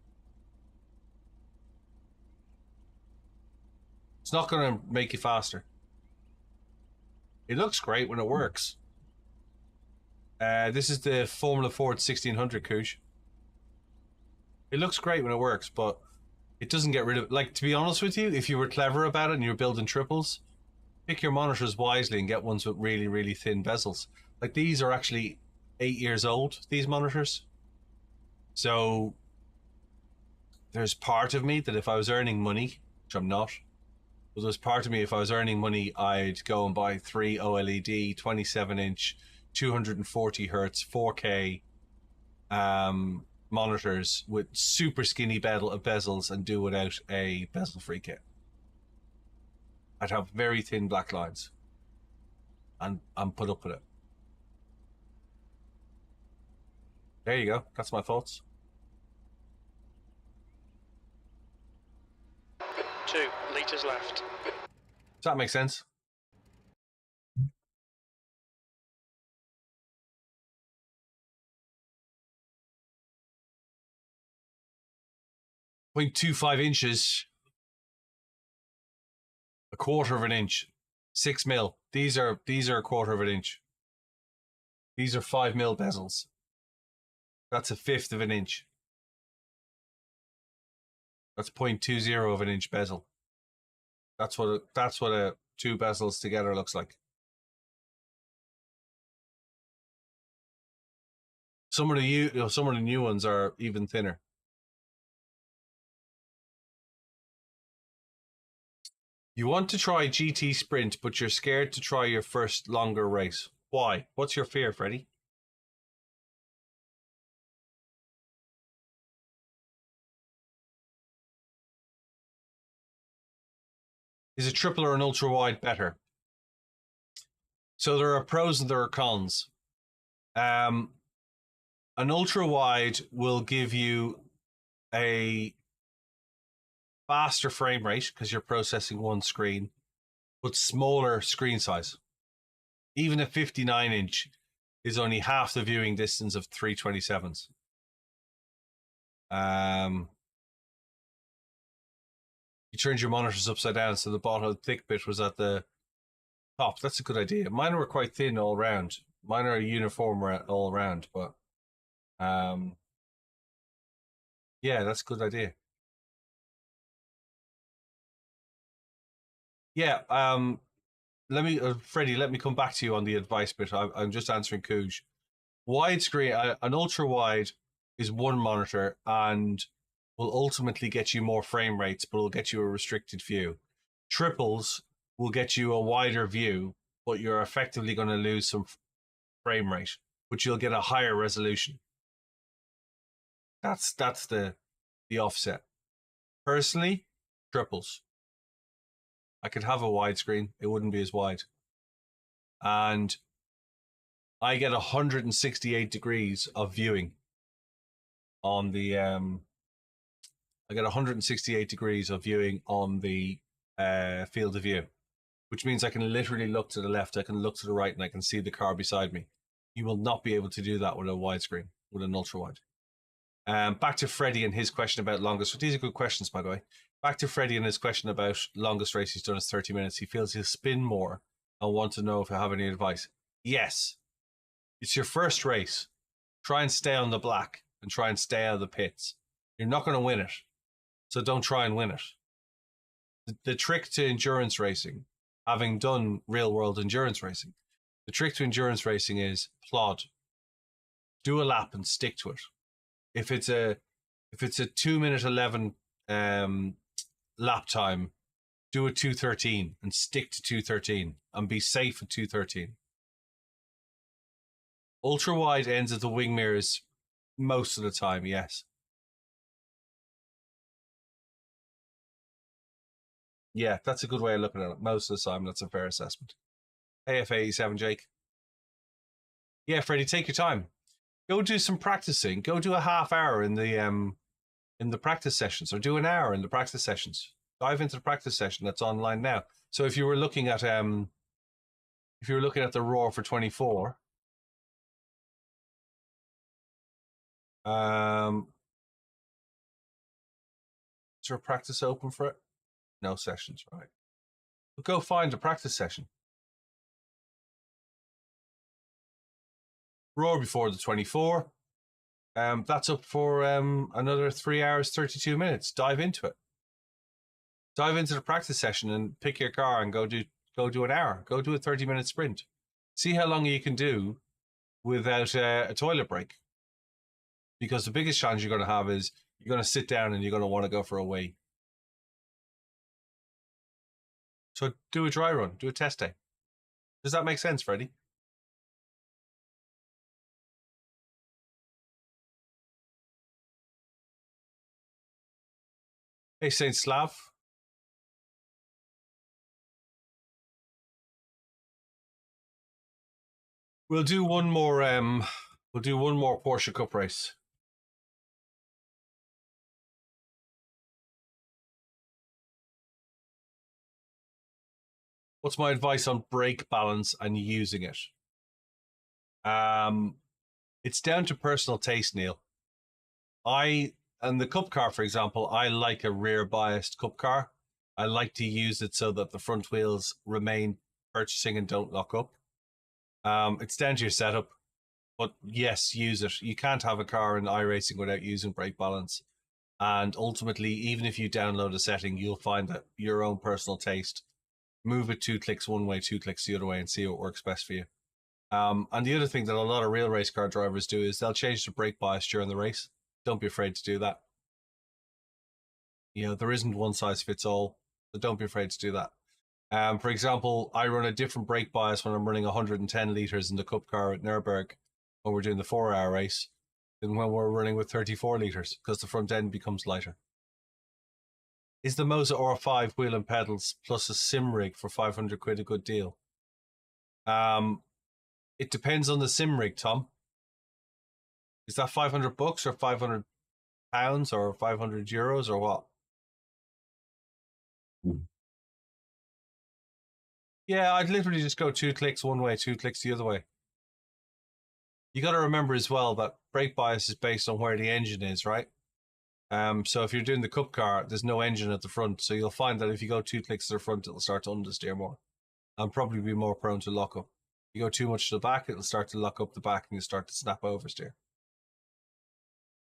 It's not going to make you faster. It looks great when it works. This is the Formula Ford 1600 Couche. It looks great when it works, but it doesn't get rid of it. Like, to be honest with you, if you were clever about it and you were building triples, pick your monitors wisely and get ones with really, really thin bezels. Like, these are actually 8 years old, these monitors. So there's part of me that if I was earning money, which I'm not, but there's part of me, if I was earning money, I'd go and buy 3 OLED, 27-inch, 240 hertz, 4K monitors with super skinny bezels and do without a bezel-free kit. I'd have very thin black lines and put up with it. There you go. That's my thoughts. 2 litres left. Does that make sense? .25 inches, a quarter of an inch, 6 mil. These are a quarter of an inch. These are 5 mil bezels. That's a fifth of an inch. That's 0.20 of an inch bezel. That's what a two bezels together looks like. Some of the new ones are even thinner. You want to try GT Sprint, but you're scared to try your first longer race. Why? What's your fear, Freddie? Is a triple or an ultra wide better? So there are pros and there are cons. An ultra wide will give you a faster frame rate because you're processing one screen, but smaller screen size. Even a 59-inch is only half the viewing distance of 327s. You turned your monitors upside down so the bottom thick bit was at the top. That's a good idea. Mine were quite thin all round. Mine are uniform all round, but yeah, that's a good idea. Yeah, Freddie, let me come back to you on the advice bit. I'm just answering Cooge. Widescreen, an ultra wide is one monitor and will ultimately get you more frame rates, but it'll get you a restricted view. Triples will get you a wider view, but you're effectively going to lose some frame rate, but you'll get a higher resolution. That's the offset. Personally, triples. I could have a widescreen. It wouldn't be as wide. And I get 168 degrees of viewing on the I get 168 degrees of viewing on the field of view, which means I can literally look to the left, I can look to the right, and I can see the car beside me. You will not be able to do that with a widescreen, with an ultra wide. Back to Freddie and his question about longest. These are good questions, by the way. Back to Freddie and his question about longest race he's done is 30 minutes. He feels he'll spin more. I want to know if I have any advice. Yes. It's your first race. Try and stay on the black and try and stay out of the pits. You're not going to win it. So don't try and win it. The trick to endurance racing, having done real world endurance racing, the trick to endurance racing is plod. Do a lap and stick to it. If it's a 2-minute 11 lap time, do a 2:13 and stick to 2:13 and be safe at 2:13. Ultra wide ends at the wing mirrors most of the time, yes. Yeah, that's a good way of looking at it. Most of the time, that's a fair assessment. AF87, Jake. Yeah, Freddie, take your time. Go do some practicing. Go do a half hour in the practice sessions, or do an hour in the practice sessions. Dive into the practice session that's online now. So if you were looking at the Roar for 24, is there a practice open for it? No sessions, right? But go find a practice session. Roar before the 24. That's up for another 3 hours, 32 minutes. Dive into it. Dive into the practice session and pick your car and go do an hour. Go do a 30-minute sprint. See how long you can do without a toilet break. Because the biggest challenge you're going to have is you're going to sit down and you're going to want to go for a wee. So do a dry run. Do a test day. Does that make sense, Freddie? Hey, Saint Slav. We'll do one more. We'll do one more Porsche Cup race. What's my advice on brake balance and using it? It's down to personal taste, Neil. And the Cup car, for example, I like a rear biased Cup car. I like to use it so that the front wheels remain purchasing and don't lock up. It's down to your setup, but yes, use it. You can't have a car in iRacing without using brake balance. And ultimately, even if you download a setting, you'll find that your own personal taste. Move it 2 clicks one way, 2 clicks the other way, and see what works best for you. And the other thing that a lot of real race car drivers do is they'll change the brake bias during the race. Don't be afraid to do that. You know, there isn't one size fits all, so don't be afraid to do that. For example, I run a different brake bias when I'm running 110 litres in the Cup car at Nürburgring when we're doing the 4-hour race than when we're running with 34 litres because the front end becomes lighter. Is the Moza R5 wheel and pedals plus a sim rig for 500 quid a good deal? It depends on the sim rig, Tom. Is that 500 bucks or 500 pounds or 500 euros or what? Yeah, I'd literally just go 2 clicks one way, 2 clicks the other way. You got to remember as well that brake bias is based on where the engine is, right? So if you're doing the Cup car, there's no engine at the front. So you'll find that if you go 2 clicks to the front, it'll start to understeer more and probably be more prone to lock up. You go too much to the back, it'll start to lock up the back and you start to snap oversteer.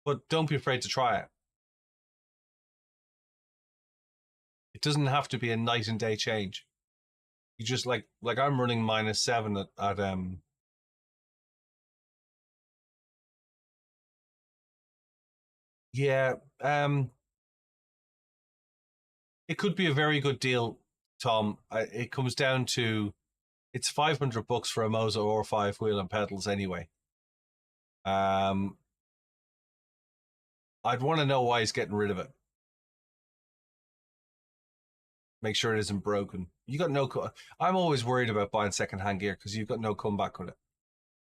But don't be afraid to try it. It doesn't have to be a night and day change. You just like I'm running -7 at yeah, it could be a very good deal, Tom. It comes down to it's 500 bucks for a Moza R5 wheel and pedals anyway. I'd want to know why he's getting rid of it. Make sure it isn't broken. You got no. I'm always worried about buying secondhand gear because you've got no comeback with it.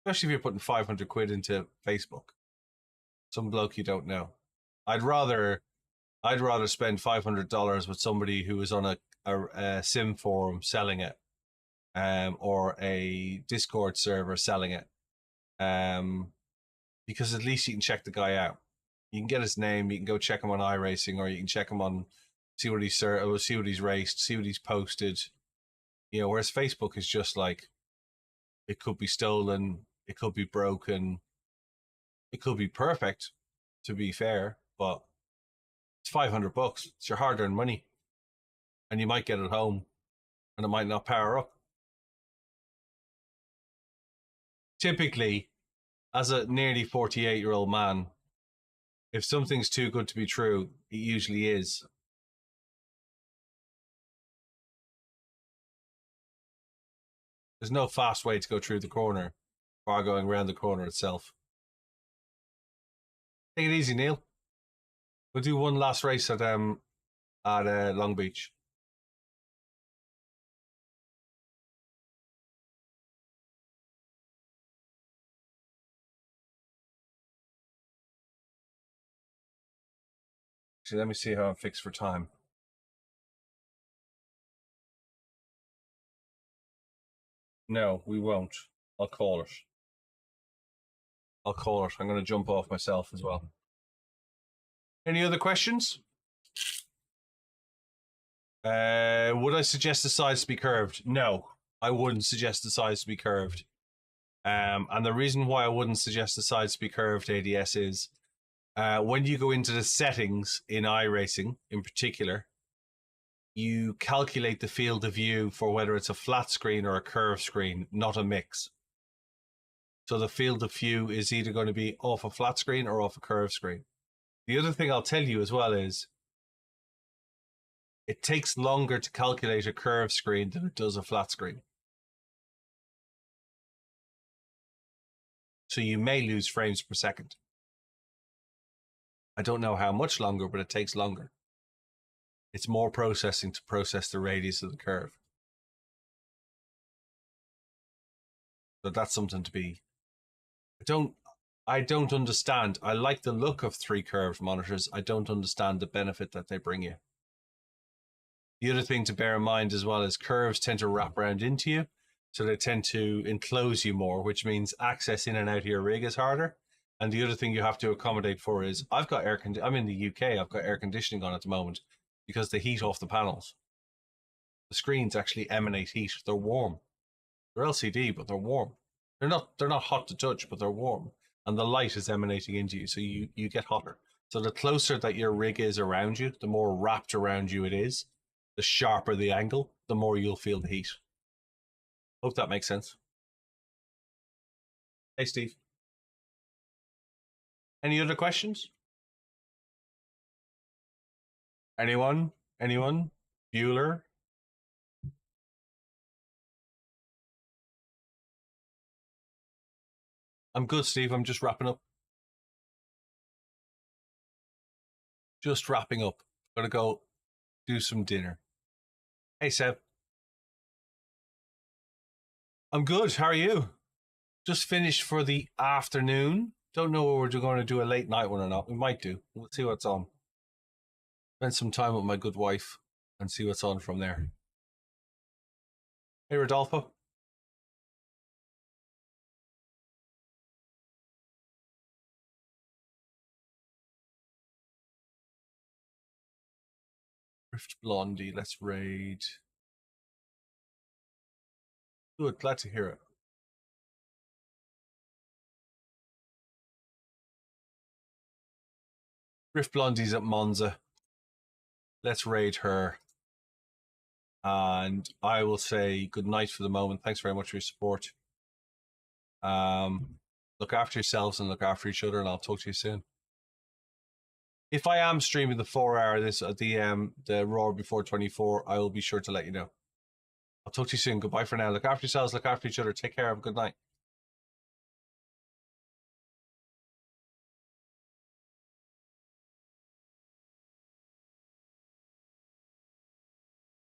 Especially if you're putting 500 quid into Facebook. Some bloke you don't know. I'd rather spend $500 with somebody who is on a sim forum selling it, or a Discord server selling it, because at least you can check the guy out. You can get his name. You can go check him on iRacing, or you can check him on see what he's raced, see what he's posted. You know, whereas Facebook is just like, it could be stolen, it could be broken, it could be perfect, to be fair, but it's $500. It's your hard-earned money, and you might get it home, and it might not power up. Typically, as a nearly 48-year-old man, if something's too good to be true, it usually is. There's no fast way to go through the corner, bar going around the corner itself. Take it easy, Neil. We'll do one last race at Long Beach. Actually, let me see how I'm fixed for time. No, we won't. I'll call it. I'm going to jump off myself as well. Any other questions? Would I suggest the sides to be curved? No, I wouldn't suggest the sides to be curved. And the reason why I wouldn't suggest the sides to be curved, ADS, is when you go into the settings in iRacing in particular, you calculate the field of view for whether it's a flat screen or a curved screen, not a mix. So the field of view is either going to be off a flat screen or off a curved screen. The other thing I'll tell you as well is it takes longer to calculate a curved screen than it does a flat screen. So you may lose frames per second. I don't know how much longer, but it takes longer. It's more processing to process the radius of the curve. So that's something to be... I don't understand. I like the look of 3 curved monitors. I don't understand the benefit that they bring you. The other thing to bear in mind as well is curves tend to wrap around into you. So they tend to enclose you more, which means access in and out of your rig is harder. And the other thing you have to accommodate for is I'm in the UK, I've got air conditioning on at the moment because they heat off the panels. The screens actually emanate heat. They're warm. They're LCD, but they're warm. They're not hot to touch, but they're warm. And the light is emanating into you, so you get hotter. So the closer that your rig is around you, the more wrapped around you it is, the sharper the angle, the more you'll feel the heat. Hope that makes sense. Hey, Steve. Any other questions? Anyone? Bueller? I'm good, Steve. I'm just wrapping up. Gotta go do some dinner. Hey, Seb. I'm good. How are you? Just finished for the afternoon. Don't know whether we're going to do a late night one or not. We might do. We'll see what's on. Spend some time with my good wife and see what's on from there. Hey, Rodolfo. Rift Blondie, let's raid. Good, glad to hear it. Rift Blondie's at Monza. Let's raid her. And I will say good night for the moment. Thanks very much for your support. Look after yourselves and look after each other, and I'll talk to you soon. If I am streaming the 4-hour the Raw before 24, I will be sure to let you know. I'll talk to you soon. Goodbye for now. Look after yourselves, look after each other. Take care. Have a good night.